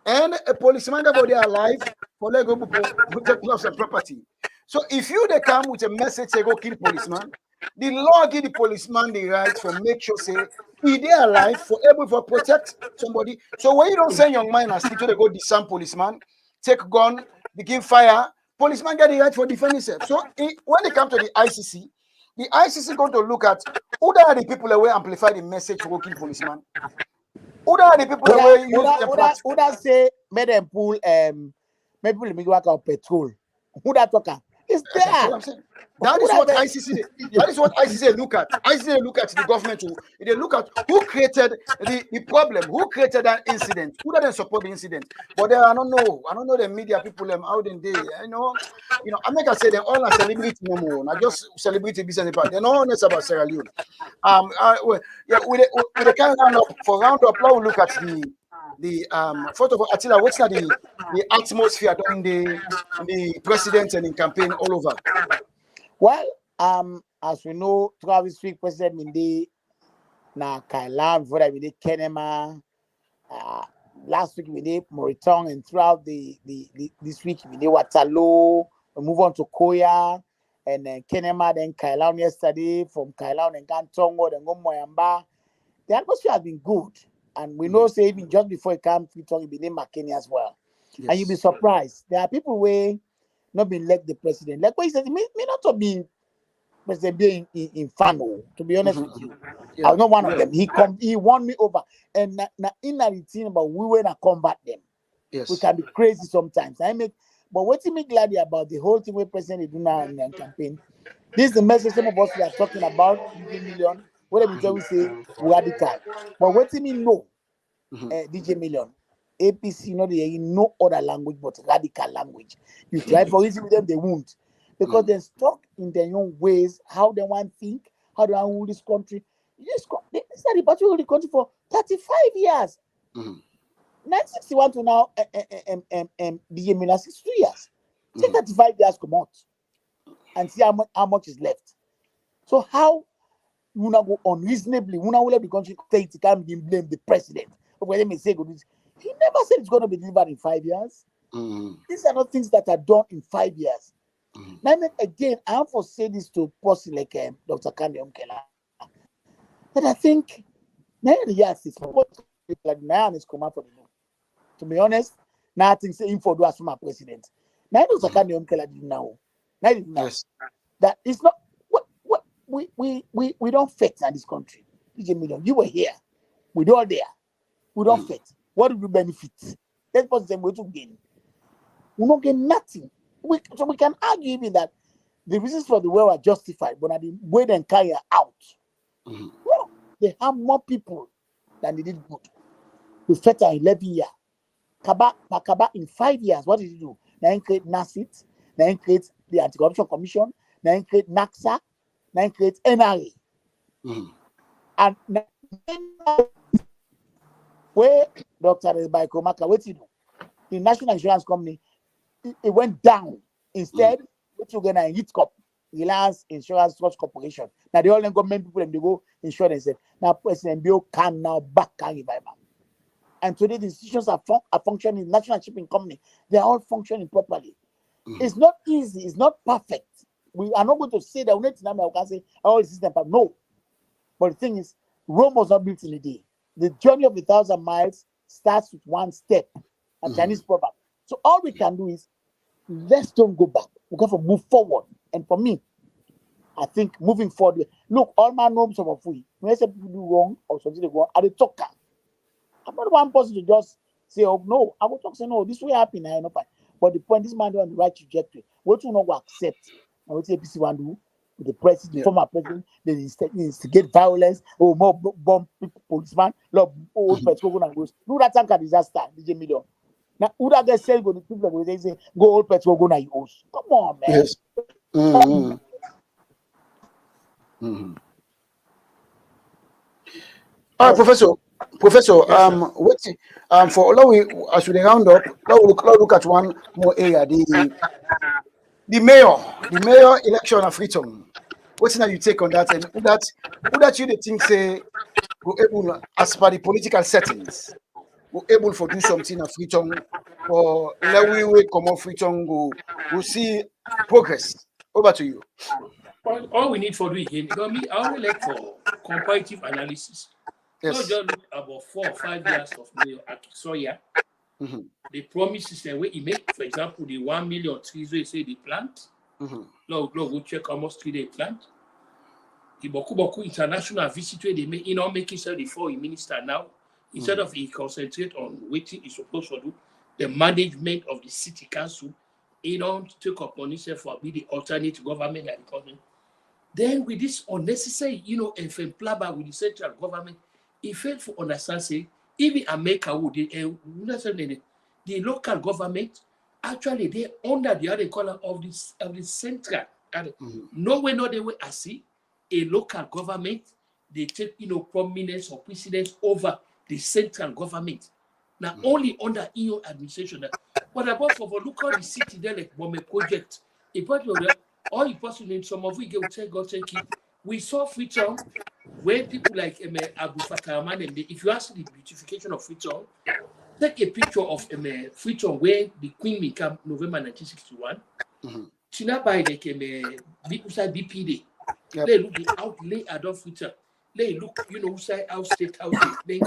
And a policeman about their life for let go protect lives and property. So if they come with a message say go kill policeman, the law give the policeman the right for make sure say he they alive for able for protect somebody. So when you don't send young man and stick to they go disarm policeman, take gun, begin fire, policeman get the right for defending himself. So when they come to the ICC going to look at who are the people that will amplify the message for kill policeman. Who are the people that will use who that say make them pull maybe people make work out petrol. Who that talker? It's there. That's what I'm saying. That is what ICC look at. ICC look at the government. They look at who created the problem, who created that incident, who doesn't support the incident. But I don't know the media people out in there. I make I say they all are celebrity no more. Not just celebrity business part. They know honest about Sierra Leone. With the kind of round up, now we look at the photo of ATILLA. What's not the atmosphere during the president and in campaign all over? Well, as we know, throughout this week, President Minde na Kailan, before that we did Kenema. Last week we did Moritong, and throughout this week we did Waterloo. We move on to Koya, and then Kenema, then Kailan yesterday. From Kailan and Kantongo, then go Moyamba. The atmosphere has been good, and we know say even just before it comes, we talk about McKinney as well. Yes. And you'll be surprised. There are people where not been elect the president. Like what he said, it may not have been President being in Fano, to be honest with you. Yeah. I was not one of them. He won me over. And in that thing about we were not combat them. Yes. We can be crazy sometimes. But what me glad about the whole thing we President is doing now in the campaign. This is the message some of us we are talking about, Djmillion. What we always say, radical. But what me know, Djmillion, APC, no other language but radical language. You try for easy with them, they won't. Because they're stuck in their own ways, how they want to think, how they want to rule this country. They started to rule the country for 35 years. 1961 to now, Djmillion 62 years. Take 35 years come out and see how much is left. So how we not go unreasonably, we not let the country take it, can't blame the president. But when they say good, he never said it's going to be delivered in 5 years. These are not things that are done in 5 years. Now, again, I have to say this to a person like Dr. Kande Omkela. But I think, now the years is what like now is come out for the new. To be honest, now I think saying for do as my president. Now Dr. Kande Omkela did now. Now did now. Yes. That is not what we don't fit in this country. Djmillion, you were here. We don't there. We don't fit. What do we benefit? That's what the way to gain. We don't gain nothing. So we can argue even that the reasons for the war are justified, but the way they carry out, well, they have more people than they did good. We fed 11 years. Kaba in 5 years, what did he do? Now he create NACIT, now he create the Anti-Corruption Commission, now he create NACSA, now he create NRA. And now, where Dr. Komaka, what did he do? The National Insurance Company, it went down. Instead, what you're gonna hit Reliance Insurance Trust Corporation. Now the all government people and they go insure themselves. Now President Bill can now back can revival. And today the institutions are functioning, national shipping company, they are all functioning properly. It's not easy, it's not perfect. We are not going to say that we can say all the system, but no. But the thing is, Rome was not built in a day. The journey of 1,000 miles starts with one step, a Chinese proverb. So all we can do is let's don't go back. We got to move forward. And for me, I think moving forward, look, all my norms of free. When I say people do wrong or something they go, I the talker. I'm not one person to just say, oh no, I will talk say no, this will happen. I know fine. But the point, this man on the right trajectory. What you not go accept and what APC want to do with the president, the former president, they instigate violence, or more bomb policeman, love old petrol and goes. Do that tanker disaster, Djmillion. Now, who that guy say go to people go say go old petrol go na your house? Come on, man. Yes. All right, Professor, what for all we as we round up, let's look at one more area, the mayor election of Freetown. What's now you take on that, and who that you think say go able as per the political settings go able for do something at Freetown, or let we come on Freetown go see progress. Over to you. All we need for doing again, because me, I only like for comparative analysis. Yes. Not just look about 4 or 5 years of Mayor Akisoya. The promises and what he make, for example, the 1 million trees they say they plant. Lord, go check how much tree they plant. The Boku international visit where they make, making sure the foreign minister now, instead of he concentrate on what he's supposed to do, the management of the city council, take upon himself for be the alternate government and the government. Then with this unnecessary, FM plaba with the central government, he failed to understand, say, even America would, the local government, actually, they're under the other color of the central. Nowhere, no, they were see a local government, they take, prominence or precedence over the central government. Now, only under EU administration. But about for look at the city there, like Bombe project, all you possibly some of we go take it. We saw Freetown where people like Abu Fatah, if you ask the beautification of Freetown, take a picture of Freetown where the Queen became November 1961. China by like beside BPD. They look the outlay Adolf Freetown. They look, side out state house. They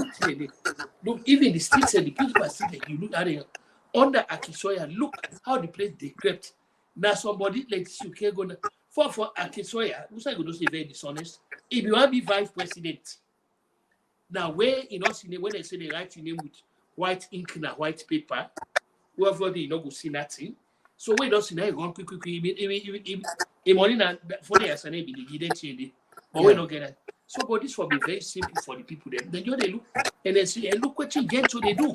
look even the streets and the people are still like you look at it under Akisoya. Look how the place decrepit. Now somebody like you can go For Akisoya, who's going to say very dishonest. If you want to be vice president, now where in us when they say they write your name with white ink and white paper, whoever they not go see nothing. So we don't see that run quick. Money for the SNA be the given, but we not get it. So, but this will be very simple for the people. Then they look and they say, look what you get to they do.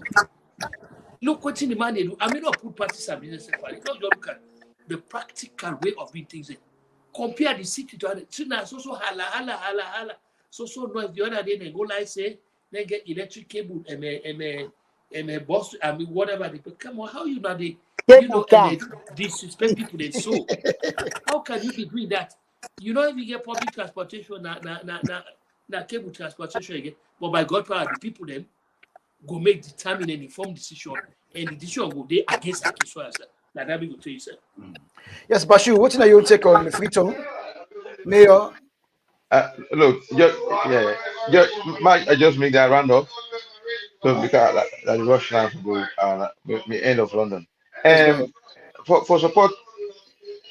Look what the man they do. I mean, not put parties and business. Not just look at the practical way of doing things. Compare the city to other. So hala. So noise. The other day they go like say they get electric cable and a bus. I mean whatever they put. Come on, how you know they disrespect people they so? How can you be doing that? You know if you get public transportation, na cable transportation again. But by God power, the people them go make determine and informed decision, and the decision go they against Akiswa. Like that we go tell you, sir. Yes, Bashiru, what are your take on Freetown? Mayor? Look, I just make that round up. So because that rush now to go the end of London. And for support,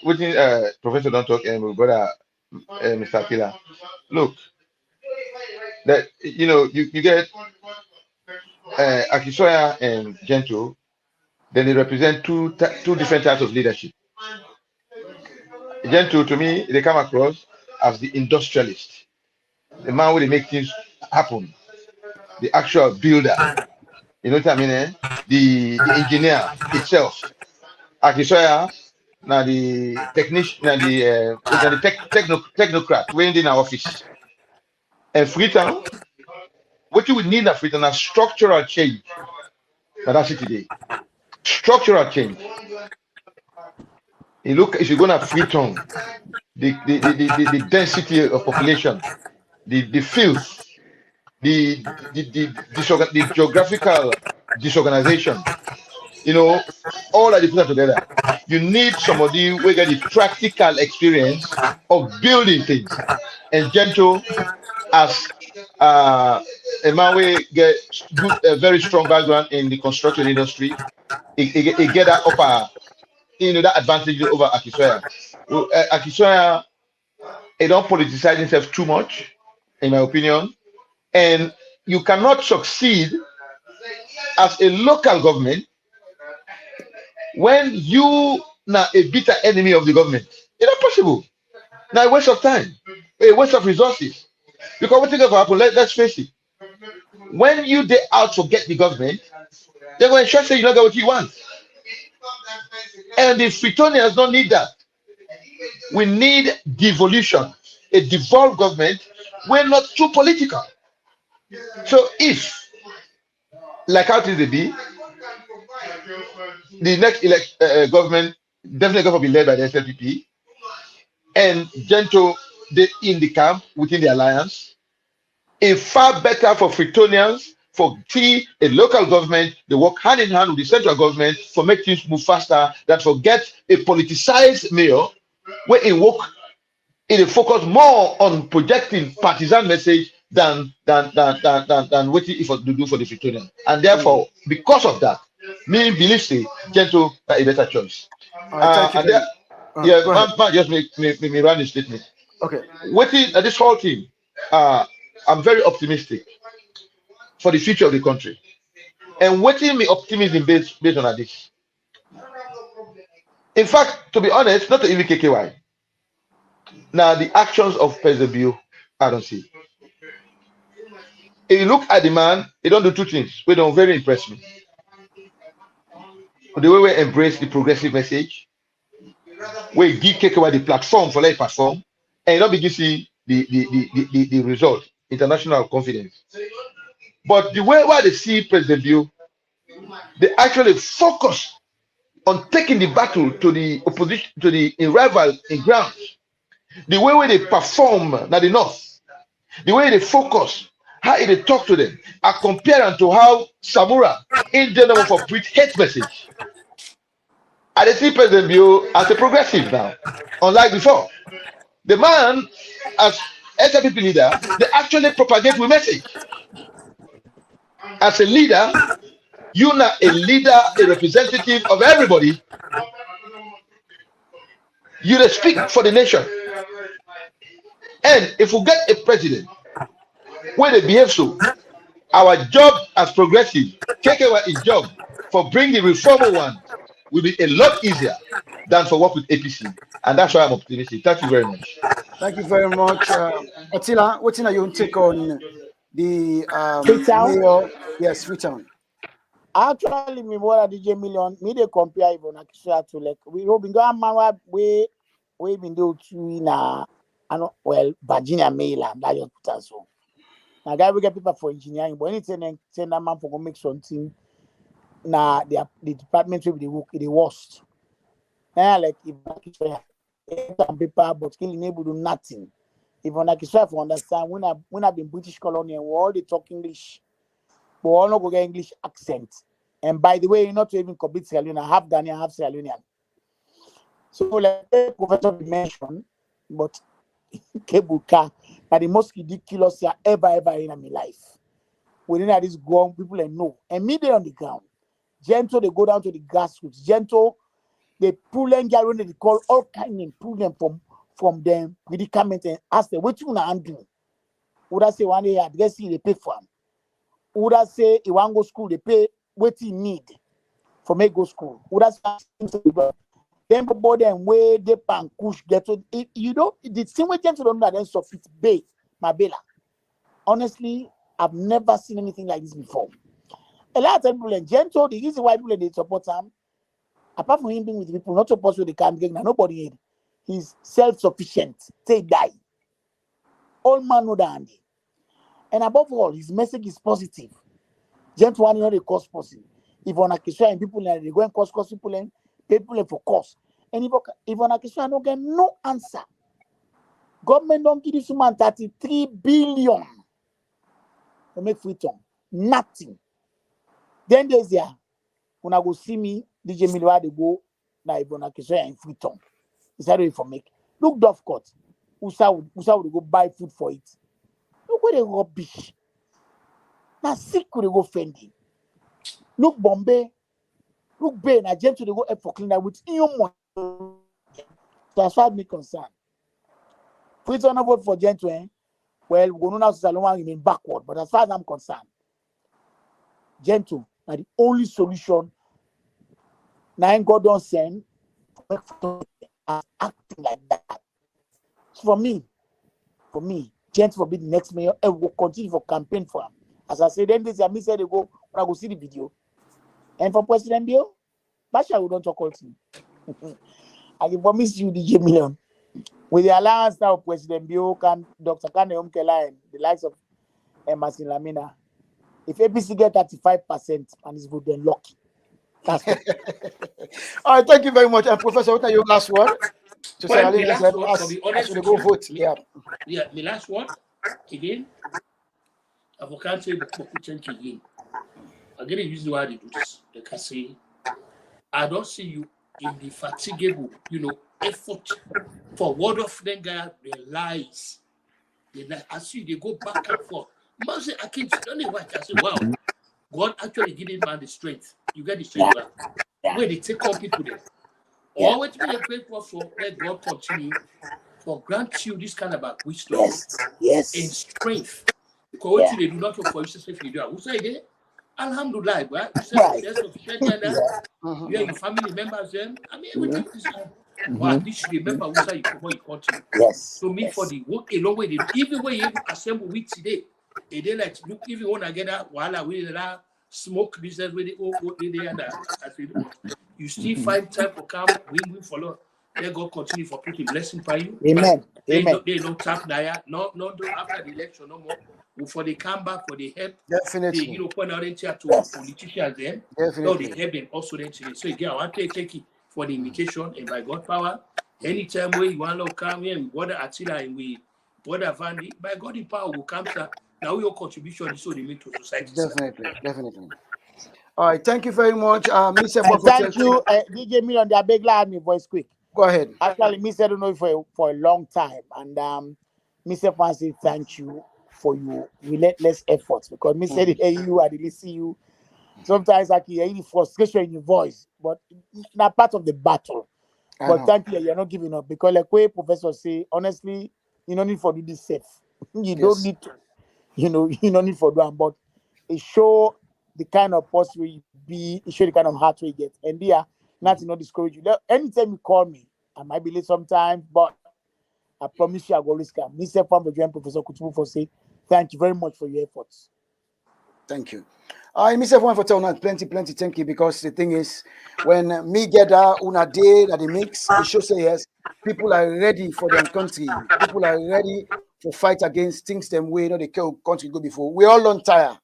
within Professor Don't Talk and brother Mr. ATILLA. Look, that you get Akisoya and Gento, then they represent two different types of leadership. Gento, to me, they come across as the industrialist, the man who they make things happen, the actual builder. You know what I mean? The engineer itself. Akisoya, now the technician, now the technocrat waiting in our office. And Freetown, what you would need in Freetown is structural change. That's it today. Structural change. You look, if you go to Freetown, the density of population, the filth, the geographical disorganization, all that you put together. You need somebody who get the practical experience of building things. And Gento, as a man who get a very strong background in the construction industry, he get that upper, that advantage over Akisoya. Akisoya, he don't politicize himself too much, in my opinion, and you cannot succeed as a local government when you now a bitter enemy of the government. It's not possible. Now a waste of time, a waste of resources. Because what thing going to happen? Let's face it. When you they out to get the government, they're going to ensure you don't get what you want. And the Freetonians don't need that. We need devolution, a devolved government. We're not too political. So if, like how it is to be, the next government definitely going to be led by the SLPP, and Gento in the camp within the alliance, it's far better for Freetonians for a local government, they work hand in hand with the central government for make things move faster than for get a politicized mayor where it focus more on projecting partisan message than what it to do for the Freetonian. And therefore, because of that, me believe say Gento is a better choice. Man just me run the statement. Okay. Waiting at this whole team, I'm very optimistic for the future of the country. And waiting me optimism based on this. In fact, to be honest, not even KKY. Now the actions of President Bio, I don't see. If you look at the man, he don't do two things. We don't very impress me. The way we embrace the progressive message, we give KKY the platform for like platform, and you don't begin to see the result, international confidence. But the way why they see President Bio, they actually focus on taking the battle to the opposition, to the rival in ground. The way they perform now the north, the way they focus, how they talk to them, are comparing to how Samura in general for preach hate message. And they see President Bio as a progressive now, unlike before. The man, as SLPP leader, they actually propagate with message. As a leader, you're not a leader, a representative of everybody. You speak for the nation. And if we get a president where they behave so, our job as progressive, take away his job for bringing the reformer one will be a lot easier than for work with APC. And that's why I'm optimistic. Thank you very much. Thank you very much. Attila, what's in your take on the Freetown? mayor? Yes, Freetown. Actually, me more than Djmillion, me they compare even actually to like we been going man we been do to na well Virginia Maryland that just put us so. Now guy we get people for engineering, but anything send that man for go make something. Now the department will be the worst. Like if some paper but killing able to do nothing. If on like for understand when I've been British colonial, we all they talk English, but all not go get English accent. And by the way, you're not even complete Sierra Leone, half Ghanaian, half Sierra Leonean. So like Professor mentioned, but cable car are the most ridiculous I ever in my life. Within this ground, people know. And me they on the ground. Gentle, they go down to the grassroots. Gentle, they pull them, get they call all kind and pull them from them predicament and ask them, what you wanna undo? Would I say one day address they pay for them? Would I say you want go school, they pay what you need for make go school? Would I say then go them where they pan push get to it, you know the same way gentle don't know then sufficient bay my bella. Honestly, I've never seen anything like this before. A lot of people and gentle, the reason why people they support him, apart from him being with people, not supposed to the campaign, nobody had. He's self-sufficient. Say die. All man know that. And above all, his message is positive. Gentle one know the cause person. If on a question and people they go and cause people for cause. And if on a question don't get no answer, government don't give this man 33 billion to make freedom. Nothing. Then there's there. When I go see me, Djmillion they go na Ibona Kiswahili and freedom. Is that way for make? Look Dove Court. Usa would go buy food for it. Look where they rubbish. Now sick would they go fendi. Look Bombay. Look Bay. Now James would they go help for cleaner with your money. So as far as me concerned, freedom not vote for Gentle. Well, we don't know Saloma remain backward. But as far as I'm concerned, Gentle are the only solution. Now God don't send acting like that. So for me, Gentle will be the next mayor and will continue for campaign for him. As I said, then this year, me said they go when I go see the video. And for President Bill, BASHIRU don't talk all to you. I can promise you the Djmillion. With the allowance now, President Bill can Dr. Kane Omkela and the likes of Emerson Lamina. If APC get 35% and it's good, then lucky. That's what. All right, thank you very much. And Professor, what are your last word? Well, my last word, to be honest with go you, vote. Yeah, my last word, again, I can't say again. I'm going to use the word they do this. They can say, I don't see you in the fatigable, effort for word of them guy, the lies. I see they go back and forth. Man say, I can't only watch. I say, wow, God actually giving man the strength. You get the strength back. Where they take on people there. Or what we pray for, let God continue for grant you this kind of wisdom Yes. and strength. Because what they do not talk for you, say if you do. Who say it? Alhamdulillah, right? You say there's sufficient gender. You have your family members then. I mean, everything is wow, this should remember who say you come on, you continue. Yes. So me for the work a long way. Even when you assemble with today, a day like look, if you want to get that while we that smoke business with the and as we do, you still find time for come, we follow. Let God continue for putting blessing by you. Amen. They Amen. don't tap there. No, after the election no more. For the comeback, for the help, definitely. the point out to politicians then. Definitely. No, they help them also then today. So again, I want to take it for the invitation and by God power. Anytime where you want to come here, we bother ATILLA and we bother Vandy, by God in power will come, sir. Now your contribution is so the to society. Definitely. All right, thank you very much, Mr. Thank you, Djmillion. They beg loud me voice quick. Go ahead. Actually, Mr. don't know for a long time, and Mr. Fancy, thank you for your relentless efforts because Mr. You, I didn't see you. Sometimes I can hear the frustration in your voice, but not part of the battle. But thank you, you're not giving up because like way Professor say, honestly, you don't need for do this safe. You don't need to, you don't need for do, but it show the kind of person we be, it show the kind of heart we get. And nothing not discourage you. Anytime you call me, I might be late sometimes, but I promise you I will always come. Mr. Pambo Professor KUTUBU for say, thank you very much for your efforts. Thank you. I miss everyone for telling us plenty, thank you, because the thing is, when me get una day that they mix, it should say yes, people are ready for their country. People are ready to fight against things them way, the country go before. We all on tire.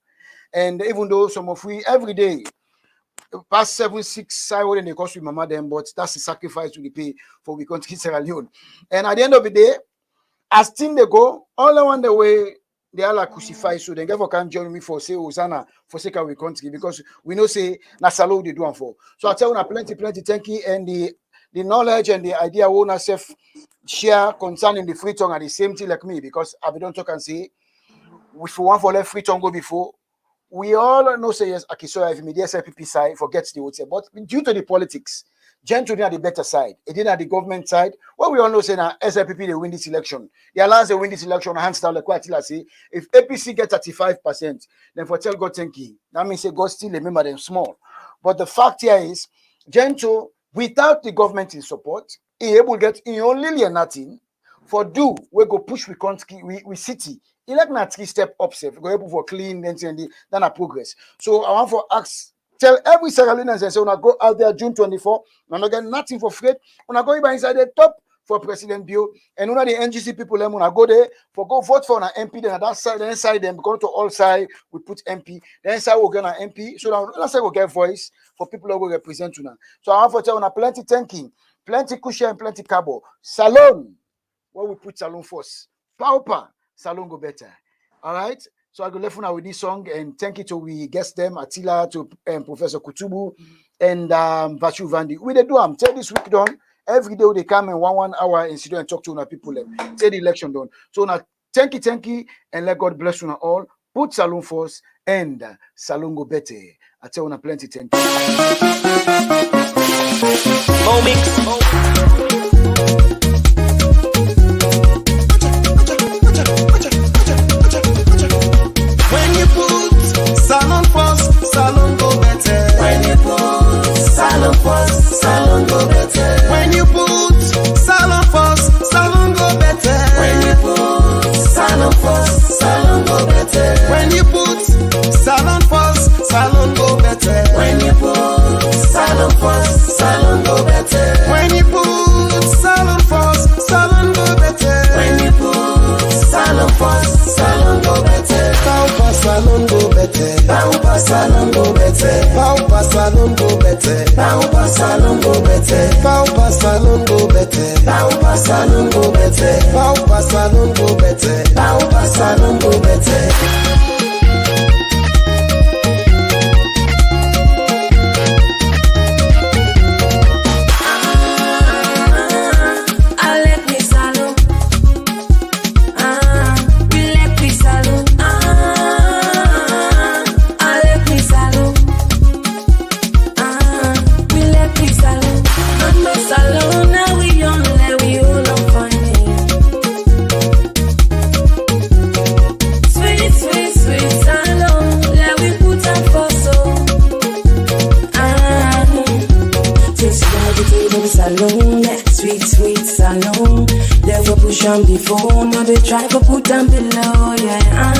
And even though some of we every day, past 7, 6, I wouldn't they cost with mama them, but that's the sacrifice we pay for we country Sierra Leone. And at the end of the day, as things they go, all along the way, they are like crucified, so they never can join me for say Hosanna for sake of we country, because we know say Nasalo they do and for. So I tell you plenty, thank you, and the knowledge and the idea we want to share concerning the free tongue are the same thing like me, because I don't talk and say if we want for let free tongue go before. We all know say yes, Akisoya, if the SLPP side forgets the would say, but due to the politics, gentlemen are the better side. It didn't at the government side. What we all know say now SLPP they win this election. They allow they win this election hands down like what ATILLA say. If APC get 35%, then for tell God thank you. That means say God still remember them small. But the fact here is, Gento, without the government in support, he able get in only nothing for do we go push we country we city. He like na 3 step up safe. Go able for clean then a progress. So I want for ask tell every Sierra Leoneans and say when I go out there June 24, and I get nothing for free. When I go inside the top for President Bio and one of the NGC people when I go there for go vote for an MP, then that side, then inside them go to all side we put MP, then inside we'll get an MP. So now let's say we'll get voice for people who will represent you now. So I want for tell plenty thanking, plenty cushion, and plenty cabo. Salon, where we put Salon first. Paupa. Salon go better. All right. So I go left now with this song, and thank you to we guest them, ATILLA, to Professor KUTUBU and BASHIRU Vandi. We they do tell this week done. Every day they come in 1 hour in studio and talk to our people. Say the election done. So now thank you, and let God bless you all. Put Salon first and Salon go better. I tell you plenty thank you. Salon first, salon go better. When you put salon first, salon go better. When you put salon first, salon go better. When you put salon first, salon go better. When you put salon first, salon go better. When you put salon first, salon go better. When you put salon first, salon go better. When you put salon first, salon go better. Paupa salon go better. Paupa salon go better. Paupa salon go better. Paupa salon go better. Paupa salon go better. Paupa salon go better. Paupa salon go better. Paupa salon go better. Before, now they try to put them below, yeah.